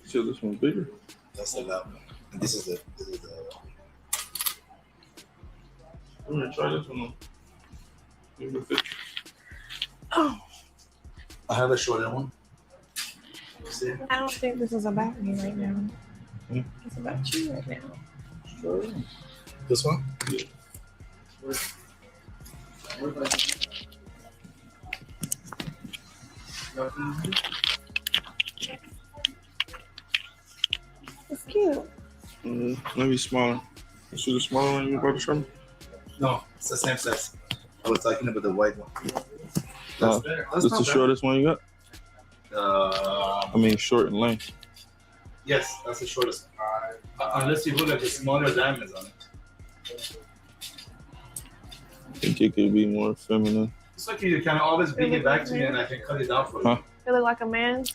Speaker 7: So this one's bigger.
Speaker 14: That's the loud one. And this is the.
Speaker 7: I'm gonna try this one on. Maybe fit.
Speaker 15: Oh,
Speaker 14: I have a shorter one. See?
Speaker 15: I don't think this is about me right now.
Speaker 14: Hmm?
Speaker 15: It's about you right now.
Speaker 14: Sure. This one?
Speaker 7: Yeah.
Speaker 15: It's cute.
Speaker 7: Maybe smaller. You see the smaller one you bought the shrimp?
Speaker 14: No, it's the same size. I was talking about the white one.
Speaker 7: That's
Speaker 14: That's
Speaker 7: this
Speaker 14: not
Speaker 7: the
Speaker 14: bad.
Speaker 7: shortest one you got? I mean, short in length.
Speaker 14: Yes, that's the shortest. Unless you put like the smaller diamonds on it.
Speaker 7: I think it could be more feminine.
Speaker 14: It's like you can always bring it back to me and I can cut it down for you.
Speaker 7: Huh?
Speaker 15: It look like a man's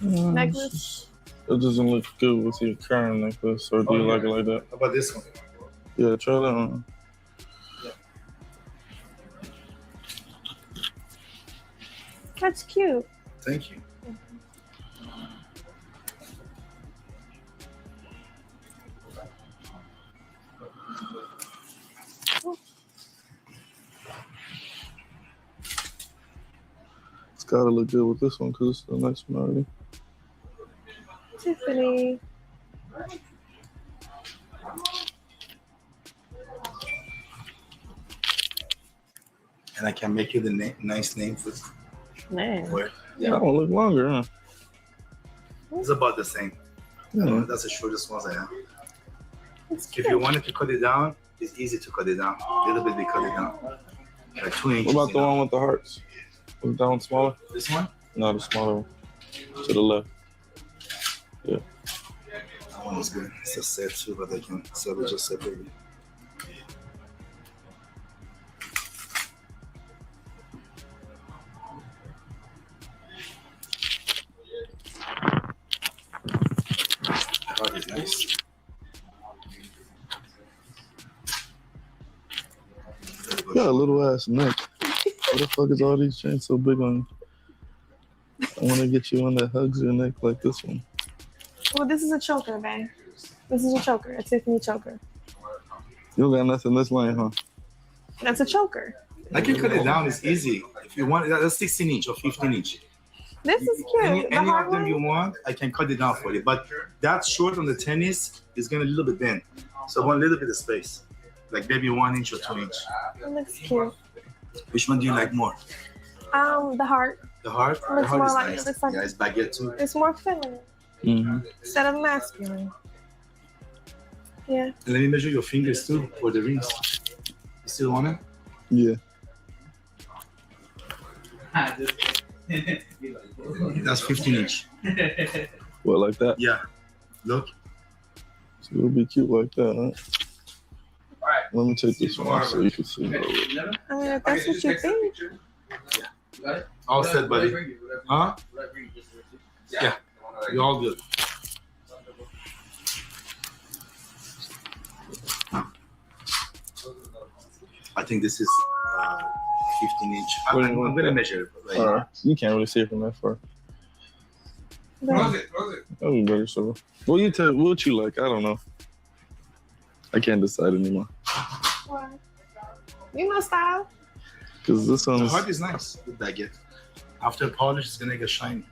Speaker 15: necklace.
Speaker 7: It doesn't look good with your current necklace, or do you like it like that?
Speaker 14: How about this one?
Speaker 7: Yeah, try that one.
Speaker 15: That's cute.
Speaker 14: Thank you.
Speaker 7: It's gotta look good with this one because it's the next one already.
Speaker 15: Tiffany.
Speaker 14: And I can make you the nice name for
Speaker 15: Man.
Speaker 14: where.
Speaker 7: That one look longer, huh?
Speaker 14: It's about the same.
Speaker 7: Yeah.
Speaker 14: That's the shortest ones I have.
Speaker 15: It's
Speaker 14: If
Speaker 15: cute.
Speaker 14: you wanted to cut it down, it's easy to cut it down. A little bit, we cut it down. Like 2 inches.
Speaker 7: What about the one with the hearts? Was that one smaller?
Speaker 14: This one?
Speaker 7: No, the smaller one. To the left. Yeah.
Speaker 14: That one is good. It's a set too, but I can sell it just separately. That is nice.
Speaker 7: You got a little ass neck. What the fuck is all these chains so big on you? I want to get you one that hugs your neck like this one.
Speaker 15: Well, this is a choker, babe. This is a choker, a Tiffany choker.
Speaker 7: You don't got nothing this lane, huh?
Speaker 15: That's a choker.
Speaker 14: I can cut it down. It's easy. If you want, that's 16 inch or 15 inch.
Speaker 15: This is cute.
Speaker 14: Any
Speaker 15: The hard
Speaker 14: of them
Speaker 15: one?
Speaker 14: you want, I can cut it down for you. But that short on the tennis is gonna a little bit bend. So I want a little bit of space. Like maybe 1 inch or 2 inch.
Speaker 15: It looks cute.
Speaker 14: Which one do you like more?
Speaker 15: The heart.
Speaker 14: The heart?
Speaker 15: It
Speaker 14: The
Speaker 15: looks
Speaker 14: heart
Speaker 15: more
Speaker 14: is
Speaker 15: like
Speaker 14: nice.
Speaker 15: it looks like
Speaker 14: Yeah, it's baguette too.
Speaker 15: it's more feminine instead of masculine. Yeah.
Speaker 14: And let me measure your fingers too for the rings. You still want it?
Speaker 7: Yeah.
Speaker 14: That's 15 inch.
Speaker 7: What, like that?
Speaker 14: Yeah. Look.
Speaker 7: So it'll be cute like that, huh? Let me take this one off so you can see it.
Speaker 15: I mean, if that's what you think.
Speaker 14: All set, buddy. Huh? Yeah. You're all good. I think this is 15 inch. I'm gonna measure it right now.
Speaker 7: You can't really see it from that far.
Speaker 14: Close it.
Speaker 7: Oh, better so. What you like? I don't know. I can't decide anymore.
Speaker 15: Why? You know style.
Speaker 7: Cause this
Speaker 14: The
Speaker 7: one's
Speaker 14: heart is nice. The baguette. After polish, it's gonna get shiny.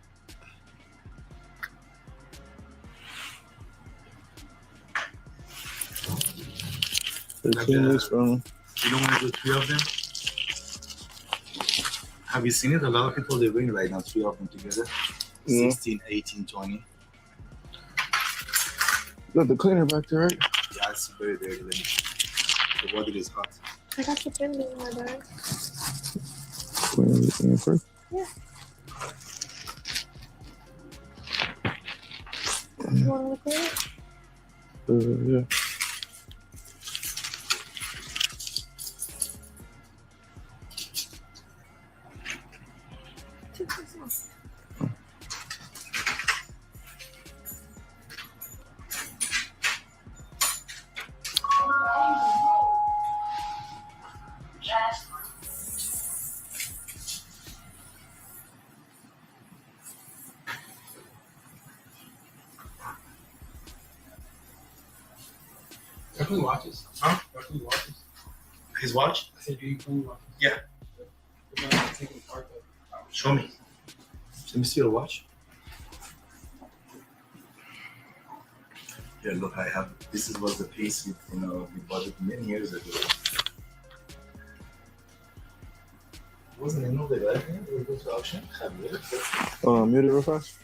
Speaker 14: Like you don't want to do 3 of them? Have you seen it? A lot of people, they bring right now 3 of them together. 16, 18, 20.
Speaker 7: got the cleaner back there, right?
Speaker 14: Yeah, it's very dirty. The water is hot.
Speaker 15: I got the pen in my bag.
Speaker 7: Clean everything first.
Speaker 15: Yeah. You want to clean it?
Speaker 7: Yeah.
Speaker 14: Who watches? Huh? Who watches? His watch? I said, do you watch? Yeah. Show me. Let me see your watch. Yeah, look, I have. This was the piece we bought it many years ago. Wasn't it no right? We go to auction.
Speaker 7: Mute it real fast.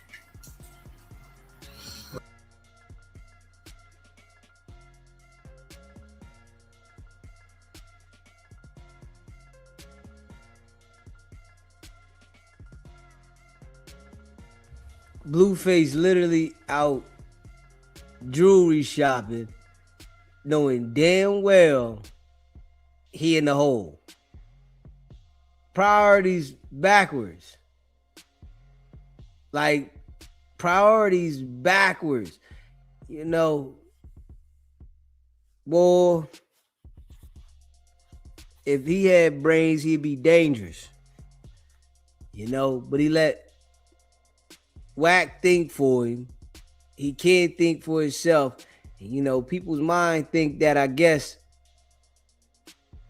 Speaker 2: Blueface literally out jewelry shopping, knowing damn well he in the hole. Priorities backwards. Like, priorities backwards. You know, boy, if he had brains, he'd be dangerous. You know, but he let Whack think for him. He can't think for himself. And, you know, people's mind think that, I guess,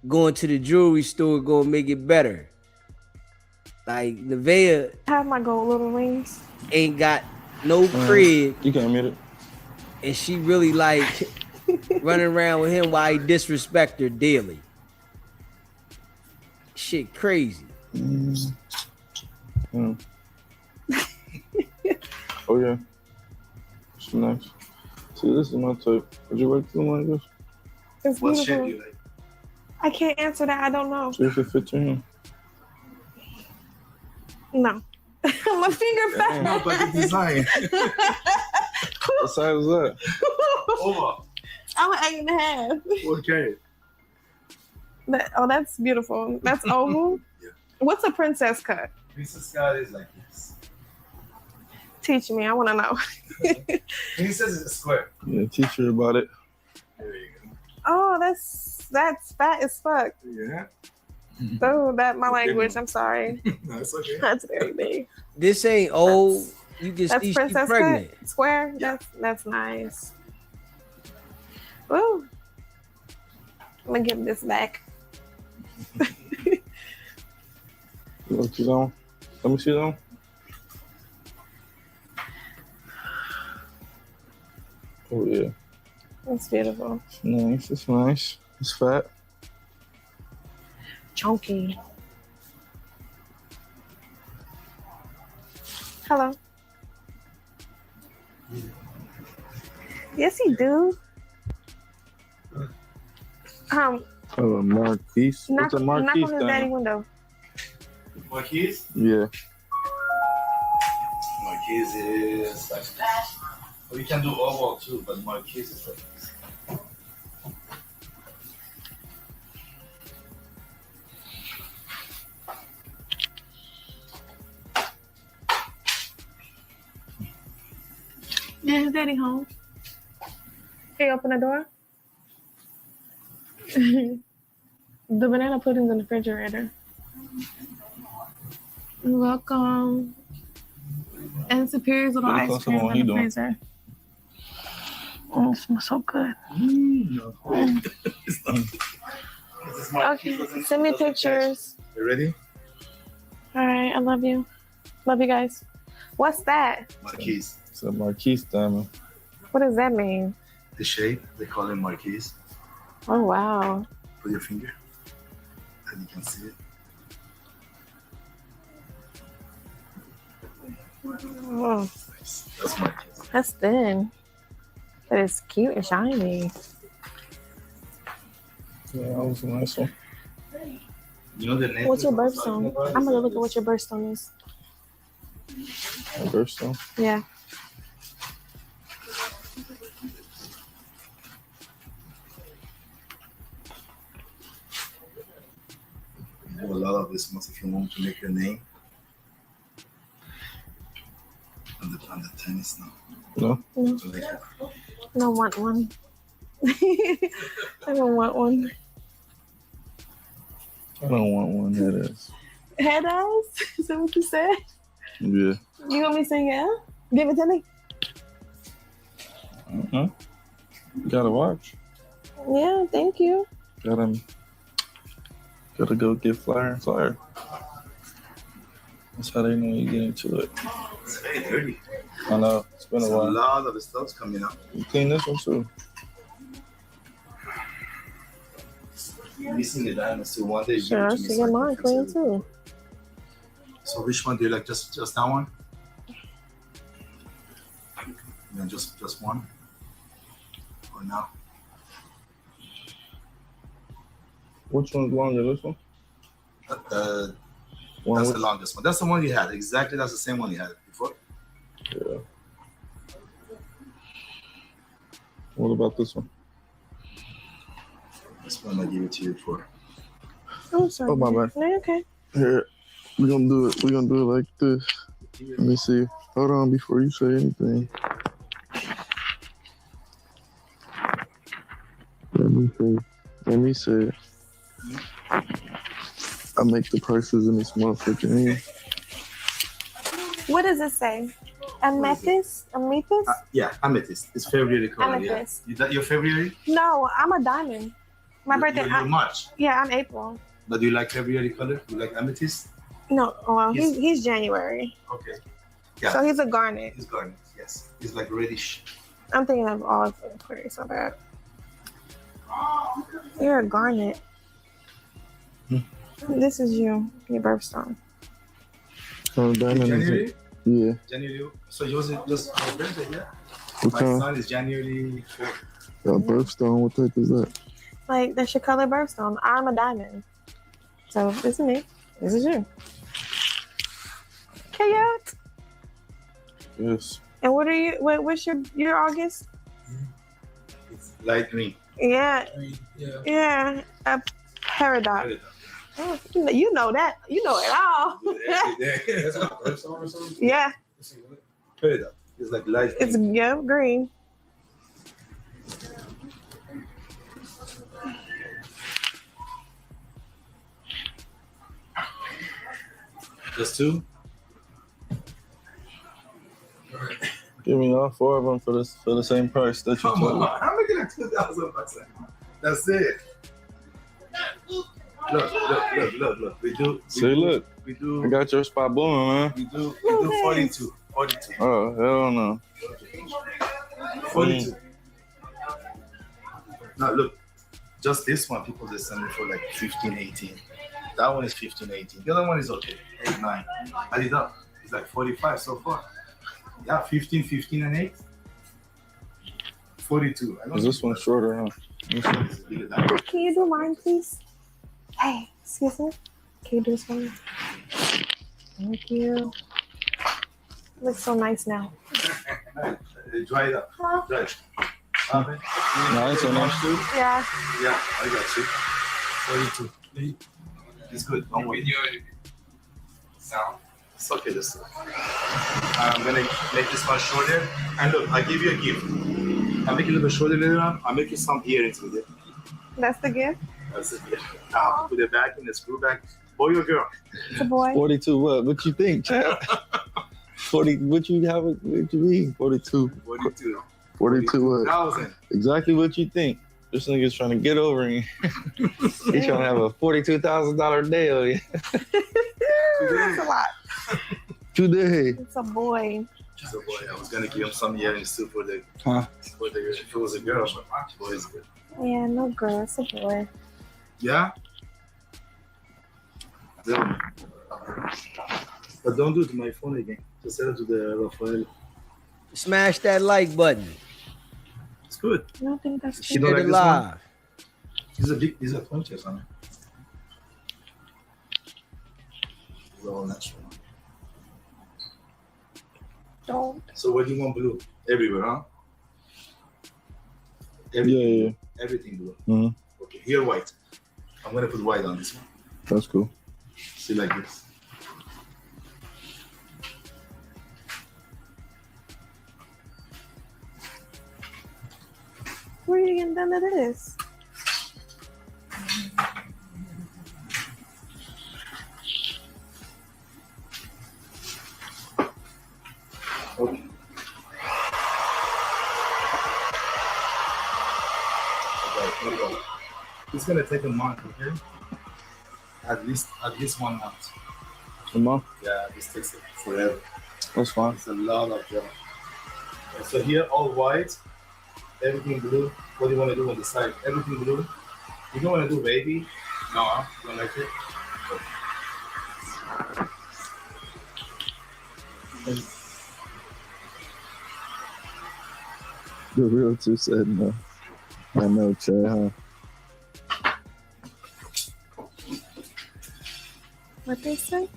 Speaker 2: going to the jewelry store gonna make it better. Like, Nevaeh
Speaker 15: I have my gold little rings.
Speaker 2: ain't got no crib.
Speaker 7: You can't mute it.
Speaker 2: And she really like running around with him while he disrespect her daily. Shit crazy.
Speaker 7: Oh yeah. It's nice. See, this is my type. Would you like something like this?
Speaker 15: It's
Speaker 14: What
Speaker 15: beautiful.
Speaker 14: shape you like?
Speaker 15: I can't answer that. I don't know.
Speaker 7: See if it fits in here.
Speaker 15: No. My finger fat.
Speaker 14: No, but the design.
Speaker 7: What size is that?
Speaker 14: Over.
Speaker 15: I'm an 8.5.
Speaker 14: Okay.
Speaker 15: That's beautiful. That's oval.
Speaker 14: Yeah.
Speaker 15: What's a princess cut?
Speaker 14: Princess cut is like this.
Speaker 15: Teach me. I want to know.
Speaker 14: Princess is a square.
Speaker 7: Yeah, teach her about it.
Speaker 14: There you go.
Speaker 15: Oh, that's fat as fuck.
Speaker 14: Yeah.
Speaker 15: Oh, that my language. I'm sorry.
Speaker 14: No, it's okay.
Speaker 15: That's very big.
Speaker 2: This ain't old. You can
Speaker 15: That's
Speaker 2: see she's
Speaker 15: princess
Speaker 2: pregnant.
Speaker 15: cut square.
Speaker 14: Yeah.
Speaker 15: That's nice. Ooh. I'm gonna give this back.
Speaker 7: Let you down. Let me see that. Oh yeah.
Speaker 15: That's beautiful.
Speaker 7: Nice. It's nice. It's fat.
Speaker 15: Chunky. Hello. Yes, he do.
Speaker 7: Oh, a Marquise.
Speaker 15: Knock,
Speaker 7: What's a
Speaker 15: knock
Speaker 7: Marquise
Speaker 15: on his daddy
Speaker 7: thing?
Speaker 15: window.
Speaker 14: Marquise?
Speaker 7: Yeah.
Speaker 14: Marquise is like this. Well, you can do oval too, but Marquise is like this.
Speaker 15: Yeah, his daddy home. Hey, open the door. The banana pudding's in the refrigerator. You're welcome. And Superior's little
Speaker 7: Pretty
Speaker 15: ice
Speaker 7: close to
Speaker 15: cream
Speaker 7: what
Speaker 15: in
Speaker 7: he
Speaker 15: the
Speaker 7: doing.
Speaker 15: freezer. Oh, it smells so good. Okay, send me pictures.
Speaker 14: You ready?
Speaker 15: All right, I love you. Love you guys. What's that?
Speaker 14: Marquise.
Speaker 7: It's a Marquise diamond.
Speaker 15: What does that mean?
Speaker 14: The shape, they call it Marquise.
Speaker 15: Oh, wow.
Speaker 14: Put your finger, and you can see it.
Speaker 15: Oh,
Speaker 14: That's Marquise.
Speaker 15: that's thin. But it's cute and shiny.
Speaker 7: Yeah, that was a nice one.
Speaker 14: You know the name?
Speaker 15: What's your birthstone? I'm gonna look at what your birthstone is.
Speaker 7: My birthstone.
Speaker 15: Yeah.
Speaker 14: You have a lot of this once if you want to make your name. On the tennis now.
Speaker 7: No.
Speaker 15: No.
Speaker 14: So like,
Speaker 15: I don't want one. I don't want one.
Speaker 7: I don't want one that is.
Speaker 15: Head eyes? Is that what you said?
Speaker 7: Yeah.
Speaker 15: You want me to say yeah? Give it to me.
Speaker 7: You gotta watch.
Speaker 15: Yeah, thank you.
Speaker 7: Gotta go get flyer and flyer. That's how they know you get into it.
Speaker 14: it's very dirty.
Speaker 7: I know. It's been a
Speaker 14: There's a
Speaker 7: while.
Speaker 14: lot of stuff's coming up.
Speaker 7: You clean this one too.
Speaker 14: Missing the diamonds too. One day you
Speaker 15: Sure, I
Speaker 14: give it to
Speaker 15: should
Speaker 14: me.
Speaker 15: get
Speaker 14: So,
Speaker 15: mine clean too.
Speaker 14: so which one do you like? Just that one? Yeah, just one. Or now?
Speaker 7: Which one's longer? This one? One
Speaker 14: That's
Speaker 7: with-
Speaker 14: the longest one. That's the one you had. Exactly. That's the same one you had before.
Speaker 7: Yeah. What about this one?
Speaker 14: This one I give it to you for.
Speaker 15: I'm sorry.
Speaker 7: Oh, my bad.
Speaker 15: No, okay.
Speaker 7: Here, we're gonna do it. We're gonna do it like this. Let me see. Hold on before you say anything. Let me see. I make the prices in this motherfucker here.
Speaker 15: What does it say? Amethyst? Amethyst?
Speaker 14: Yeah, amethyst. It's February color. Yeah.
Speaker 15: Amethyst.
Speaker 14: Is that your February?
Speaker 15: No, I'm a diamond. My birthday.
Speaker 14: You're March.
Speaker 15: Yeah, I'm April.
Speaker 14: But do you like February color? Do you like amethyst?
Speaker 15: No, well,
Speaker 14: Yes.
Speaker 15: he's January.
Speaker 14: Okay. Yeah.
Speaker 15: So he's a garnet.
Speaker 14: It's garnet. Yes. It's like reddish.
Speaker 15: I'm thinking of all of Aquarius, so bad. You're a garnet. This is you, your birthstone.
Speaker 14: January?
Speaker 7: Yeah.
Speaker 14: January. So yours is just your birthday, yeah?
Speaker 7: What
Speaker 14: My
Speaker 7: time?
Speaker 14: son is January 4th.
Speaker 7: Got birthstone. What type is that?
Speaker 15: Like, that's your color birthstone. I'm a diamond. So this is me. This is you. Cute.
Speaker 7: Yes.
Speaker 15: And what are you? What's your August?
Speaker 14: It's light green.
Speaker 15: Yeah. Yeah. A paradox. Oh, you know that. You know it all.
Speaker 14: That's my birthstone or something?
Speaker 15: Yeah.
Speaker 14: Paradox. It's like light green.
Speaker 15: It's green.
Speaker 14: Just two?
Speaker 7: Give me all four of them for the same price that you
Speaker 14: Come
Speaker 7: told me.
Speaker 14: on. I'm making like $2,000. That's it. Look. We do. We do.
Speaker 7: I got your spot blooming, man.
Speaker 14: We do 42. 42.
Speaker 7: Oh, hell no.
Speaker 14: 42. Now look, just this one, people just send me for like 15, 18. That one is 15, 18. The other one is okay, 8, 9. Add it up. It's like 45 so far. Yeah, 15, 15, and 8. 42.
Speaker 7: Is this one shorter, huh?
Speaker 15: Can you do mine, please? Hey, excuse me. Can you do this for me? Thank you. Looks so nice now.
Speaker 14: Dry it up.
Speaker 15: Huh?
Speaker 14: Dry it.
Speaker 7: Nice, so nice too.
Speaker 15: Yeah.
Speaker 14: Yeah, I got you. 42. It's good. Don't wait. Sound. It's okay this way. I'm gonna make this one shorter. And look, I give you a gift. I'll make it a little bit shorter later on. I'll make you some earrings with it.
Speaker 15: That's the gift?
Speaker 14: That's it. Now put it back in the screw back. Boy or girl?
Speaker 15: It's a boy.
Speaker 7: 42 what? What you think, champ? 40, what you have, what you mean? 42.
Speaker 14: 42.
Speaker 7: 42 what?
Speaker 14: 1,000.
Speaker 7: Exactly what you think. This nigga's trying to get over me. He's trying to have a $42,000 deal. Yeah.
Speaker 15: That's a lot.
Speaker 7: Today.
Speaker 15: It's a boy.
Speaker 14: It's a boy. I was gonna give him some earrings too for the if it was a girl, but boy is good.
Speaker 15: Yeah, no girl. It's a boy.
Speaker 14: Yeah? Yeah. But don't do it to my phone again. Just send it to the Rafael.
Speaker 2: Smash that like button.
Speaker 14: It's good.
Speaker 15: I don't think that's
Speaker 14: You
Speaker 2: Share
Speaker 14: don't
Speaker 2: it
Speaker 14: like this one?
Speaker 2: live.
Speaker 14: These are 20 or something. These are all natural.
Speaker 15: Don't.
Speaker 14: So where do you want blue? Everywhere, huh?
Speaker 7: Yeah.
Speaker 14: Everything blue.
Speaker 7: Mm-hmm.
Speaker 14: Okay, here white. I'm gonna put white on this one.
Speaker 7: That's cool.
Speaker 14: See like this.
Speaker 15: Where are you getting done to this?
Speaker 14: Okay. It's gonna take a month, okay? At least 1 month.
Speaker 7: A month?
Speaker 14: Yeah, this takes forever.
Speaker 7: That's fine.
Speaker 14: It's a lot of job. And so here, all white, everything blue. What do you want to do on the side? Everything blue. You don't want to do baby? No, huh? You don't like it? Okay.
Speaker 7: The realtor said no. I know, Chad, huh?
Speaker 15: What they say?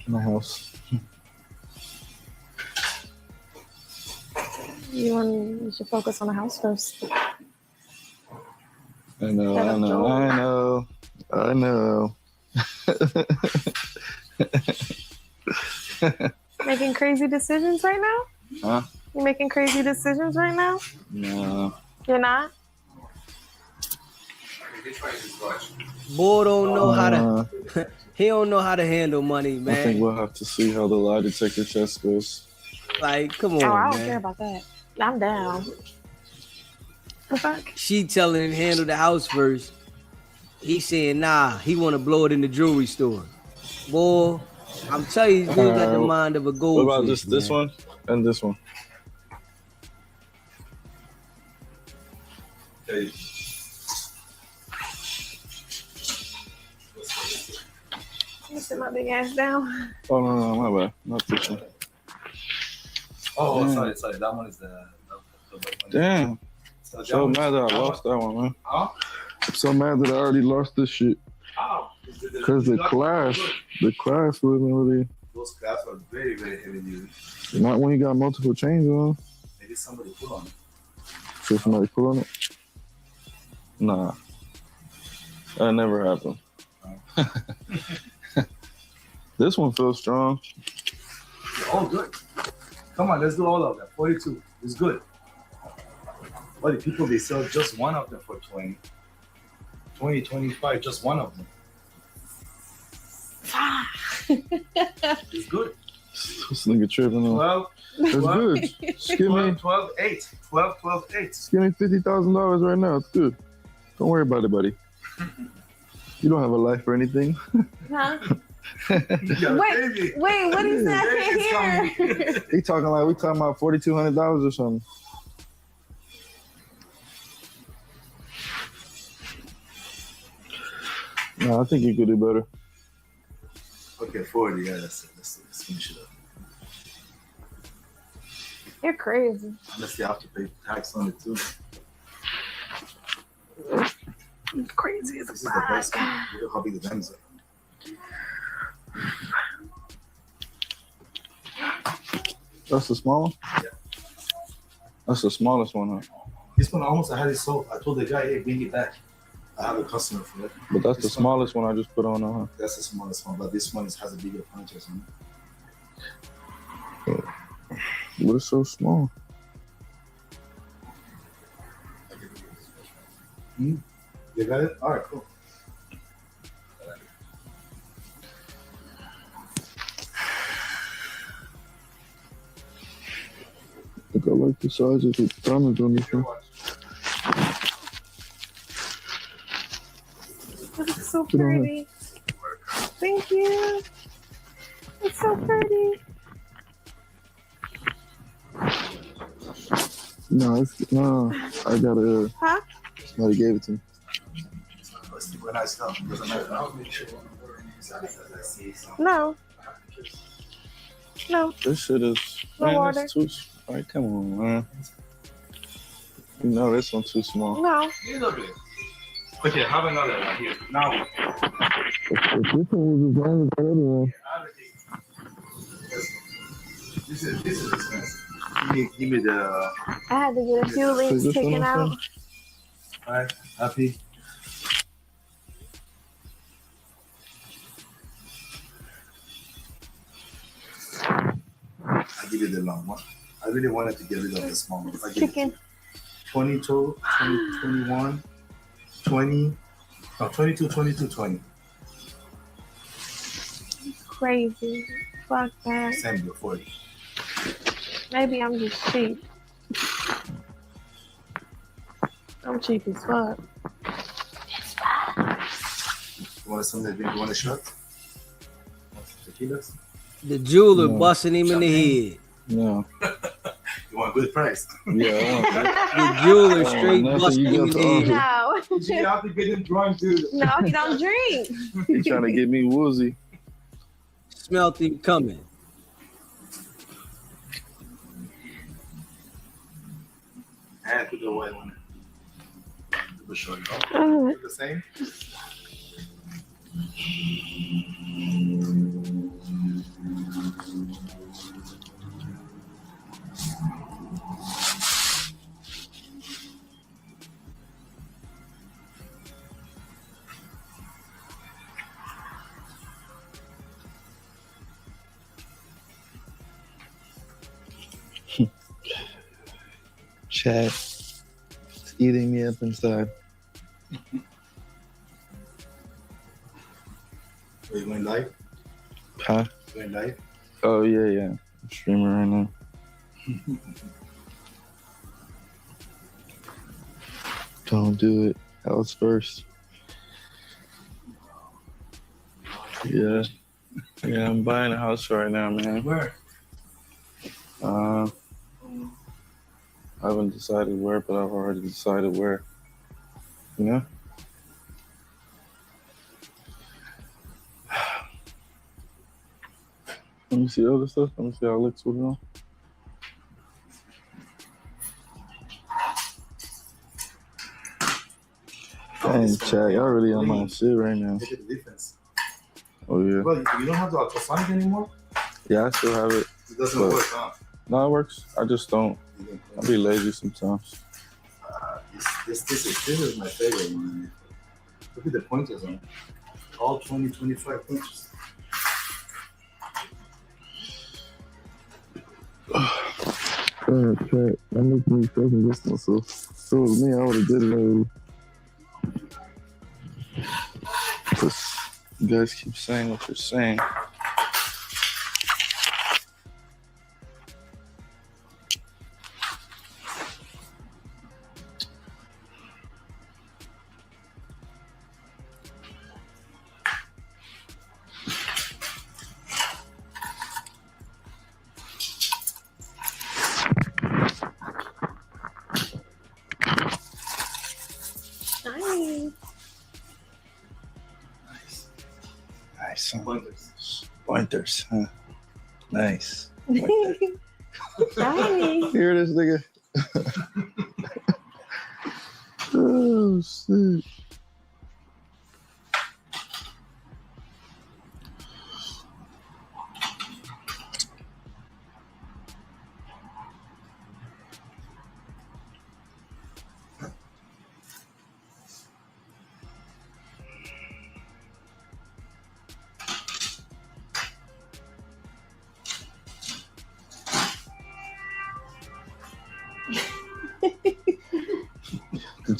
Speaker 7: My house.
Speaker 15: You should focus on the house first.
Speaker 7: I know.
Speaker 15: Making crazy decisions right now?
Speaker 7: Huh?
Speaker 15: You making crazy decisions right now?
Speaker 7: No.
Speaker 15: You're not?
Speaker 2: Boy don't know how to. He don't know how to handle money, man.
Speaker 7: I think we'll have to see how the lie detector test goes.
Speaker 2: Like, come on,
Speaker 15: Oh, I don't
Speaker 2: man.
Speaker 15: care about that. I'm down. The fuck?
Speaker 2: She telling him handle the house first. He saying, nah, he want to blow it in the jewelry store. Boy, I'm telling you, this dude got the mind of a
Speaker 7: What
Speaker 2: goldfish.
Speaker 7: about just this one and this one?
Speaker 14: Okay.
Speaker 15: Let me sit my big ass down.
Speaker 7: Oh, no, my bad. Not this one.
Speaker 14: Oh,
Speaker 7: Damn.
Speaker 14: sorry. That one is the one.
Speaker 7: Damn.
Speaker 14: So
Speaker 7: So mad that I lost that one, man.
Speaker 14: Huh?
Speaker 7: I'm so mad that I already lost this shit.
Speaker 14: How?
Speaker 7: Because the class wasn't really,
Speaker 14: Those clasps are very, very heavy duty.
Speaker 7: not when you got multiple chains on.
Speaker 14: Maybe somebody put on it.
Speaker 7: So somebody put on it? Nah. That never happened. This one feels strong.
Speaker 14: Oh, good. Come on, let's do all of them. 42. It's good. But the people, they sell just one of them for 20. 20, 25, just one of them. It's good.
Speaker 7: This nigga tripping on.
Speaker 14: 12.
Speaker 7: That's
Speaker 14: 12,
Speaker 7: good. Just give me
Speaker 14: 12, 8. 12, 12, 8.
Speaker 7: Just give me $50,000 right now. It's good. Don't worry about it, buddy. You don't have a life or anything.
Speaker 15: Huh? Wait, what he said? I can't hear.
Speaker 7: He talking like we talking about $4,200 or something. No, I think you could do better.
Speaker 14: Okay, 40. Yeah, that's it. Let's finish it up.
Speaker 15: You're crazy.
Speaker 14: Unless you have to pay tax on it too.
Speaker 15: You're crazy as a
Speaker 14: This is the best one. Look at how big the diamonds are.
Speaker 7: That's the small one?
Speaker 14: Yeah.
Speaker 7: That's the smallest one, huh?
Speaker 14: This one almost I had it sold. I told the guy, hey, bring it back. I have a customer for it.
Speaker 7: But that's the
Speaker 14: This
Speaker 7: smallest one I just put on, huh?
Speaker 14: That's the smallest one, but this one has a bigger punches on it.
Speaker 7: But it's so small.
Speaker 14: You got it? All right, cool.
Speaker 7: I think I like the size of the diamonds on this one.
Speaker 15: It's so pretty. Thank you. It's so pretty.
Speaker 7: No, I gotta.
Speaker 15: Huh?
Speaker 7: Somebody gave it to me.
Speaker 14: When I stop, doesn't matter. I'll make sure.
Speaker 15: No. No.
Speaker 7: This shit is.
Speaker 15: No
Speaker 7: Man,
Speaker 15: water.
Speaker 7: that's too. All right, come on, man. You know this one's too small.
Speaker 15: No.
Speaker 14: Okay, have another one here. Now.
Speaker 7: If this one was as long as that other one.
Speaker 14: This is expensive. Give me the.
Speaker 15: I had to get a few links
Speaker 7: this one
Speaker 15: taken
Speaker 7: also?
Speaker 15: out.
Speaker 14: All right, happy. I give you the long one. I really wanted to get rid of the small one. I give
Speaker 15: Chicken.
Speaker 14: 22, 20, 21, 20, no, 22, 22, 20.
Speaker 15: Crazy. Fuck that.
Speaker 14: Same bill, 40.
Speaker 15: Maybe I'm just cheap. I'm cheap as fuck.
Speaker 14: You want something? You want a shot? Tequilas?
Speaker 2: The jeweler
Speaker 7: No.
Speaker 2: busting him in the head.
Speaker 7: No.
Speaker 14: You want a good price?
Speaker 7: Yeah, I want that.
Speaker 2: The jeweler straight
Speaker 7: nothing
Speaker 2: busting
Speaker 7: you
Speaker 2: him in
Speaker 7: got
Speaker 2: the
Speaker 7: to
Speaker 2: head.
Speaker 15: No.
Speaker 14: You have to get him drunk too.
Speaker 15: No, he don't drink.
Speaker 7: He trying to get me woozy.
Speaker 2: Smelt him coming.
Speaker 14: And put the white one. The short.
Speaker 15: Oh.
Speaker 14: The same.
Speaker 7: Chad, it's eating me up inside.
Speaker 14: Are you going live?
Speaker 7: Huh?
Speaker 14: Going live?
Speaker 7: Oh, yeah. I'm streaming right now. Don't do it. House first. Yeah. Yeah, I'm buying a house right now, man.
Speaker 14: Where?
Speaker 7: I haven't decided where, but I've already decided where. You know? Let me see other stuff. Let me see how it looks with it on. Dang, Chad, y'all really on my shit right now.
Speaker 14: Look at the difference.
Speaker 7: Oh, yeah.
Speaker 14: Well, you don't have the ultrasonic anymore?
Speaker 7: Yeah, I still have it.
Speaker 14: It doesn't
Speaker 7: but-
Speaker 14: work, huh?
Speaker 7: No, it works. I just don't. I be lazy sometimes.
Speaker 14: This is my favorite one. Look at the pointers on it. All 20, 25 pointers.
Speaker 7: Chad, that makes me second guess myself. If it was me, I would have did it already. But you guys keep saying what you're saying. Nice. Pointers, huh? Nice.
Speaker 15: Nice.
Speaker 7: Hear this nigga? Oh, shit.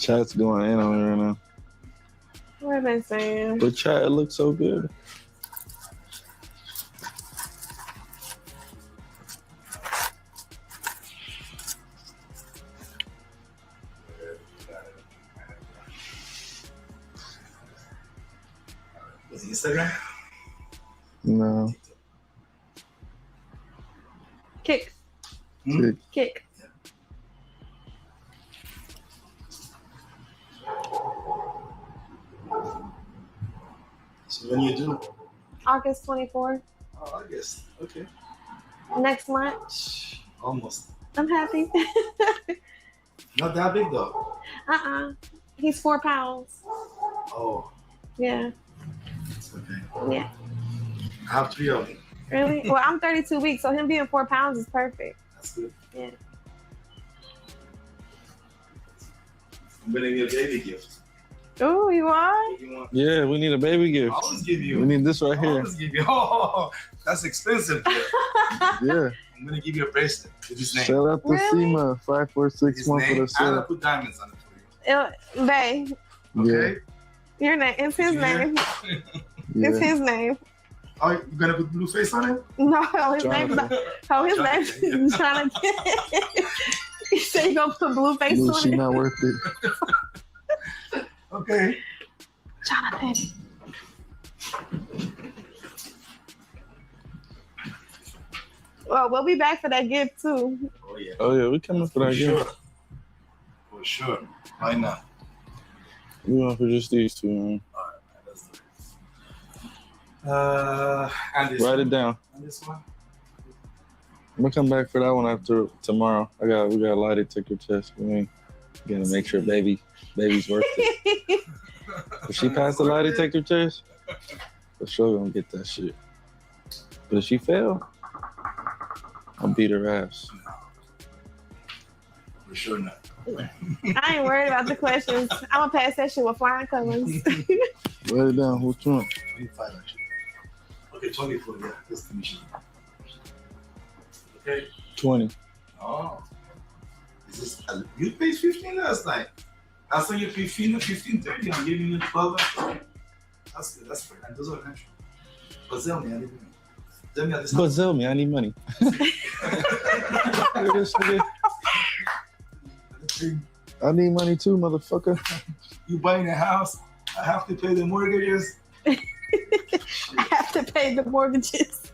Speaker 7: Chat's going in on me right now.
Speaker 15: What are they saying?
Speaker 7: But chat, it looks so good.
Speaker 14: Is it Instagram?
Speaker 7: No.
Speaker 15: Kick.
Speaker 7: Kick.
Speaker 15: Kick.
Speaker 14: So when you do?
Speaker 15: August 24th.
Speaker 14: Oh, August. Okay.
Speaker 15: Next month.
Speaker 14: Almost.
Speaker 15: I'm happy.
Speaker 14: Not that big though.
Speaker 15: He's 4 pounds.
Speaker 14: Oh.
Speaker 15: Yeah.
Speaker 14: It's okay.
Speaker 15: Yeah.
Speaker 14: I have 3 of them.
Speaker 15: Really? Well, I'm 32 weeks, so him being 4 pounds is perfect.
Speaker 14: That's good.
Speaker 15: Yeah.
Speaker 14: I'm gonna give you a baby gift.
Speaker 15: Oh, you are?
Speaker 7: Yeah, we need a baby gift.
Speaker 14: I always give you.
Speaker 7: We need this right
Speaker 14: I
Speaker 7: here.
Speaker 14: always give you. Oh, that's expensive.
Speaker 7: Yeah.
Speaker 14: I'm gonna give you a bracelet with his name.
Speaker 7: Shout out to
Speaker 15: Really?
Speaker 7: SEMA 546
Speaker 14: His
Speaker 7: month for
Speaker 14: name.
Speaker 7: the
Speaker 14: And I
Speaker 7: sale.
Speaker 14: put diamonds on it for you.
Speaker 15: Bae,
Speaker 7: Yeah.
Speaker 15: your name. It's his name.
Speaker 7: Yeah.
Speaker 15: It's his name.
Speaker 14: Oh, you gonna put blue face on it?
Speaker 15: No, his name's not. Oh, his
Speaker 14: Jonathan,
Speaker 15: name's Jonathan. You say you gonna put blue face
Speaker 7: Blue,
Speaker 15: on
Speaker 7: she
Speaker 15: it?
Speaker 7: not worth it.
Speaker 14: Okay.
Speaker 15: Jonathan. Well, we'll be back for that gift too.
Speaker 14: Oh yeah.
Speaker 7: Oh yeah, we coming for that
Speaker 14: sure.
Speaker 7: gift.
Speaker 14: For sure. Why not?
Speaker 7: We want for just these two, man.
Speaker 14: Let's do it. And this
Speaker 7: Write
Speaker 14: one.
Speaker 7: it down.
Speaker 14: And this one.
Speaker 7: I'm gonna come back for that one after tomorrow. We got a lie detector test. We gotta make sure baby's worth it. If she passed the lie detector test, for sure gonna get that shit. But if she fail, I'll beat her ass.
Speaker 14: For sure not.
Speaker 15: I ain't worried about the questions. I'm gonna pass that shit with flying colors.
Speaker 7: Write it down. Which one?
Speaker 14: 25 actually. Okay, 24. Yeah, that's the mission. Okay.
Speaker 7: 20.
Speaker 14: Oh. Is this, you paid 15 last night. Last time you paid 15.30. I'm giving you 12. That's good. That's fair. And those are country. But tell me, I need money. Tell me at this
Speaker 7: But tell me, I need money. I need money too, motherfucker.
Speaker 14: You buying a house, I have to pay the mortgages.
Speaker 15: I have to pay the mortgages.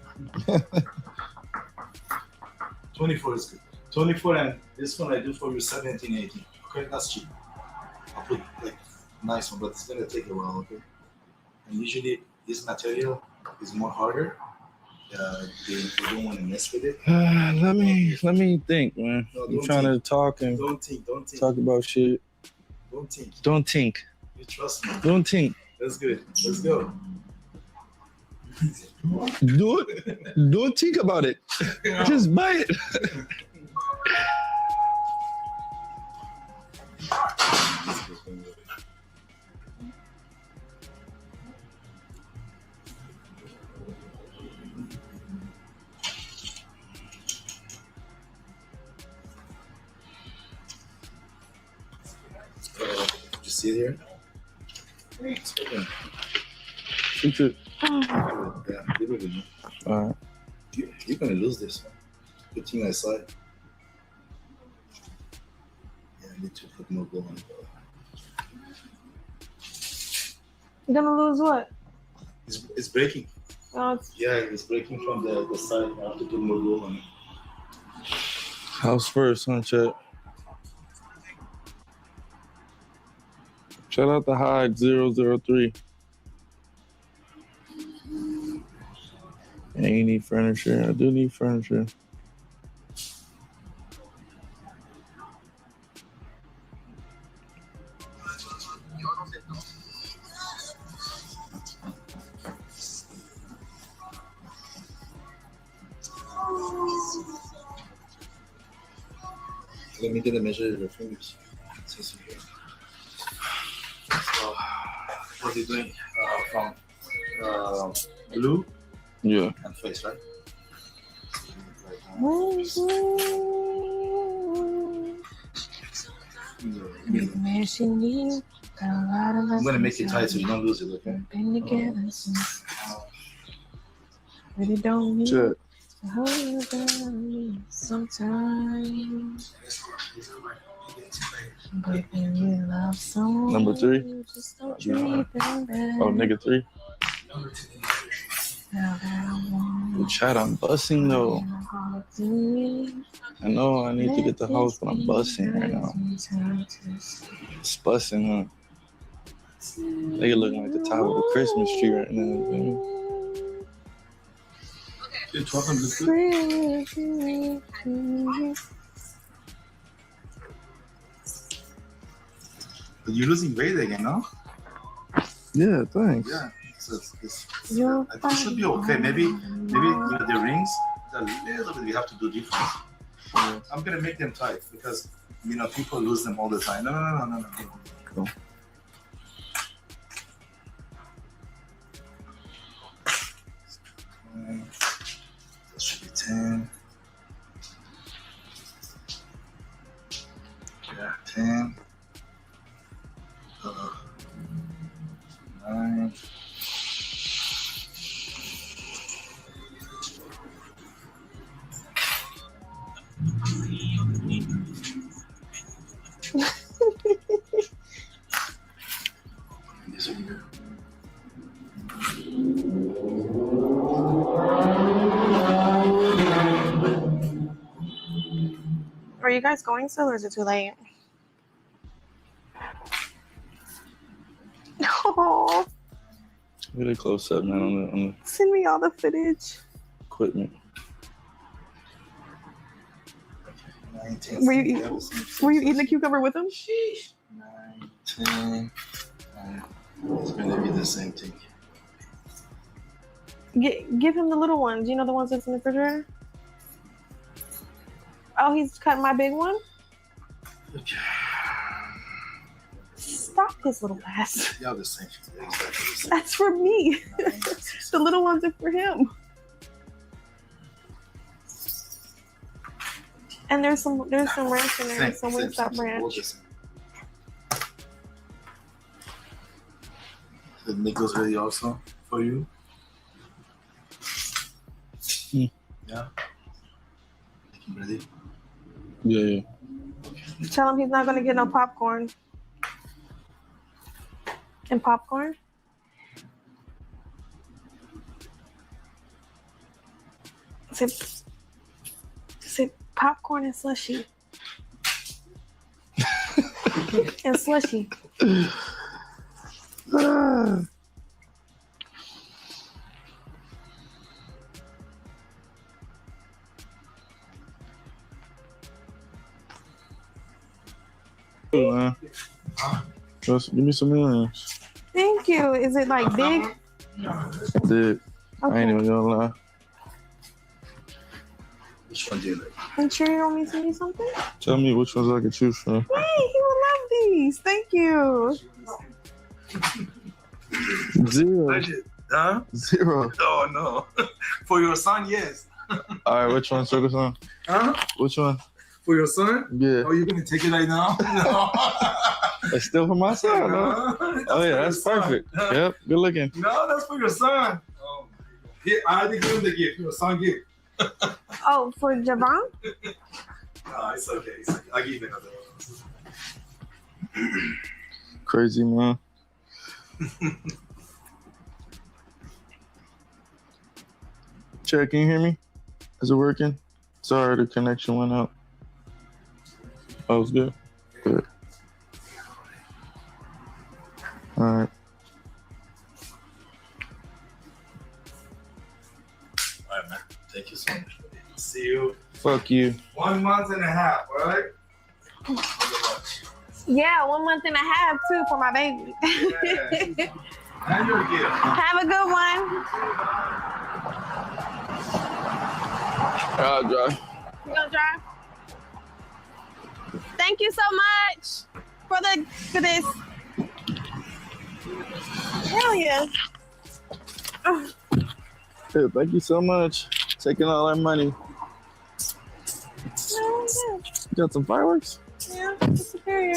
Speaker 14: 24 is good. 24 and this one I do for you 17, 18. Okay, that's cheap. I'll put like nice one, but it's gonna take a while, okay? And usually this material is more harder. They don't want to mess with it.
Speaker 7: Let me think, man.
Speaker 14: No,
Speaker 7: I'm trying to talk and
Speaker 14: Don't think.
Speaker 7: talk about shit.
Speaker 14: Don't think.
Speaker 7: Don't think.
Speaker 14: You trust me.
Speaker 7: Don't think.
Speaker 14: That's good. Let's go.
Speaker 7: Don't think about it. Just buy it.
Speaker 14: You see it here?
Speaker 7: It's it.
Speaker 14: Yeah, leave it with me.
Speaker 7: All right.
Speaker 14: You're gonna lose this one. Good thing I saw it. Yeah, I need to put more gold on it.
Speaker 15: You're gonna lose what?
Speaker 14: It's breaking.
Speaker 15: Oh, it's
Speaker 14: Yeah, it's breaking from the side. I have to put more gold on it.
Speaker 7: House first, huh, Chet? Shout out to Hyde 003. Yeah, you need furniture. I do need furniture.
Speaker 14: Let me get a measure of your fingers. Since you're here. So, what are you doing? From blue
Speaker 7: Yeah.
Speaker 14: and face, right? I'm gonna make it tight so you don't lose it, okay?
Speaker 15: Been together since. Really don't need
Speaker 7: Check.
Speaker 15: to hold you down sometimes. But when you love someone,
Speaker 7: Number 3.
Speaker 15: you just don't treat them bad.
Speaker 7: Oh, nigga 3.
Speaker 15: Now that I want
Speaker 7: The chat, I'm bussing though.
Speaker 15: your heart to me,
Speaker 7: I know I need to get the house, but I'm bussing right now. It's bussing, huh? Nigga looking like the top of a Christmas tree right now.
Speaker 14: But you're losing weight again, no?
Speaker 7: Yeah, thanks.
Speaker 14: Yeah. So I think it should be okay. Maybe you know, the rings, a little bit we have to do different. I'm gonna make them tight because you know people lose them all the time. No.
Speaker 7: Cool.
Speaker 14: That should be 10. Yeah, 10. 9.
Speaker 15: Are you guys going still, or is it too late? Oh,
Speaker 7: Really close up, man, on the
Speaker 15: send me all the footage.
Speaker 7: equipment.
Speaker 15: Were you eating the cucumber with them?
Speaker 14: 9, 10. It's gonna be the same thing.
Speaker 15: Give him the little ones. You know the ones that's in the refrigerator? Oh, he's cutting my big one?
Speaker 14: Okay.
Speaker 15: Stop his little ass.
Speaker 14: Yeah, the same thing. Exactly the same.
Speaker 15: That's for me. The little ones are for him. And there's some ranch in there, so we'll stop ranch.
Speaker 14: The Nico's ready also for you. Yeah. Ready?
Speaker 7: Yeah.
Speaker 15: Tell him he's not gonna get no popcorn. And popcorn? Say popcorn and slushy. And slushy.
Speaker 7: Hey, man. Just give me some earrings.
Speaker 15: Thank you. Is it like big?
Speaker 7: Dude, I ain't even gonna lie.
Speaker 14: Which one do you like?
Speaker 15: I'm sure you want me to send you something?
Speaker 7: Tell me which ones I can choose from.
Speaker 15: Hey, he will love these. Thank you.
Speaker 7: 0.
Speaker 14: Huh?
Speaker 7: 0.
Speaker 14: Oh no. For your son, yes.
Speaker 7: All right, which one, Sugar Son?
Speaker 14: Huh?
Speaker 7: Which one?
Speaker 14: For your son?
Speaker 7: Yeah.
Speaker 14: Oh, you're gonna take it right now? No.
Speaker 7: It's still for my son, no? Oh yeah, that's perfect. Yep, good looking.
Speaker 14: No, that's for your son. Oh, here, I had to give him the gift. Your son gift.
Speaker 15: Oh, for Javon?
Speaker 14: No, it's okay. I'll give you another one.
Speaker 7: Crazy, man. Chad, can you hear me? Is it working? Sorry, the connection went out. Oh, it's good. Good. All right.
Speaker 14: All right, man. Thank you so much. See you.
Speaker 7: Fuck you.
Speaker 14: 1 month and a half, all right?
Speaker 15: Yeah, 1 month and a half too for my baby.
Speaker 14: Yeah. And your gift.
Speaker 15: Have a good one.
Speaker 7: I'll drive.
Speaker 15: You gonna drive? Thank you so much for this. Hell yeah.
Speaker 7: Hey, thank you so much. Taking all our money. You got some fireworks?
Speaker 15: Yeah, it's superior.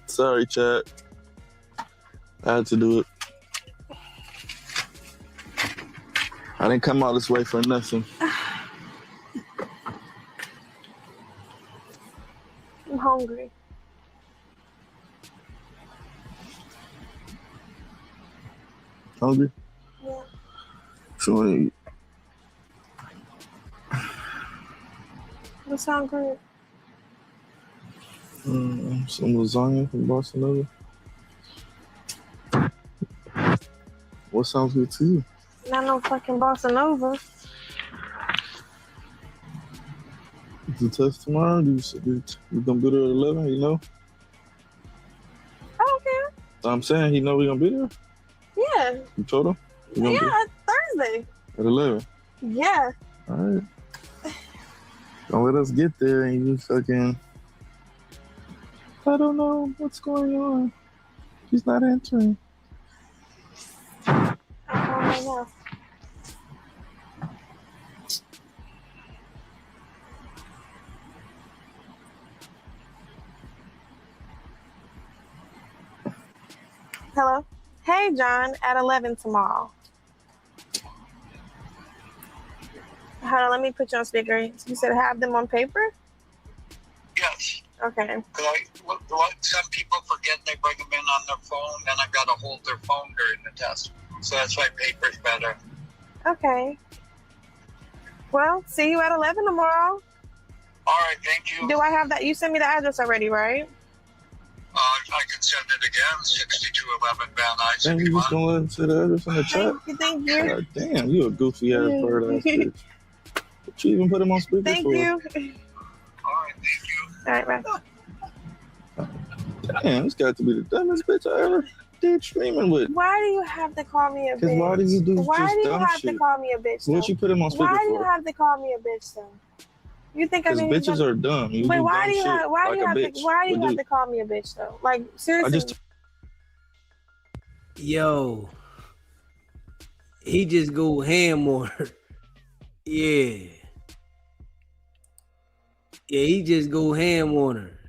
Speaker 7: Sorry, chat. I had to do it. I didn't come all this way for nothing.
Speaker 15: I'm hungry.
Speaker 7: Hungry?
Speaker 15: Yeah.
Speaker 7: So what do you eat?
Speaker 15: That sound good.
Speaker 7: Some lasagna from Barcelona. What sounds good to you?
Speaker 15: Not no fucking Bossa Nova.
Speaker 7: The test tomorrow? You gonna be there at 11? You know?
Speaker 15: I don't care.
Speaker 7: I'm saying he know we gonna be there.
Speaker 15: Yeah.
Speaker 7: You told him? You gonna be
Speaker 15: Yeah, Thursday.
Speaker 7: at 11.
Speaker 15: Yeah.
Speaker 7: All right. Don't let us get there and you fucking. I don't know what's going on. He's not answering.
Speaker 15: I'm calling right now. Hello. Hey, John, at 11 tomorrow. Hold on, let me put you on speaker. You said have them on paper?
Speaker 16: Yes.
Speaker 15: Okay.
Speaker 16: Some people forget they bring them in on their phone, and I've got to hold their phone during the test. So that's why paper's better.
Speaker 15: Okay. Well, see you at 11 tomorrow.
Speaker 16: All right, thank you.
Speaker 15: Do I have that? You sent me the address already, right?
Speaker 16: I can send it again, 6211 Van Nuys.
Speaker 7: Damn, you just gonna let him say the address in the chat?
Speaker 15: Thank you.
Speaker 7: God damn, you a goofy ass bird ass bitch. But you even put him on speaker
Speaker 15: Thank
Speaker 7: for?
Speaker 15: you.
Speaker 16: All right, thank you.
Speaker 15: All right, bye.
Speaker 7: Damn, this got to be the dumbest bitch I ever did streaming with.
Speaker 15: Why do you have to call me a bitch?
Speaker 7: Because why do you do
Speaker 15: Why
Speaker 7: just
Speaker 15: do you
Speaker 7: dumb
Speaker 15: have
Speaker 7: shit?
Speaker 15: to call me a bitch?
Speaker 7: What
Speaker 15: though?
Speaker 7: you put him on speaker
Speaker 15: Why do you
Speaker 7: for?
Speaker 15: have to call me a bitch though? You think I
Speaker 7: Because
Speaker 15: mean
Speaker 7: bitches are dumb. You
Speaker 15: Wait,
Speaker 7: do
Speaker 15: why
Speaker 7: dumb
Speaker 15: do you
Speaker 7: shit
Speaker 15: have why
Speaker 7: like
Speaker 15: do you
Speaker 7: a
Speaker 15: have
Speaker 7: bitch
Speaker 15: to why do you
Speaker 7: would
Speaker 15: have
Speaker 7: do.
Speaker 15: to call me a bitch though? Like seriously.
Speaker 7: I just
Speaker 2: Yo, he just go ham on her. Yeah. Yeah, he just go ham on her.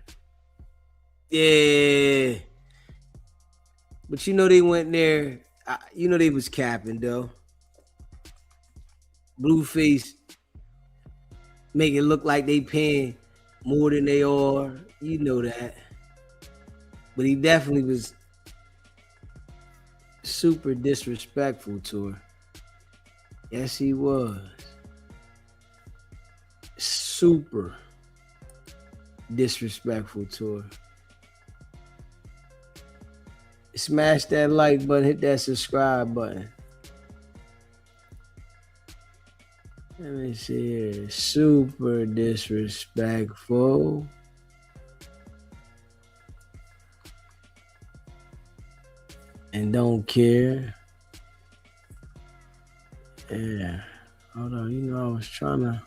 Speaker 2: Yeah. But you know they went there. You know they was capping though. Blueface make it look like they paying more than they are. You know that. But he definitely was super disrespectful to her. Yes, he was. Super disrespectful to her. Smash that like button, hit that subscribe button. Let me see here. Super disrespectful. And don't care. Yeah. Hold on. You know, I was trying to.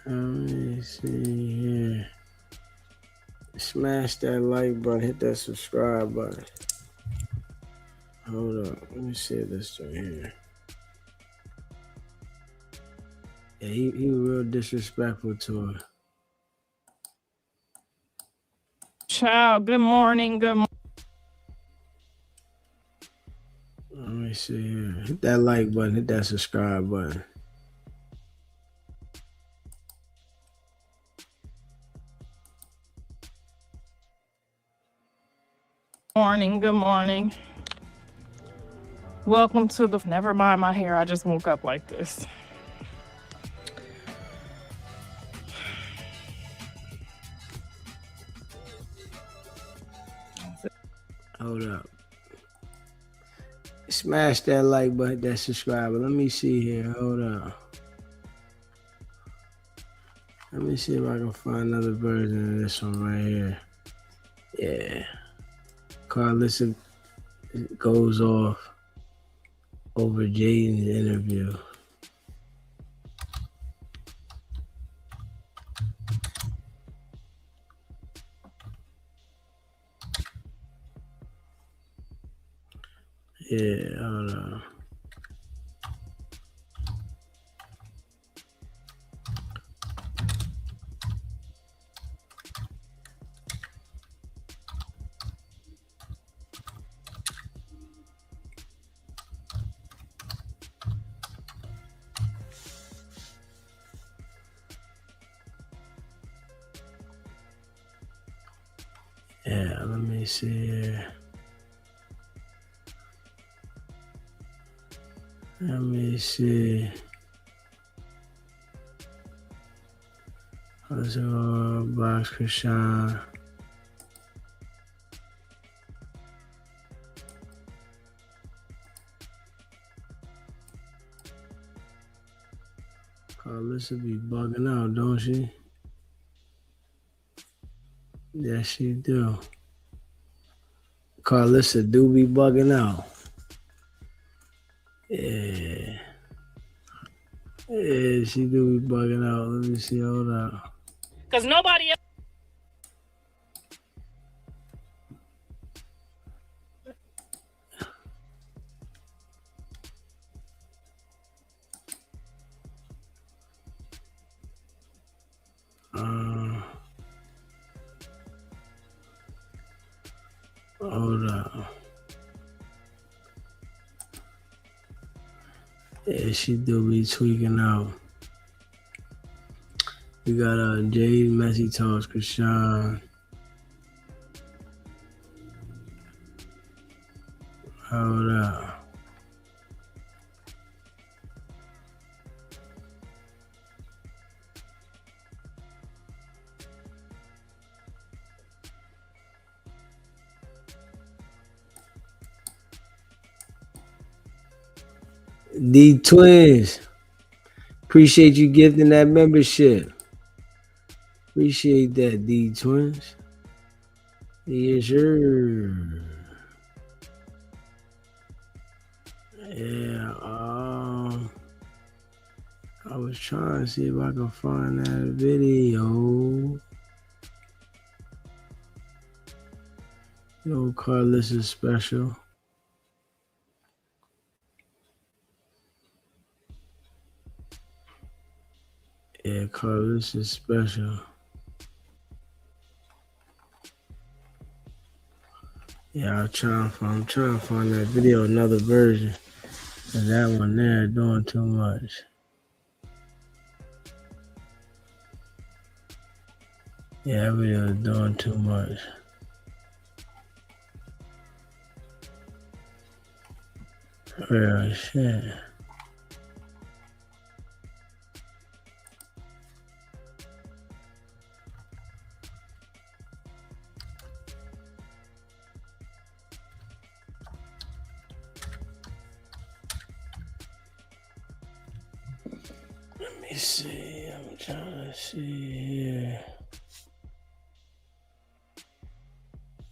Speaker 2: Let me see here. Smash that like button, hit that subscribe button. Hold up. Let me see this right here. Yeah, he was real disrespectful to her.
Speaker 17: Child, good morning. Good morning.
Speaker 2: Let me see here. Hit that like button, hit that subscribe button.
Speaker 17: Morning. Good morning. Welcome to the. Never mind my hair. I just woke up like this.
Speaker 2: Hold up. Smash that like button, that subscribe button. Let me see here. Hold on. Let me see if I can find another version of this one right here. Yeah. Carlissa goes off over Jaden's interview. Yeah, hold on. Yeah, let me see here. Let me see. Let's go box Krishan. Carlissa be bugging out, don't she? Yes, she do. Carlissa do be bugging out. Yeah. Yeah, she do be bugging out. Let me see. Hold up.
Speaker 17: Because nobody else.
Speaker 2: Hold up. Yeah, she do be tweaking out. We got Jade, Messy Talks, Krishan. Hold up. D Twins. Appreciate you gifting that membership. Appreciate that, D Twins. Yes, sir. Yeah, I was trying to see if I can find that video. Yo, Carlissa special. Yeah, Carlissa special. Yeah, I'm trying to find that video, another version. And that one there doing too much. Yeah, that video is doing too much. Real shit. Let me see. I'm trying to see here.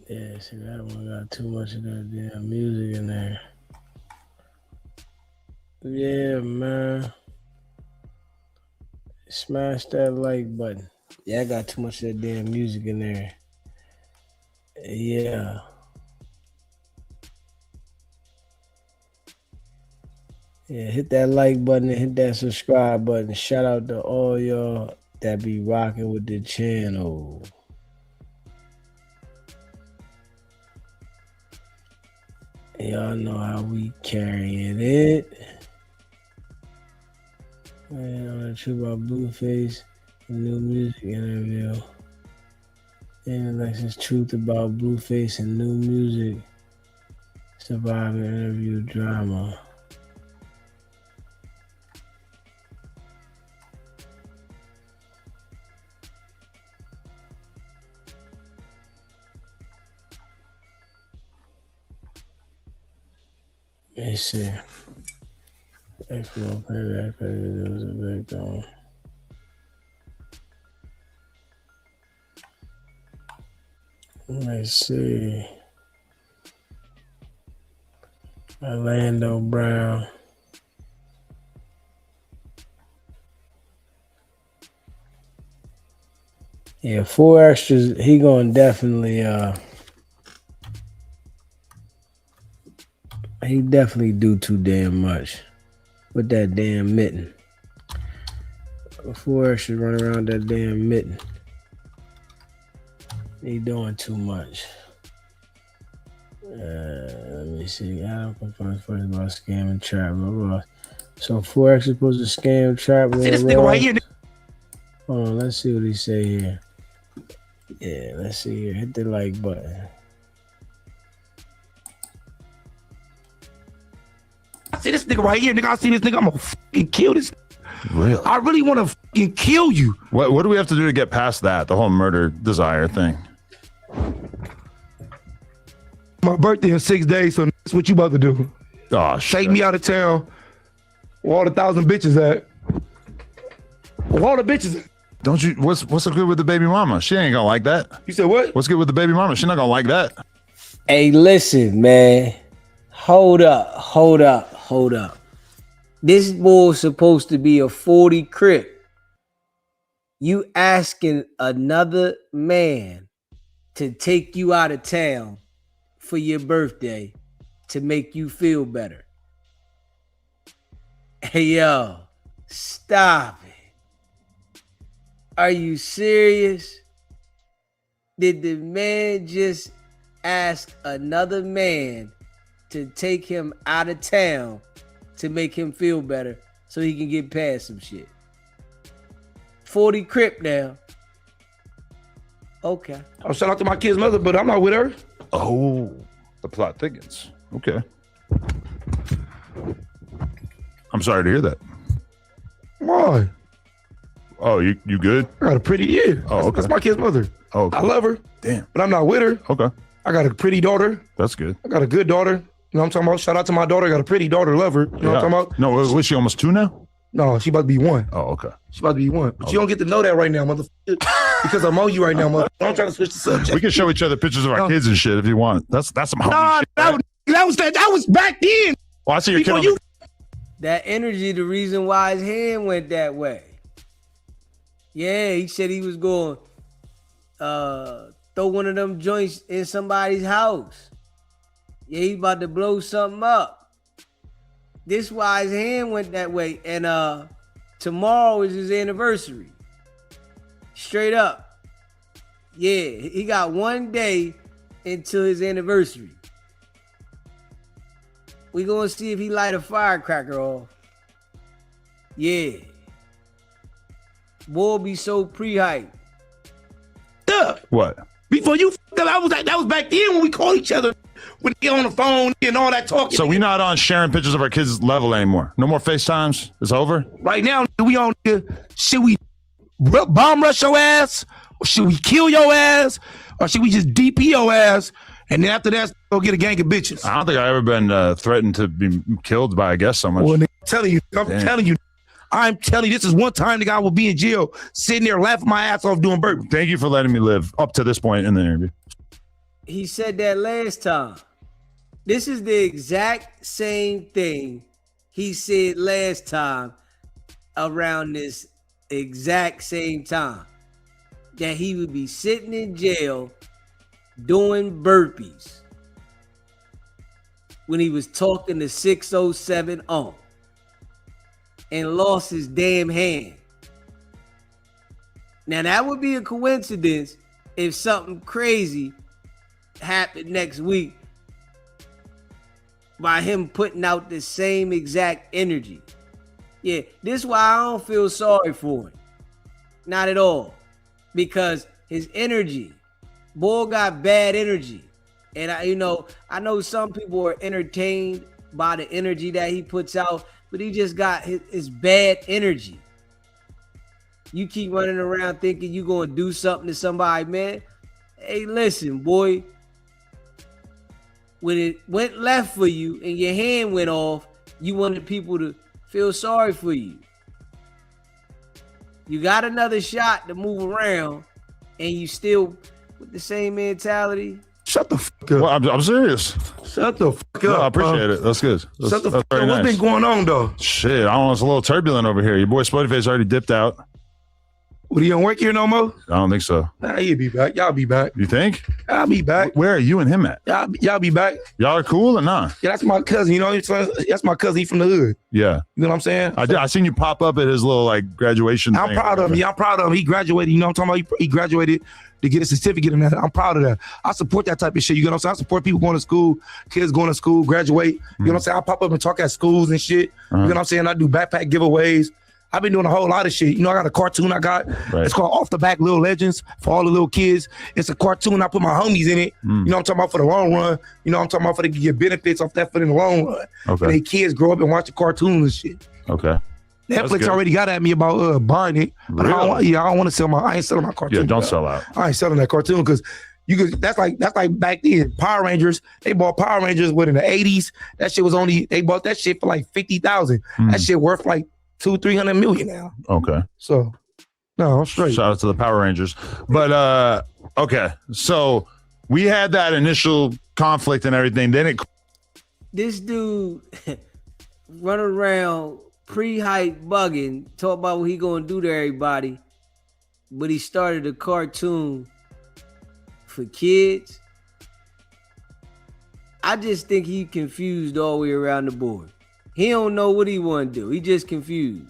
Speaker 2: Yeah, see, that one got too much of that damn music in there. Yeah, man. Smash that like button. Yeah, I got too much of that damn music in there. Yeah. Yeah, hit that like button and hit that subscribe button. Shout out to all y'all that be rocking with the channel. Y'all know how we carrying it. Man, on the Truth About Blueface, the new music interview. And Alexis Truth About Blueface and new music. Survivor interview drama. Let me see. Expo payback, there was a breakdown. Let me see. Orlando Brown. Yeah, 4 extras. He gonna definitely He definitely do too damn much with that damn mitten. Before I should run around that damn mitten. He doing too much. Let me see. I don't confirm first about scam and trap. Blah, blah. So Forex is supposed to scam, trap.
Speaker 18: See this nigga right here.
Speaker 2: Hold on, let's see what he say here. Yeah, let's see here. Hit the like button.
Speaker 18: I see this nigga right here, nigga. I see this nigga. I'm gonna fucking kill this.
Speaker 19: Really?
Speaker 18: I really want to fucking kill you.
Speaker 19: What do we have to do to get past that? The whole murder desire thing.
Speaker 18: My birthday in 6 days, so that's what you about to do.
Speaker 19: Oh, shit.
Speaker 18: Take me out of town where all the 1,000 bitches at. Where all the bitches at.
Speaker 19: Don't you? What's so good with the baby mama? She ain't gonna like that.
Speaker 18: You said what?
Speaker 19: What's good with the baby mama? She's not gonna like that.
Speaker 2: Hey, listen, man. Hold up. This boy's supposed to be a 40 crip. You asking another man to take you out of town for your birthday to make you feel better. Hey, yo, stop it. Are you serious? Did the man just ask another man to take him out of town to make him feel better so he can get past some shit? 40 crip now. Okay.
Speaker 18: I'll shout out to my kid's mother, but I'm not with her.
Speaker 19: Oh, the plot thickens. Okay. I'm sorry to hear that.
Speaker 18: Why?
Speaker 19: Oh, you good?
Speaker 18: I got a pretty
Speaker 19: Oh, okay.
Speaker 18: That's my kid's mother.
Speaker 19: Oh, okay.
Speaker 18: I love her.
Speaker 19: Damn.
Speaker 18: But I'm not with her.
Speaker 19: Okay.
Speaker 18: I got a pretty daughter.
Speaker 19: That's good.
Speaker 18: I got a good daughter. You know what I'm talking about? Shout out to my daughter. I got a pretty daughter. Love her. You know what I'm talking about?
Speaker 19: No, was she almost 2 now?
Speaker 18: No, she about to be 1.
Speaker 19: Oh, okay.
Speaker 18: She about to be 1. But you don't get to know that right now, motherfucker. Because I'm on you right now, motherfucker. I'm trying to switch the subject.
Speaker 19: We can show each other pictures of our kids and shit if you want. That's some homie shit.
Speaker 18: That was back then.
Speaker 19: Well, I see your kid on the-
Speaker 2: That energy, the reason why his hand went that way. Yeah, he said he was going throw one of them joints in somebody's house. Yeah, he about to blow something up. This why his hand went that way. And tomorrow is his anniversary. Straight up. Yeah, he got 1 day until his anniversary. We gonna see if he light a firecracker off. Yeah. Boy be so pre-hyped.
Speaker 19: What?
Speaker 18: Before you that was back then when we called each other when they on the phone and all that talking.
Speaker 19: So we not on sharing pictures of our kids' level anymore. No more FaceTimes. It's over.
Speaker 18: Right now, we on should we bomb rush your ass? Or should we kill your ass? Or should we just DP your ass? And then after that, go get a gang of bitches.
Speaker 19: I don't think I've ever been threatened to be killed by a guest so much.
Speaker 18: Well, I'm telling you, this is one time the guy will be in jail, sitting there laughing my ass off doing burpees.
Speaker 19: Thank you for letting me live up to this point in the interview.
Speaker 2: He said that last time. This is the exact same thing he said last time around this exact same time. That he would be sitting in jail doing burpees when he was talking to 607 on and lost his damn hand. Now that would be a coincidence if something crazy happened next week by him putting out the same exact energy. Yeah, this is why I don't feel sorry for him. Not at all. Because his energy, boy got bad energy. And I know some people are entertained by the energy that he puts out, but he just got his bad energy. You keep running around thinking you're going to do something to somebody, man. Hey, listen, boy. When it went left for you and your hand went off, you wanted people to feel sorry for you. You got another shot to move around and you still with the same mentality.
Speaker 18: Shut the fuck up.
Speaker 19: Well, I'm serious.
Speaker 18: Shut the fuck up.
Speaker 19: No, I appreciate it. That's good.
Speaker 18: Shut the fuck up.
Speaker 19: Very
Speaker 18: What's
Speaker 19: nice.
Speaker 18: been going on, though?
Speaker 19: Shit, I don't know. It's a little turbulent over here. Your boy Spuddy Face already dipped out.
Speaker 18: What, he don't work here no more?
Speaker 19: I don't think so.
Speaker 18: Nah, he'll be back. Y'all be back.
Speaker 19: You think?
Speaker 18: I'll be back.
Speaker 19: Where are you and him at?
Speaker 18: Y'all be back.
Speaker 19: Y'all are cool or not?
Speaker 18: Yeah, that's my cousin. You know, that's my cousin. He from the hood.
Speaker 19: Yeah.
Speaker 18: You know what I'm saying?
Speaker 19: I seen you pop up at his little like graduation.
Speaker 18: I'm proud of him. Yeah, I'm proud of him. He graduated. You know what I'm talking about? He graduated to get a certificate and that. I'm proud of that. I support that type of shit. You know what I'm saying? I support people going to school, kids going to school, graduate. You know what I'm saying? I pop up and talk at schools and shit. You know what I'm saying? I do backpack giveaways. I've been doing a whole lot of shit. You know, I got a cartoon I got. Right. It's called Off the Back Little Legends for all the little kids. It's a cartoon. I put my homies in it. You know what I'm talking about for the long run. You know what I'm talking about for they can get benefits off that for the long run. Okay. And they kids grow up and watch the cartoons and shit.
Speaker 19: Okay.
Speaker 18: Netflix already got at me about buying it. But really? I don't want to sell I ain't selling my cartoon.
Speaker 19: Yeah, don't sell out.
Speaker 18: I ain't selling that cartoon because that's like back then. Power Rangers, they bought Power Rangers in the 80s. That shit was they bought that shit for like $50,000. That shit worth like $200-300 million now.
Speaker 19: Okay.
Speaker 18: So, no, I'm straight.
Speaker 19: Shout out to the Power Rangers. But, okay. So, we had that initial conflict and everything. Then
Speaker 2: this dude run around pre-hype bugging, talk about what he gonna do to everybody, but he started a cartoon for kids. I just think he confused all the way around the board. He don't know what he want to do. He just confused.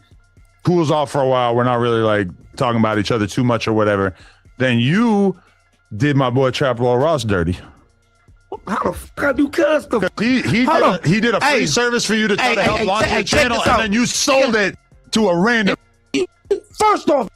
Speaker 19: Cools off for a while. We're not really like talking about each other too much or whatever. Then you did my boy Trap Lord Ross dirty.
Speaker 18: How the fuck I do custom?
Speaker 19: He did a free service for you to try to help launch your channel, and then you sold it to a random.
Speaker 18: First off,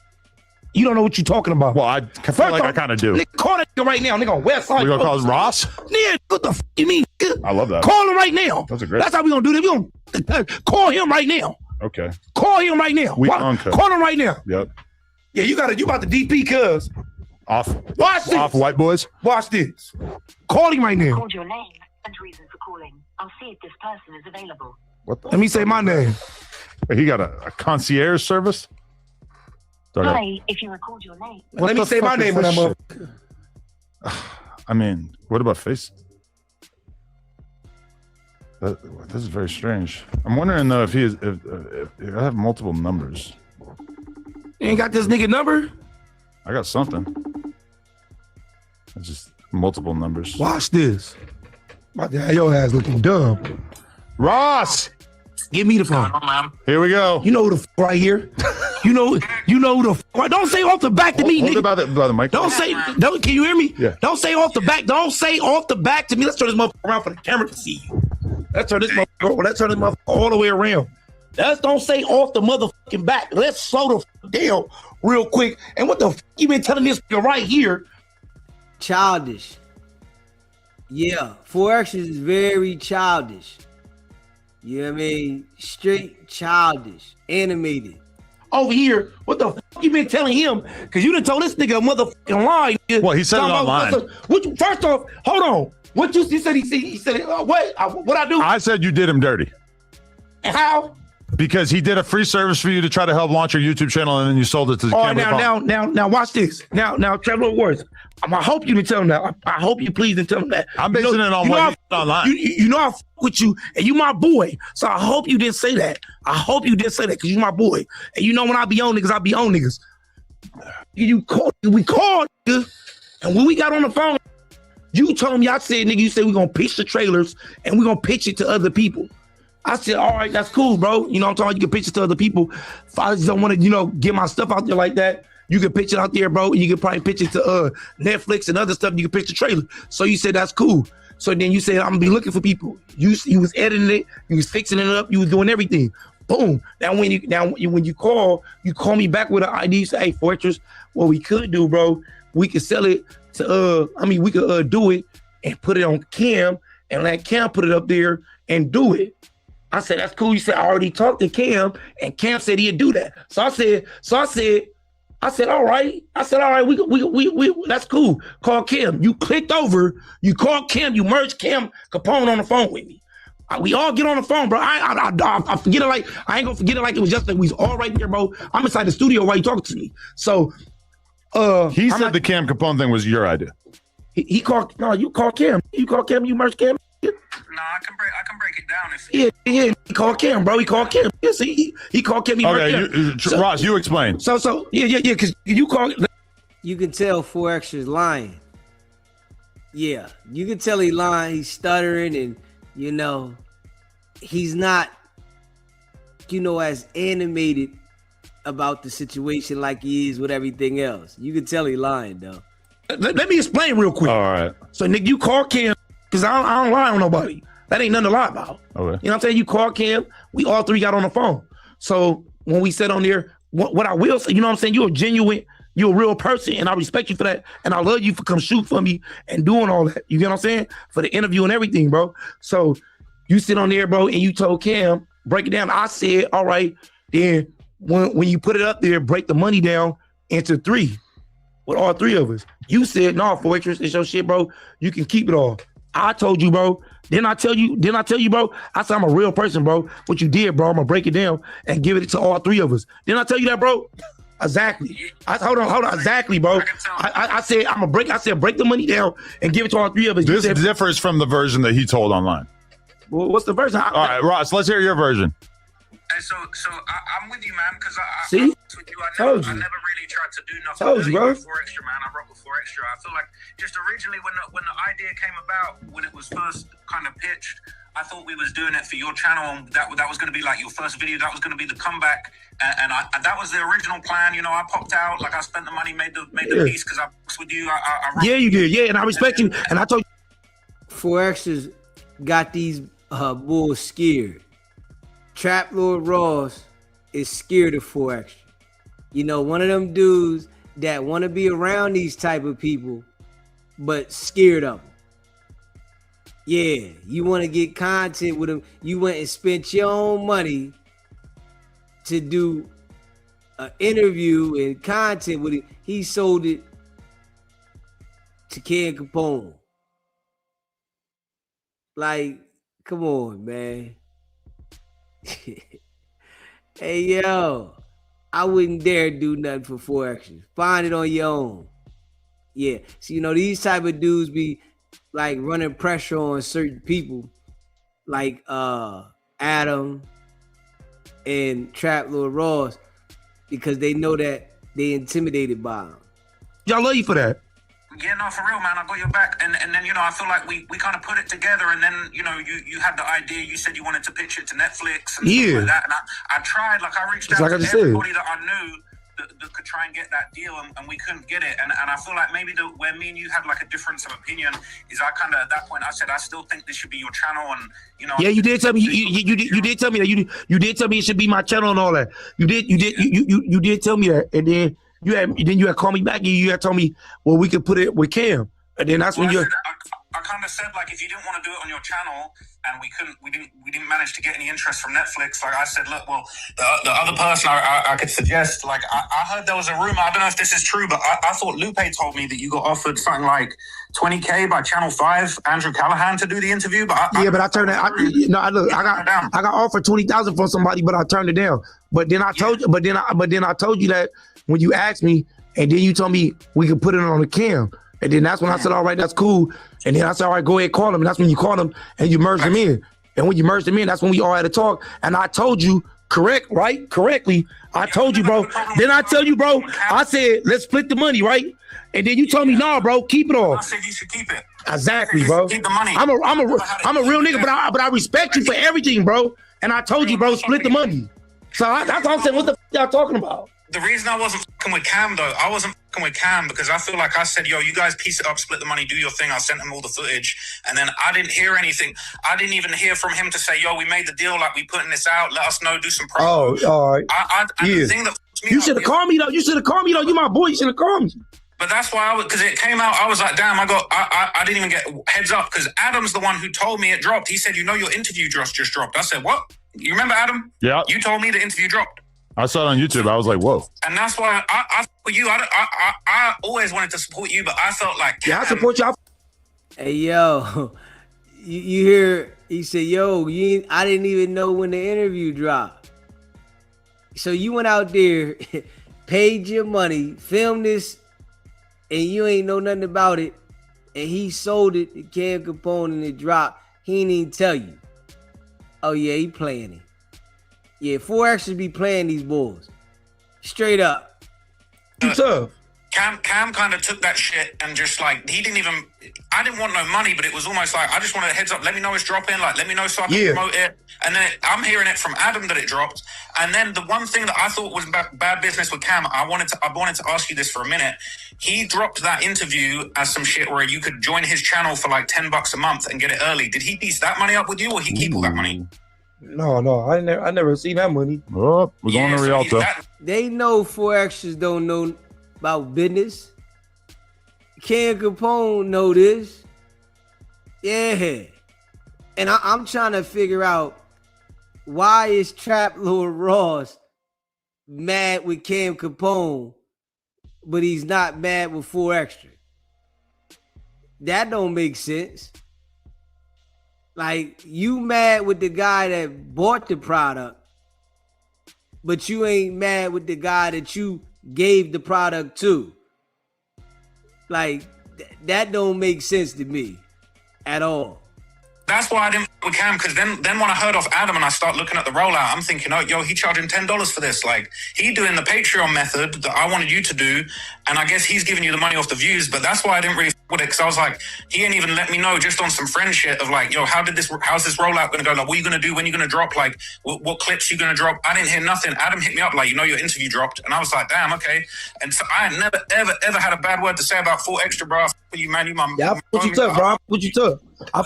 Speaker 18: you don't know what you're talking about.
Speaker 19: Well, I feel like I kind of do.
Speaker 18: Nigga, call that nigga right now. Nigga on West Side.
Speaker 19: We gonna call him Ross?
Speaker 18: Yeah, what the fuck you mean?
Speaker 19: I love that.
Speaker 18: Call him right now.
Speaker 19: That's
Speaker 18: how we gonna do this. We gonna call him right now.
Speaker 19: Okay.
Speaker 18: Call him right now. Call him right now.
Speaker 19: Yep.
Speaker 18: Yeah, you about the DP, cuz.
Speaker 19: Off.
Speaker 18: Watch this.
Speaker 19: Off white boys.
Speaker 18: Watch this. Call him right now.
Speaker 20: Record your name and reason for calling. I'll see if this person is available.
Speaker 18: Let me say my name.
Speaker 19: He got a concierge service?
Speaker 20: Hi, if you record your name.
Speaker 18: Well, let me say my name when I'm up.
Speaker 19: I mean, what about face? This is very strange. I'm wondering though if if I have multiple numbers.
Speaker 18: You ain't got this nigga number?
Speaker 19: I got something. It's just multiple numbers.
Speaker 18: Watch this. Your ass looking dumb.
Speaker 19: Ross!
Speaker 18: Give me the phone.
Speaker 19: Here we go.
Speaker 18: You know who the right here. You know who the don't say off the back to me,
Speaker 19: hold
Speaker 18: nigga.
Speaker 19: By the mic.
Speaker 18: Can you hear me?
Speaker 19: Yeah.
Speaker 18: Don't say off the back. Don't say off the back to me. Let's turn this motherfucker around for the camera to see you. Let's turn this motherfucker all the way around. Don't say off the motherfucking back. Let's slow the fuck down real quick. And what the fuck you been telling this nigga right here?
Speaker 2: Childish. Yeah, 4X is very childish. You know what I mean? Straight childish, animated.
Speaker 18: Over here, what the fuck you been telling him? Because you done told this nigga a motherfucking lie.
Speaker 19: Well, he said it online.
Speaker 18: First off, hold on. What you said? He said what I do?
Speaker 19: I said you did him dirty.
Speaker 18: And how?
Speaker 19: Because he did a free service for you to try to help launch your YouTube channel, and then you sold it to the camera.
Speaker 18: Now, watch this. Now, Trevor Words. I hope you didn't tell him that. I hope you please didn't tell him that.
Speaker 19: I'm basing it on what you online.
Speaker 18: You know I fuck with you, and you my boy. So I hope you didn't say that. I hope you didn't say that because you my boy. And you know when I be on niggas, I be on niggas. We called, nigga, and when we got on the phone, you told me, I said, nigga, you said we're going to pitch the trailers, and we're going to pitch it to other people. I said, all right, that's cool, bro. You know what I'm talking about? You can pitch it to other people. If I just don't want to, get my stuff out there like that, you can pitch it out there, bro. And you can probably pitch it to Netflix and other stuff. You can pitch the trailer. So you said, that's cool. So then you said, I'm going to be looking for people. You was editing it. You was fixing it up. You was doing everything. Boom. Now, when you call me back with an ID. You say, hey, Fortress, what we could do, bro, we could sell it to, we could do it and put it on Cam and let Cam put it up there and do it. I said, that's cool. You said, I already talked to Cam, and Cam said he'd do that. So I said, all right. We that's cool. Call Cam. You clicked over, you called Cam, you merged Cam Capone on the phone with me. We all get on the phone, bro. I forget it like, I ain't gonna forget it like it was just that we was all right there, bro. I'm inside the studio while you talking to me. So,
Speaker 19: he said the Cam Capone thing was your idea.
Speaker 18: He called, no, you called Cam. You called Cam, you merged Cam.
Speaker 8: I can break it down.
Speaker 18: Yeah. He called Cam, bro. He called Cam. Yes, he called Cam.
Speaker 19: Ross, you explain.
Speaker 18: So yeah. Because you call.
Speaker 2: You can tell 4Extra's lying. Yeah, you can tell he lying. He's stuttering, and he's not, as animated about the situation like he is with everything else. You can tell he lying though.
Speaker 18: Let me explain real quick.
Speaker 19: All right.
Speaker 18: So Nick, you call Cam because I don't lie on nobody. That ain't nothing to lie about.
Speaker 19: Okay.
Speaker 18: You know what I'm saying? You call Cam. We all three got on the phone. So when we said on there, what I will say, you know what I'm saying? You're genuine. You're a real person, and I respect you for that. And I love you for come shoot for me and doing all that. You get what I'm saying? For the interview and everything, bro. So you sit on there, bro, and you told Cam, break it down. I said, all right, then when you put it up there, break the money down into 3 with all 3 of us. You said, no, 4Extra, it's your shit, bro. You can keep it all. I told you, bro. Didn't I tell you, bro? I said, I'm a real person, bro. What you did, bro, I'm going to break it down and give it to all 3 of us. Didn't I tell you that, bro? Exactly. Hold on. Exactly, bro. I said break the money down and give it to all 3 of us.
Speaker 19: This differs from the version that he told online.
Speaker 18: Well, what's the version?
Speaker 19: All right, Ross, let's hear your version.
Speaker 8: And so I'm with you, man, because I
Speaker 18: See?
Speaker 8: with you. I never really tried to do nothing.
Speaker 18: Told you, bro.
Speaker 8: With 4Extra, man. I rock with 4Extra. I feel like just originally when the idea came about, when it was first kind of pitched, I thought we was doing it for your channel, and that was going to be like your first video. That was going to be the comeback, and that was the original plan. I popped out, like I spent the money, made the piece because I was with you.
Speaker 18: Yeah, you did. Yeah, and I respect you. And I told you.
Speaker 2: 4Extra's got these bulls scared. Trap Lord Ross is scared of 4Extra. One of them dudes that want to be around these type of people, but scared of them. Yeah, you want to get content with him. You went and spent your own money to do an interview and content with him. He sold it to Ken Capone. Like, come on, man. Hey, yo, I wouldn't dare do nothing for 4Extra. Find it on your own. Yeah, so these type of dudes be like running pressure on certain people like Adam and Trap Lord Ross because they know that they intimidated by him.
Speaker 18: Y'all love you for that.
Speaker 8: Yeah, no, for real, man. I got your back. And then, I feel like we kind of put it together. And then, you had the idea. You said you wanted to pitch it to Netflix and stuff like that. And I tried. Like, I reached out to everybody that I knew that could try and get that deal, and we couldn't get it. And I feel like maybe where me and you had like a difference of opinion is I kind of at that point I said I still think this should be your channel, and
Speaker 18: Yeah, you did tell me you did tell me that you did tell me it should be my channel and all that. You did tell me that, and then you had called me back and you had told me, well, we could put it with Cam, and then that's when
Speaker 8: I kind of said, like, if you didn't want to do it on your channel and we didn't manage to get any interest from Netflix, like I said, look, well, the other person I could suggest, like, I heard there was a rumor, I don't know if this is true, but I thought Lupe told me that you got offered something like $20K by Channel 5, Andrew Callahan, to do the interview, but
Speaker 18: I turned it. I got offered $20,000 from somebody, but I turned it down. But then I told you, but then I told you that when you asked me, and then you told me we could put it on the cam. And then that's when I said, all right, that's cool. And then I said, all right, go ahead, call him. And that's when you called him and you merged them in. And when you merged them in, that's when we all had a talk. And I told you correctly. I told you, bro. Then I tell you, bro, I said, let's split the money, right? And then you told me, no, bro, keep it all.
Speaker 8: I said you should keep it.
Speaker 18: Exactly, bro.
Speaker 8: Keep the money.
Speaker 18: I'm a real nigga, but I respect you for everything, bro. And I told you, bro, split the money. So that's what I'm saying. What the f y'all talking about?
Speaker 8: The reason I wasn't fucking with Cam, though, I wasn't fucking with Cam because I feel like I said, yo, you guys piece it up, split the money, do your thing. I sent him all the footage. And then I didn't hear anything. I didn't even hear from him to say, yo, we made the deal. Like, we putting this out. Let us know, do some promo.
Speaker 18: Oh, all right.
Speaker 8: The thing that
Speaker 18: you should have called me, though. You my boy. You should have called me.
Speaker 8: But that's why because it came out, I was like, damn, I didn't even get heads up because Adam's the one who told me it dropped. He said, your interview just dropped. I said, what? You remember, Adam?
Speaker 19: Yeah.
Speaker 8: You told me the interview dropped.
Speaker 19: I saw it on YouTube. I was like, whoa.
Speaker 8: And that's why I support you. I always wanted to support you, but I felt like...
Speaker 18: Yeah, I support you.
Speaker 2: Hey, yo, you hear... He said, yo, I didn't even know when the interview dropped. So you went out there, paid your money, filmed this, and you ain't know nothing about it, and he sold it to Cam Capone and it dropped. he ain't even tell you. Oh yeah, he playing it. Yeah, 4 Extra be playing these bulls. Straight up.
Speaker 18: You tough.
Speaker 8: Cam kind of took that shit and just like, he didn't even, I didn't want no money, but it was almost like, I just wanted a heads up, let me know it's dropping, like, let me know so I can promote it. And then I'm hearing it from Adam that it dropped. And then the one thing that I thought was bad business with Cam, I wanted to ask you this for a minute. He dropped that interview as some shit where you could join his channel for like $10 a month and get it early. Did he piece that money up with you, or he keep all that money?
Speaker 18: No, I never seen that money.
Speaker 19: Oh, we're going to Rialto.
Speaker 2: They know 4 Extras don't know about business. Cam Capone know this. Yeah. And I'm trying to figure out, why is Trap Lord Ross mad with Cam Capone, but he's not mad with 4 Extra? That don't make sense. Like, you mad with the guy that bought the product, but you ain't mad with the guy that you gave the product to. Like, that don't make sense to me at all.
Speaker 8: That's why I didn't with Cam, because then when I heard off Adam and I start looking at the rollout, I'm thinking, oh, yo, he charging $10 for this. Like, he doing the Patreon method that I wanted you to do, and I guess he's giving you the money off the views. But that's why I didn't really f with it, because I was like, he ain't even let me know, just on some friend shit of like, yo, how's this rollout going to go? Like, what are you going to do? When are you going to drop? Like, what clips you going to drop? I didn't hear nothing. Adam hit me up like, your interview dropped, and I was like, damn, okay. And so I never ever had a bad word to say about 4 Extra, bro. You, man, you my.
Speaker 18: Yeah, what you tough, bro? What you tough? I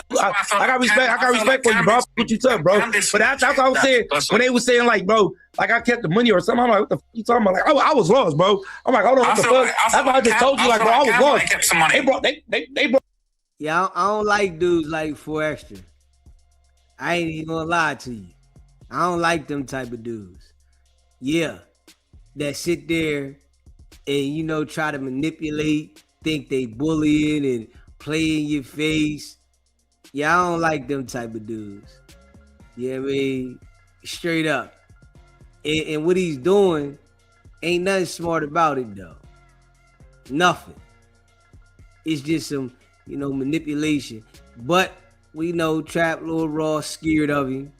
Speaker 18: got respect. I got respect for you, bro. What you tough, bro? But that's what I was saying when they was saying like, bro, like I kept the money or something. I'm like, what the fuck you talking about? Like, I was lost, bro. I'm like, hold on, what the fuck? That's why I just told you, like, bro, I was lost. They brought.
Speaker 2: Yeah, I don't like dudes like 4 Extra. I ain't even gonna lie to you. I don't like them type of dudes. Yeah, that sit there and try to manipulate, think they bullying and play in your face. Yeah, I don't like them type of dudes. Yeah, I mean, straight up. And what he's doing, ain't nothing smart about it though. Nothing. It's just some, manipulation. But we know Trap Lord Ross scared of him.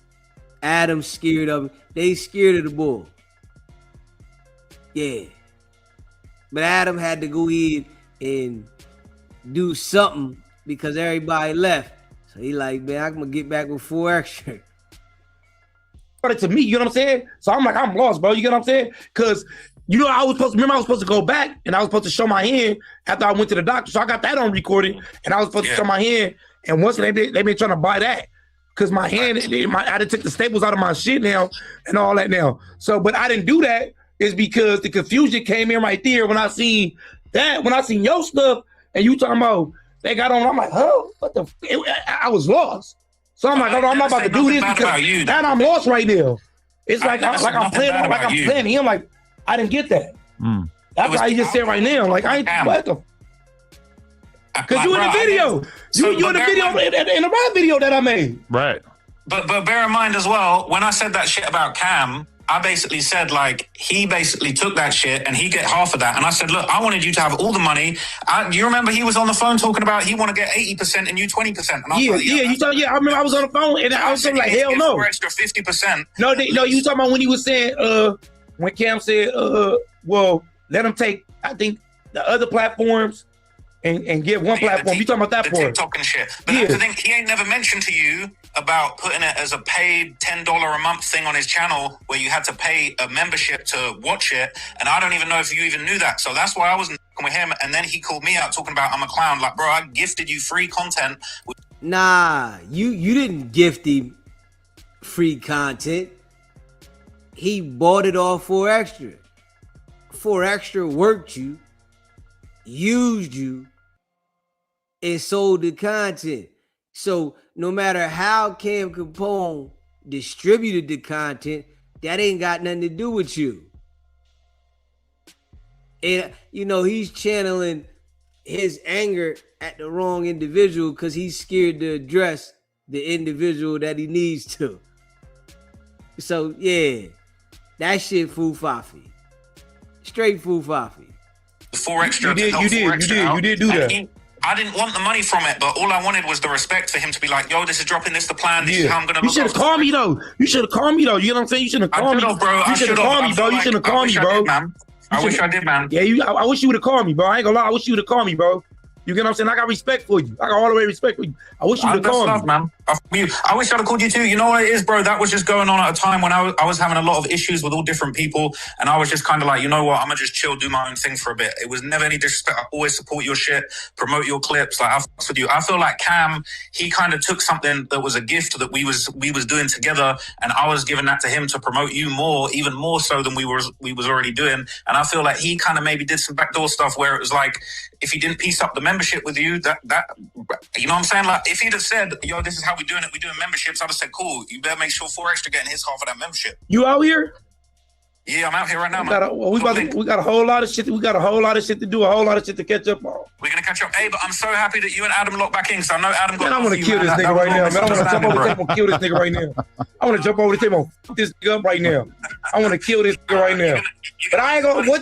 Speaker 2: Adam's scared of him. They scared of the bull. Yeah. But Adam had to go in and do something because everybody left. So he like, man, I'm gonna get back with 4 Extra.
Speaker 18: It to me, you know what I'm saying? So I'm like, I'm lost, bro. You get what I'm saying? Because I was supposed to go back and I was supposed to show my hand after I went to the doctor. So I got that on recording and I was supposed to show my hand. And once they been trying to buy that because my hand, I took the staples out of my shit now and all that now. So, but I didn't do that is because the confusion came in right there when I seen that, when I seen your stuff and you talking about they got on. I'm like, oh, what the? I was lost. So I'm like, oh, I'm not about to do this because and I'm lost right now. It's like I'm playing him. Like I didn't get that. That's why you just said right now. Like I ain't what the. Because you in the video. You in the video in the rap video that I made.
Speaker 19: Right.
Speaker 8: But bear in mind as well, when I said that shit about Cam, I basically said like he basically took that shit and he get half of that. And I said, look, I wanted you to have all the money. Do you remember he was on the phone talking about he want to get 80% and you 20%? And I was like,
Speaker 18: I remember I was on the phone and I was like, hell no.
Speaker 8: Extra 50%.
Speaker 18: No, you talking about when he was saying, when Cam said, well, let him take, I think, the other platforms and get one platform. You talking about that part?
Speaker 8: TikTok and shit. But that's the thing, he ain't never mentioned to you about putting it as a paid $10 a month thing on his channel where you had to pay a membership to watch it. And I don't even know if you even knew that. So that's why I wasn't with him. And then he called me out talking about I'm a clown. Like, bro, I gifted you free content.
Speaker 2: Nah, you didn't gift him free content. He bought it all 4 Extra. 4 Extra worked you, used you, and sold the content. So no matter how Cam Capone distributed the content, that ain't got nothing to do with you. And he's channeling his anger at the wrong individual because he's scared to address the individual that he needs to. So yeah, that shit foo-fafi. Straight foo-fafi.
Speaker 8: 4 Extra.
Speaker 18: You did do that.
Speaker 8: I didn't want the money from it, but all I wanted was the respect for him to be like, yo, this is dropping, this is the plan, this is how I'm gonna.
Speaker 18: You should have called me though. You should have called me though. You know what I'm saying? You should have called me,
Speaker 8: bro.
Speaker 18: You should have called me, bro. You should have called me, bro.
Speaker 8: I wish I did, man.
Speaker 18: Yeah, I wish you would have called me, bro. I ain't gonna lie. I wish you would have called me, bro. You get what I'm saying? I got respect for you. I got all the way respect for you. I wish you would have called me,
Speaker 8: man. I wish I'd have called you too. You know what it is, bro? That was just going on at a time when I was having a lot of issues with all different people, and I was just kind of like, you know what? I'm gonna just chill, do my own thing for a bit. It was never any disrespect. I always support your shit, promote your clips. Like I fucks with you. I feel like Cam, he kind of took something that was a gift that we was doing together, and I was giving that to him to promote you more, even more so than we was already doing. And I feel like he kind of maybe did some backdoor stuff where it was like, if he didn't piece up the membership with you, that you know what I'm saying? Like if he'd have said, yo, this is how we're doing it, we're doing memberships, I'd have said, cool, you better make sure 4 Extra getting his half of that membership.
Speaker 18: You out here?
Speaker 8: Yeah, I'm out here right now,
Speaker 18: man. We got a whole lot of shit. We got a whole lot of shit to do, a whole lot of shit to catch up on.
Speaker 8: We're gonna catch up. Hey, but I'm so happy that you and Adam locked back in, because I know Adam got.
Speaker 18: Man, I want to kill this nigga right now, man. I want to jump over the table and kill this nigga right now. I want to jump over the table and fuck this nigga up right now. I want to kill this nigga right now. But I ain't gonna. One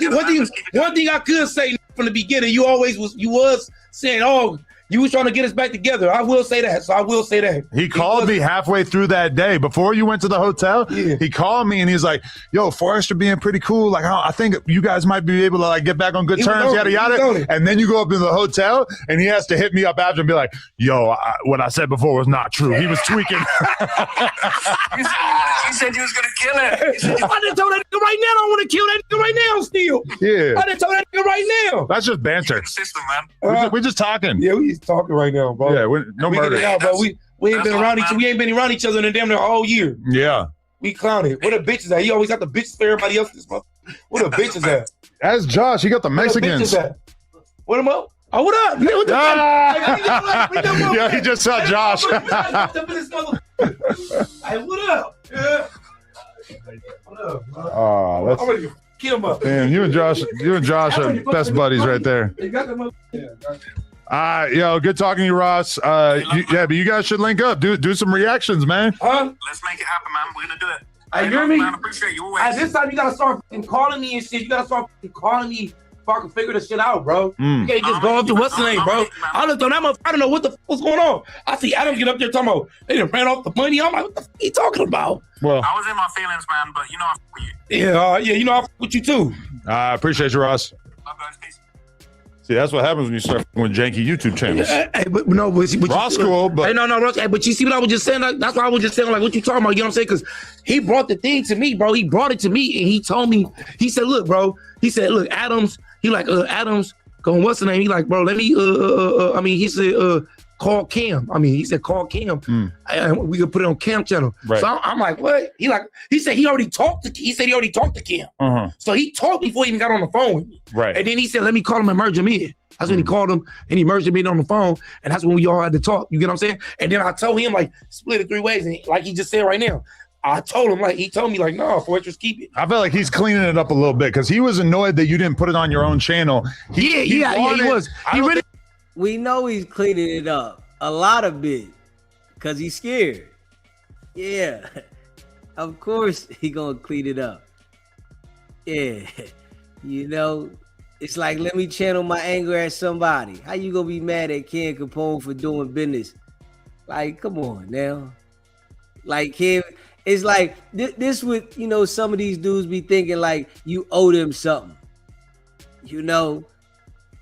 Speaker 18: thing I could say from the beginning, you was saying, oh, you was trying to get us back together. I will say that. So I will say that.
Speaker 19: He called me halfway through that day. Before you went to the hotel, he called me and he's like, yo, 4 Extra being pretty cool. Like, I think you guys might be able to like get back on good terms, yada, yada. And then you go up to the hotel and he has to hit me up after and be like, yo, what I said before was not true. He was tweaking.
Speaker 8: He said you was going to kill it.
Speaker 18: I done told that nigga right now I don't want to kill that nigga right now still.
Speaker 19: Yeah.
Speaker 18: I done told that nigga right now.
Speaker 19: That's just banter.
Speaker 8: System, man.
Speaker 19: We're just talking.
Speaker 18: Yeah, we just talking right now, bro.
Speaker 19: Yeah, no murder.
Speaker 18: Bro. We ain't been around we ain't been around each other in a damn near whole year.
Speaker 19: Yeah.
Speaker 18: We clowning. Where the bitches at? He always got the bitches for everybody else this month. Where the bitches at?
Speaker 19: That's Josh. He got the Mexicans.
Speaker 18: Where the bitches at? What am I? Oh, what up? What the
Speaker 19: Yeah, he just saw Josh.
Speaker 18: Hey, what up? Yeah. What up?
Speaker 19: Oh, that's.
Speaker 18: I'm ready to kill him up.
Speaker 19: Man, you and Josh are best buddies right there. Yo, good talking to you, Ross. But you guys should link up. Do some reactions, man.
Speaker 8: Let's make it happen, man. We're gonna do it.
Speaker 18: Hey, you hear me?
Speaker 8: Man, I appreciate you always.
Speaker 18: At this time, you gotta start calling me and shit. You gotta start calling me so I can figure this shit out, bro. You can't just go up to what's the name, bro. I looked on that motherfucker. I don't know what the fuck was going on. I see Adam get up there talking about they done ran off the money. I'm like, what the fuck are you talking about?
Speaker 19: Well,
Speaker 8: I was in my feelings, man, but you know I fuck with you.
Speaker 18: Yeah, you know I fuck with you too.
Speaker 19: I appreciate you, Ross. See, that's what happens when you start with janky YouTube channels.
Speaker 18: Hey, but no, but
Speaker 19: Ross cool, but
Speaker 18: hey, no, Ross. Hey, but you see what I was just saying? That's why I was just saying, like, what you talking about? You know what I'm saying? Because he brought the thing to me, bro. He brought it to me, and he told me. He said, "Look, bro." He said, "Look, Adams." He like, Adams. Going, what's the name? He like, bro. Let me. I mean, he said, call Cam. I mean, he said, call Cam. We could put it on Cam channel.
Speaker 19: Right.
Speaker 18: So I'm like, what? He said he already talked to. He said he already talked to Cam. So he talked before he even got on the phone with me.
Speaker 19: Right.
Speaker 18: And then he said, let me call him and merge him in. That's when he called him and he merged him in on the phone. And that's when we all had to talk. You get what I'm saying? And then I told him, like, split it 3 ways. And like he just said right now, I told him, like, he told me, like, no, 4 Extras, keep it.
Speaker 19: I feel like he's cleaning it up a little bit because he was annoyed that you didn't put it on your own channel.
Speaker 18: He was.
Speaker 2: We know he's cleaning it up a lot of bit because he's scared. Yeah, of course he gonna clean it up. Yeah, you know, it's like, let me channel my anger at somebody. How you gonna be mad at Ken Capone for doing business? Like, come on now. Like, Ken, it's like this would, you know, some of these dudes be thinking like you owe them something. You know?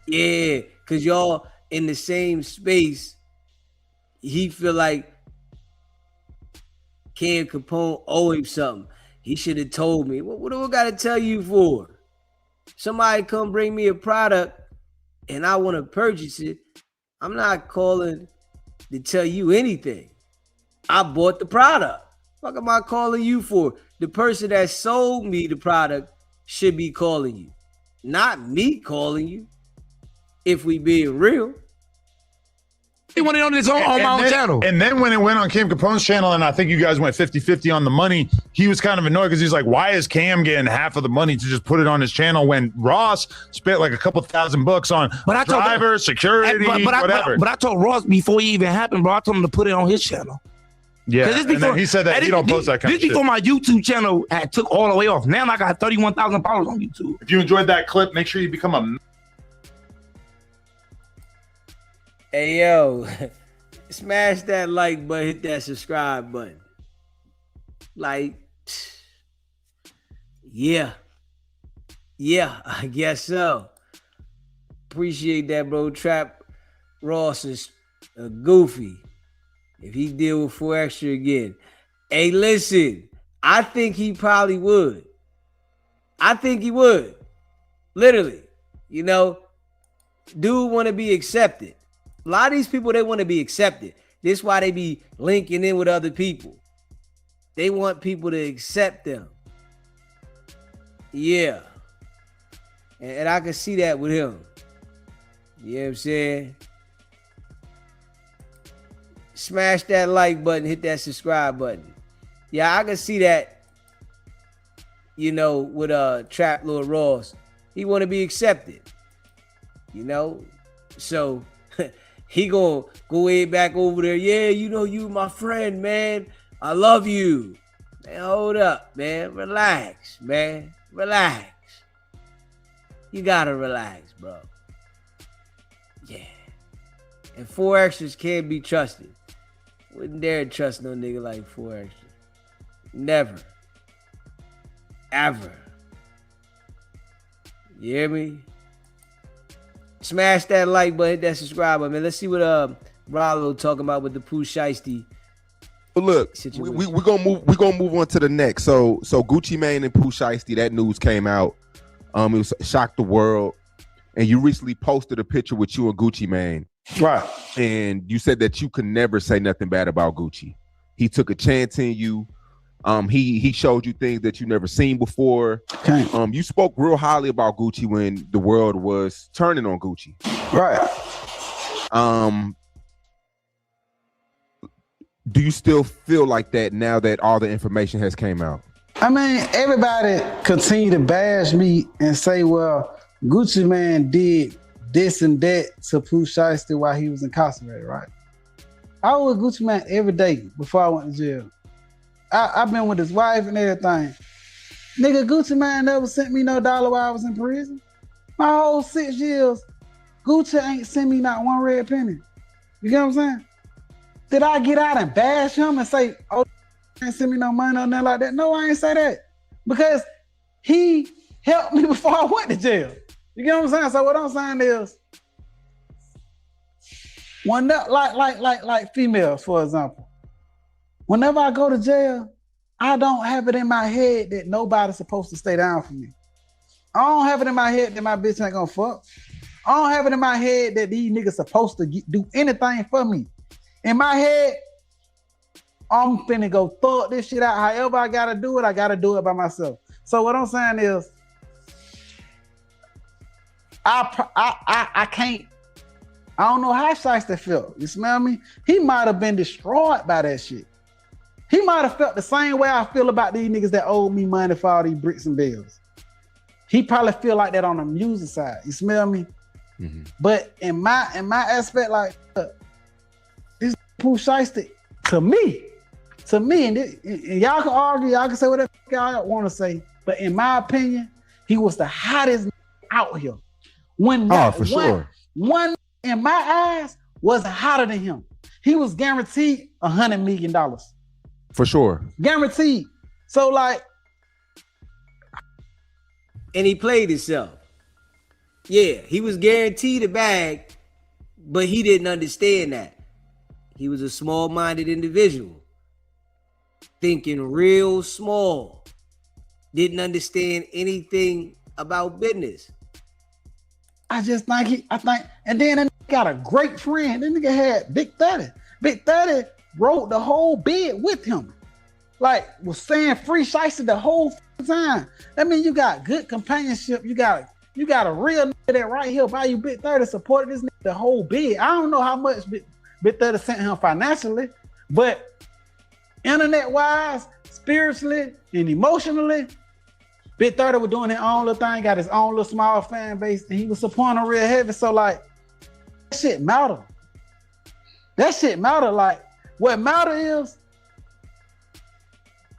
Speaker 2: Yeah, because y'all in the same space. He feel like Ken Capone owe him something. He should have told me. What do I got to tell you for? Somebody come bring me a product and I want to purchase it. I'm not calling to tell you anything. I bought the product. What am I calling you for? The person that sold me the product should be calling you, not me calling you. If we being real.
Speaker 18: He went on his own on my own channel.
Speaker 19: And then when it went on Cam Capone's channel, and I think you guys went 50-50 on the money, he was kind of annoyed because he's like, why is Cam getting half of the money to just put it on his channel when Ross spent like a couple $1,000 on driver, security, whatever.
Speaker 18: But I told Ross before it even happened, bro, I told him to put it on his channel.
Speaker 19: Yeah, and then he said that he don't post that kind of shit.
Speaker 18: This before my YouTube channel had took all the way off. Now I got 31,000 followers on YouTube.
Speaker 19: If you enjoyed that clip, make sure you become a
Speaker 2: Hey yo, smash that like button, hit that subscribe button. Like, yeah, I guess so. Appreciate that, bro. Trap Ross is a goofy. If he deal with 4 Extra again. Hey, listen, I think he probably would. I think he would. Literally. You know, dude want to be accepted. A lot of these people, they want to be accepted. This is why they be linking in with other people. They want people to accept them. Yeah. And I can see that with him. You know what I'm saying? Smash that like button, hit that subscribe button. Yeah, I can see that, you know, with Trap Lord Ross. He want to be accepted. You know? So he gonna go way back over there. Yeah, you know, you my friend, man. I love you. Man, hold up, man. Relax, man. Relax. You gotta relax, bro. Yeah. And 4 Extras can't be trusted. Wouldn't dare trust no nigga like 4 Extra. Never. Ever. You hear me? Smash that like button, hit that subscribe button, man. Let's see what Rollo talking about with the Pooh Shiesty.
Speaker 21: But look, we're gonna move on to the next. So Gucci Mane and Pooh Shiesty, that news came out. It shocked the world. And you recently posted a picture with you and Gucci Mane.
Speaker 18: Right.
Speaker 21: And you said that you could never say nothing bad about Gucci. He took a chance in you. He showed you things that you never seen before.
Speaker 18: Okay.
Speaker 21: You spoke real highly about Gucci when the world was turning on Gucci.
Speaker 18: Right.
Speaker 21: Do you still feel like that now that all the information has came out?
Speaker 9: I mean, everybody continue to bash me and say, well, Gucci Mane did this and that to Pooh Shiesty while he was incarcerated, right? I was with Gucci Mane every day before I went to jail. I've been with his wife and everything. Nigga, Gucci Mane never sent me no dollar while I was in prison. My whole 6 years, Gucci ain't sent me not one red penny. You get what I'm saying? Did I get out and bash him and say, oh, ain't send me no money or nothing like that? No, I ain't say that. Because he helped me before I went to jail. You get what I'm saying? So what I'm saying is, when that, like females, for example, whenever I go to jail, I don't have it in my head that nobody's supposed to stay down for me. I don't have it in my head that my bitch ain't gonna fuck. I don't have it in my head that these niggas supposed to do anything for me. In my head, I'm finna go thug this shit out. However I gotta do it by myself. So what I'm saying is, I can't. I don't know how Shiesty felt. You smell me? He might have been destroyed by that shit. He might have felt the same way I feel about these niggas that owe me money for all these bricks and bills. He probably feel like that on the music side. You smell me? Mm-hmm. But in my aspect, like this Pooh Shiesty, to me, and y'all can argue, y'all can say whatever y'all want to say, but in my opinion, he was the hottest out here. Sure. One in my eyes was hotter than him. He was guaranteed $100 million.
Speaker 21: For sure.
Speaker 9: Guaranteed. So like,
Speaker 2: and he played himself. Yeah, he was guaranteed a bag, but he didn't understand that. He was a small-minded individual, thinking real small, didn't understand anything about business.
Speaker 9: I think, and then that nigga got a great friend. That nigga had Big 30. Big 30 wrote the whole bid with him. Like, was saying free Shiesty the whole time. That means you got good companionship. You got a real nigga that right here by you, Big 30, supported this nigga the whole bid. I don't know how much Big 30 sent him financially, but internet-wise, spiritually, and emotionally, Big 30 was doing his own little thing, got his own little small fan base, and he was supporting him real heavy. So like, that shit matter. That shit matter. Like, what matter is,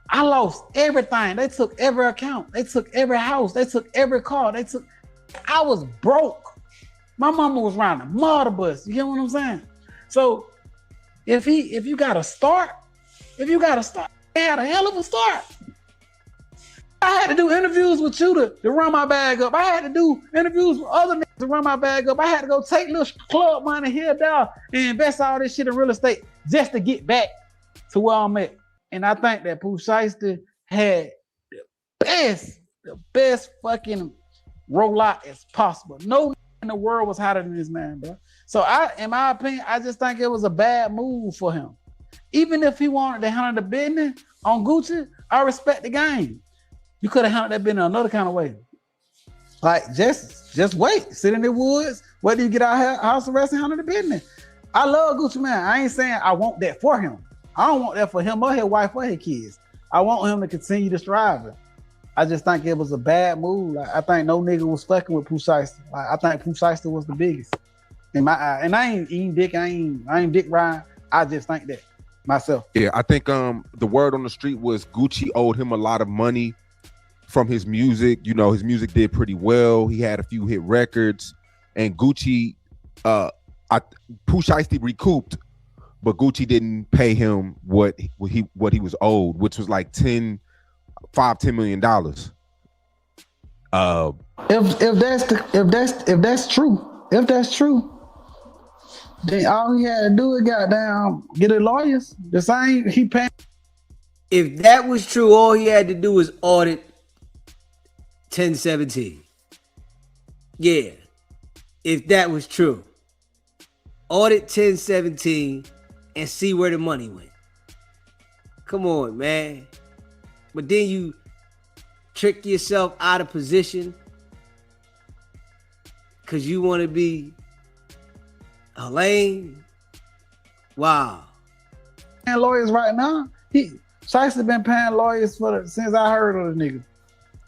Speaker 9: I lost everything. They took every account. They took every house. They took every car. I was broke.
Speaker 1: My mama was riding a motor bus. You get what I'm saying? So if you got to start, they had a hell of a start. I had to do interviews with you to run my bag up. I had to do interviews with other niggas to run my bag up. I had to go take little club money here, down, and invest all this shit in real estate just to get back to where I'm at. And I think that Pooh Shiesty had the best fucking rollout as possible. No in the world was hotter than this man, bro. So in my opinion, I just think it was a bad move for him. Even if he wanted to handle the business on Gucci, I respect the game. You could have handled that business another kind of way. Like just wait, sit in the woods, wait till you get out house arrest and handle the business. I love Gucci man. I ain't saying I want that for him. I don't want that for him or his wife or his kids. I want him to continue to strive. I just think it was a bad move. Like, I think no nigga was fucking with Pooh Shiesty. Like, I think Pooh Shiesty was the biggest in my eye. And I ain't eating dick. I ain't dick riding. I just think that myself.
Speaker 21: Yeah, I think the word on the street was Gucci owed him a lot of money from his music. You know, his music did pretty well. He had a few hit records, and Gucci, Pooh Shiesty recouped, but Gucci didn't pay him what he was owed, which was like $10 million.
Speaker 1: If that's true, then all he had to do is goddamn get a lawyers. The same he paying.
Speaker 2: If that was true, all he had to do was audit 1017. Yeah, if that was true, audit 1017 and see where the money went. Come on, man. But then you trick yourself out of position because you want to be a lame. Wow.
Speaker 1: And lawyers right now. Shiesty been paying lawyers since I heard of the nigga.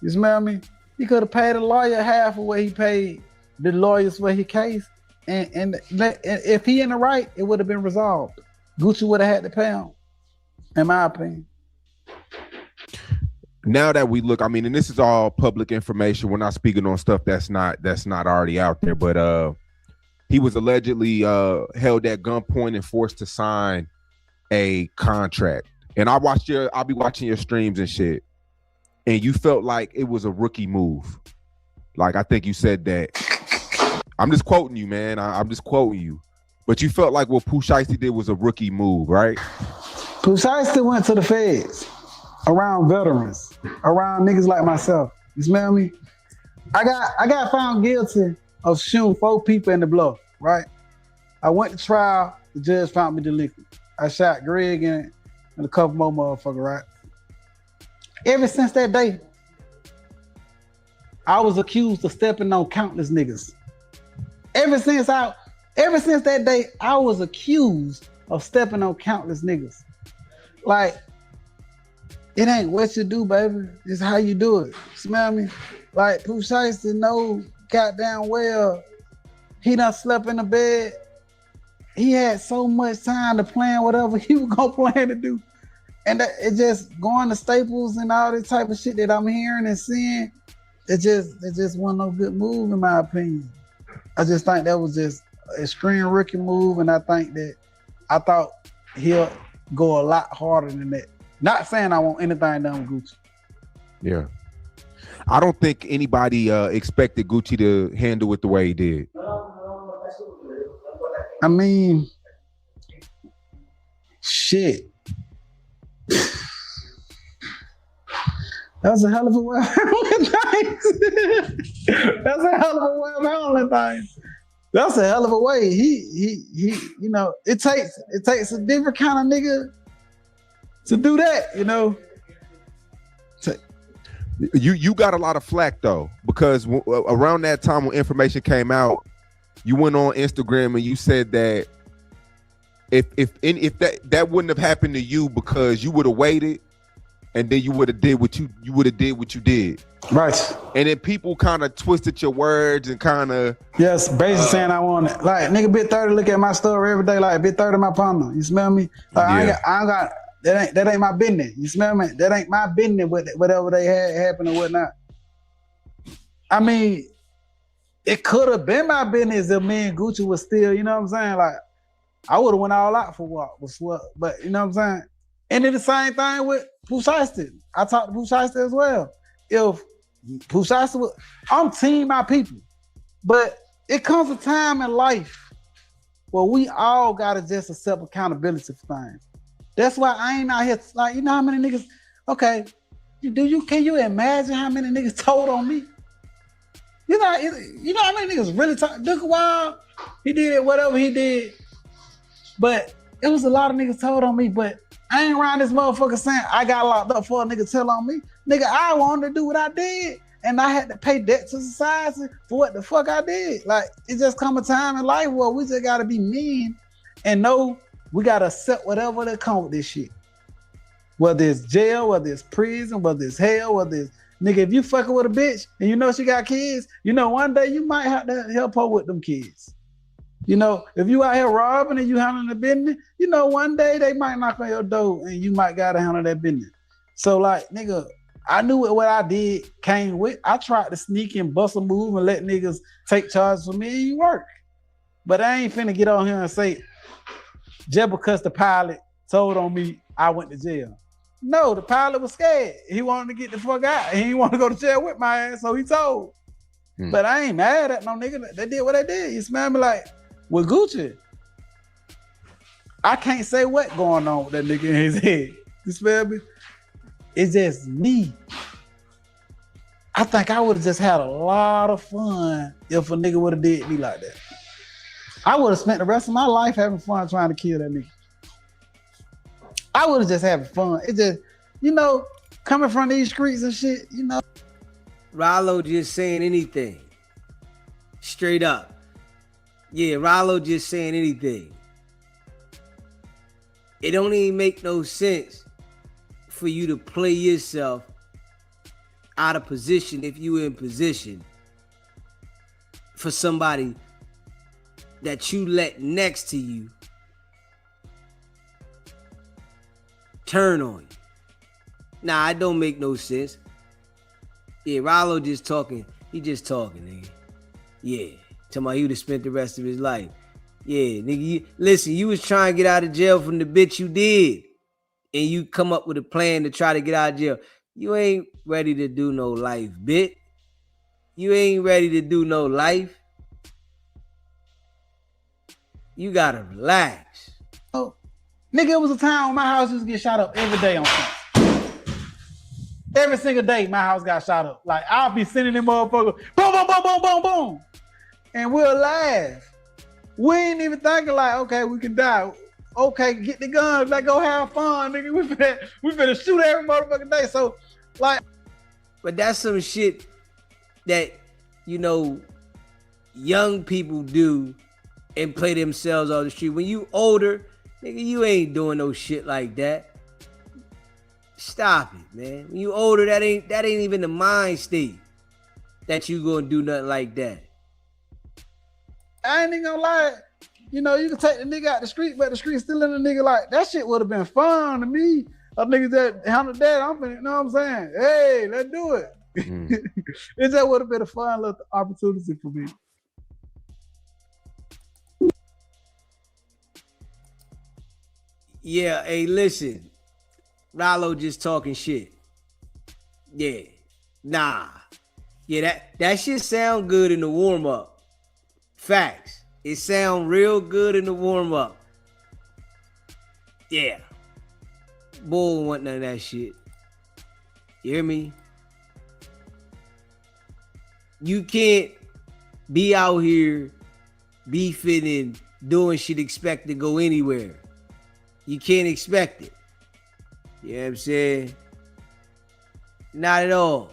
Speaker 1: You smell me? He could have paid a lawyer half of what he paid the lawyers for his case. And if he in the right, it would have been resolved. Gucci would have had to pay him, in my opinion.
Speaker 21: Now that we look, I mean, and this is all public information. We're not speaking on stuff that's not already out there. But he was allegedly held at gunpoint and forced to sign a contract. And I'll be watching your streams and shit. And you felt like it was a rookie move. Like, I think you said that. I'm just quoting you, man. I'm just quoting you. But you felt like what Pooh Shiesty did was a rookie move, right?
Speaker 1: Pooh Shiesty went to the feds around veterans, around niggas like myself. You smell me? I got found guilty of shooting 4 people in the bluff, right? I went to trial. The judge found me delinquent. I shot Greg and a couple more motherfuckers, right? Ever since that day, I was accused of stepping on countless niggas. Ever since that day, I was accused of stepping on countless niggas. Like, it ain't what you do, baby. It's how you do it. Smell me? Like, Pooh Shiesty know goddamn well he done slept in the bed. He had so much time to plan whatever he was gonna plan to do. And it just going to Staples and all this type of shit that I'm hearing and seeing, it just wasn't no good move in my opinion. I just think that was just a extreme rookie move, and I thought he'll go a lot harder than that. Not saying I want anything done with Gucci.
Speaker 21: Yeah. I don't think anybody expected Gucci to handle it the way he did.
Speaker 1: I mean, shit. That's a hell of a way of handling things. That's a hell of a way of handling things. That's a hell of a way. He you know, it takes a different kind of nigga to do that, you know.
Speaker 21: You got a lot of flack though, because around that time when information came out, you went on Instagram and you said that if that wouldn't have happened to you because you would have waited, and then you would have did what you did.
Speaker 1: Right.
Speaker 21: And then people kind of twisted your words and kind of
Speaker 1: yes, basically saying I want it. Like nigga Bit 30 look at my story every day like Bit 30 my partner. You smell me? Like
Speaker 21: yeah.
Speaker 1: I got that ain't my business. You smell me? That ain't my business with whatever they had happen or whatnot. I mean, it could have been my business if me and Gucci was still, you know what I'm saying? Like, I would have went all out for what was what, but you know what I'm saying? And then the same thing with Pooh Shiesty. I talked to Pooh Shiesty as well. If Pooh Shiesty was, I'm team my people. But it comes a time in life where we all gotta just accept accountability for things. That's why I ain't out here, like, you know how many niggas, okay, can you imagine how many niggas told on me? You know how many niggas really told? Duke Wild, he did it, whatever he did. But it was a lot of niggas told on me, but I ain't around this motherfucker saying I got locked up for a nigga tell on me. Nigga, I wanted to do what I did, and I had to pay debt to society for what the fuck I did. Like, it just come a time in life where we just gotta be mean and know we gotta accept whatever that come with this shit. Whether it's jail, whether it's prison, whether it's hell, whether it's, nigga, if you fucking with a bitch and you know she got kids, you know one day you might have to help her with them kids. You know, if you out here robbing and you handling the business, you know, one day they might knock on your door and you might gotta handle that business. So like, nigga, I knew what I did came with. I tried to sneak and bust a move and let niggas take charge for me and you work. But I ain't finna get on here and say, just because the pilot told on me, I went to jail. No, the pilot was scared. He wanted to get the fuck out. He didn't want to go to jail with my ass, so he told. But I ain't mad at no nigga. They did what they did. You smell me? Like, with Gucci, I can't say what going on with that nigga in his head. You smell me? It's just me. I think I would have just had a lot of fun if a nigga would have did me like that. I would have spent the rest of my life having fun trying to kill that nigga. I would have just having fun. It just, you know, coming from these streets and shit, you know.
Speaker 2: Rollo just saying anything. Straight up. Yeah, Rollo just saying anything. It don't even make no sense for you to play yourself out of position if you in position for somebody that you let next to you turn on you. Nah, it don't make no sense. Yeah, Rollo just talking. He just talking, nigga. Yeah. Talking about he would have spent the rest of his life. Yeah, nigga, listen, you was trying to get out of jail from the bitch you did. And you come up with a plan to try to get out of jail. You ain't ready to do no life, bitch. You ain't ready to do no life. You gotta relax.
Speaker 1: Oh, nigga, it was a time when my house used to get shot up every day on Sunday. Every single day, my house got shot up. Like, I'll be sending them motherfuckers, boom, boom, boom, boom, boom, boom. And we'll laugh. We ain't even thinking like, okay, we can die. Okay, get the guns, let's go have fun, nigga. We finna shoot every motherfucking day. So, like,
Speaker 2: but that's some shit that, you know, young people do and play themselves on the street. When you older, nigga, you ain't doing no shit like that. Stop it, man. When you older, that ain't even the mind state that you gonna do nothing like that.
Speaker 1: I ain't even gonna lie. You know, you can take the nigga out the street, but the street still in the nigga. Like, that shit would have been fun to me. A nigga that handled that, I'm finna, you know what I'm saying? Hey, let's do it. It just would have been a fun little opportunity for me.
Speaker 2: Yeah, hey, listen. Rollo just talking shit. Yeah. Nah. Yeah, that shit sound good in the warm-up. Facts. It sound real good in the warm-up. Yeah. Bull want none of that shit. You hear me? You can't be out here beefing and doing shit expect to go anywhere. You can't expect it. You know what I'm saying? Not at all.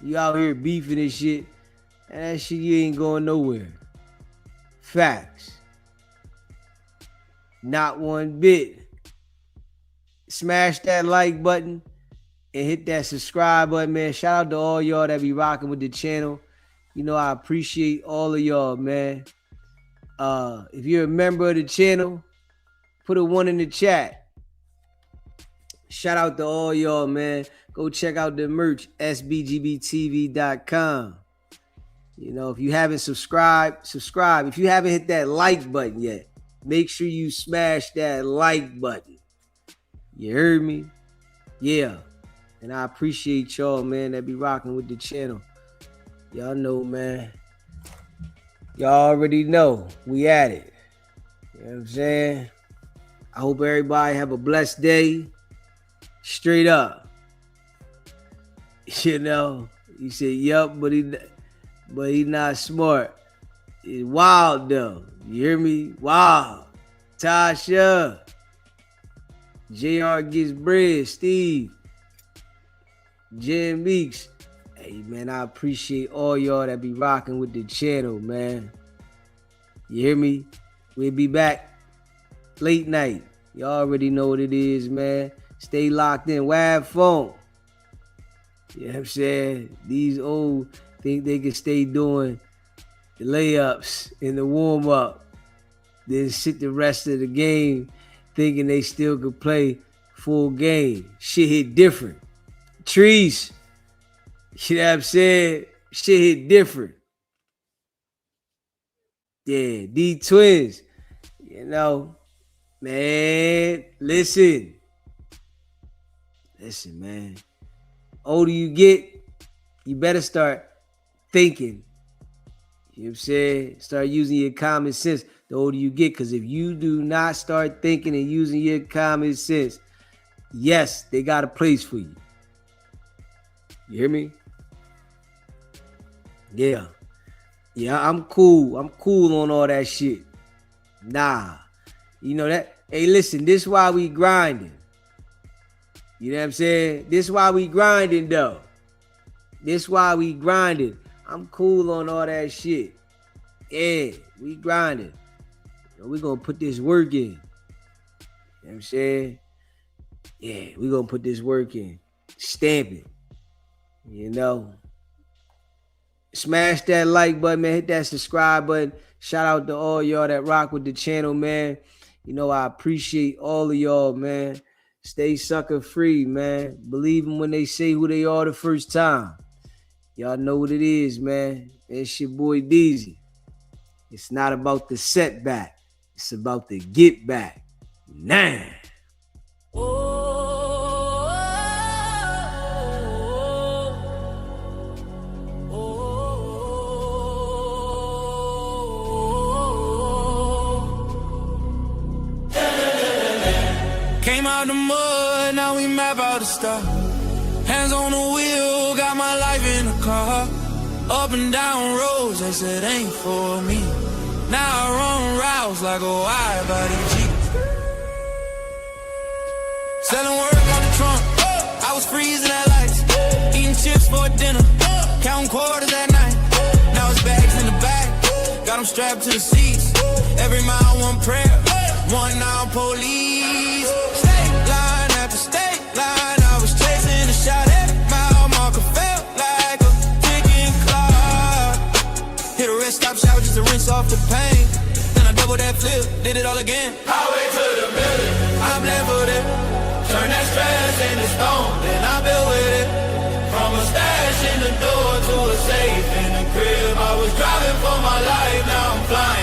Speaker 2: You out here beefing and shit, and that shit you ain't going nowhere. Facts. Not one bit. Smash that like button and hit that subscribe button, man. Shout out to all y'all that be rocking with the channel. You know, I appreciate all of y'all, man. If you're a member of the channel, put a 1 in the chat. Shout out to all y'all, man. Go check out the merch, sbgbtv.com. You know, if you haven't subscribed, subscribe. If you haven't hit that like button yet, make sure you smash that like button. You heard me? Yeah. And I appreciate y'all, man, that be rocking with the channel. Y'all know, man. Y'all already know. We at it. You know what I'm saying? I hope everybody have a blessed day. Straight up. You know, he said, yup, but he not smart. It's wild, though. You hear me? Wild. Tasha. JR gets bread. Steve. Jen Meeks. Hey, man, I appreciate all y'all that be rocking with the channel, man. You hear me? We'll be back late night. Y'all already know what it is, man. Stay locked in. Wab phone. You know what I'm saying? These old think they can stay doing the layups in the warm-up, then sit the rest of the game thinking they still could play full game. Shit hit different. Trees, you know what I'm saying? Shit hit different. Yeah, D Twins, you know, man, listen, man. Older you get, you better start thinking. You know what I'm saying? Start using your common sense the older you get, because if you do not start thinking and using your common sense, yes, they got a place for you. You hear me? Yeah. Yeah, I'm cool. I'm cool on all that shit. Nah. You know that? Hey, listen, this is why we grinding. You know what I'm saying? This is why we grinding, though. This is why we grinding. I'm cool on all that shit. Yeah, we grinding. We gonna put this work in. You know what I'm saying? Yeah, we gonna put this work in. Stamp it. You know, smash that like button, man. Hit that subscribe button. Shout out to all y'all that rock with the channel, man. You know, I appreciate all of y'all, man. Stay sucker free, man. Believe them when they say who they are the first time. Y'all know what it is, man. It's your boy Deezy. It's not about the setback. It's about the get back. Nah.
Speaker 4: Came out the mud, now we map out the stuff. Hands on the wheel, got my life in the car. Up and down roads, they said ain't for me. Now I run routes like a wide body Jeep. Selling work out the trunk, I was freezing at lights. Eating chips for dinner, counting quarters at night. Now it's bags in the back, got them strapped to the seats. Every mile one prayer, one now police. State line after state line, I was chasing a shot at mile marker, felt like a ticking clock. Hit a rest stop shower just to rinse off the pain. Then I double that flip, did it all again. Highway to the million, I'm leveled it. Turn that stress into stone, then I built with it. From a stash in the door to a safe in the crib. I was driving for my life, now I'm flying.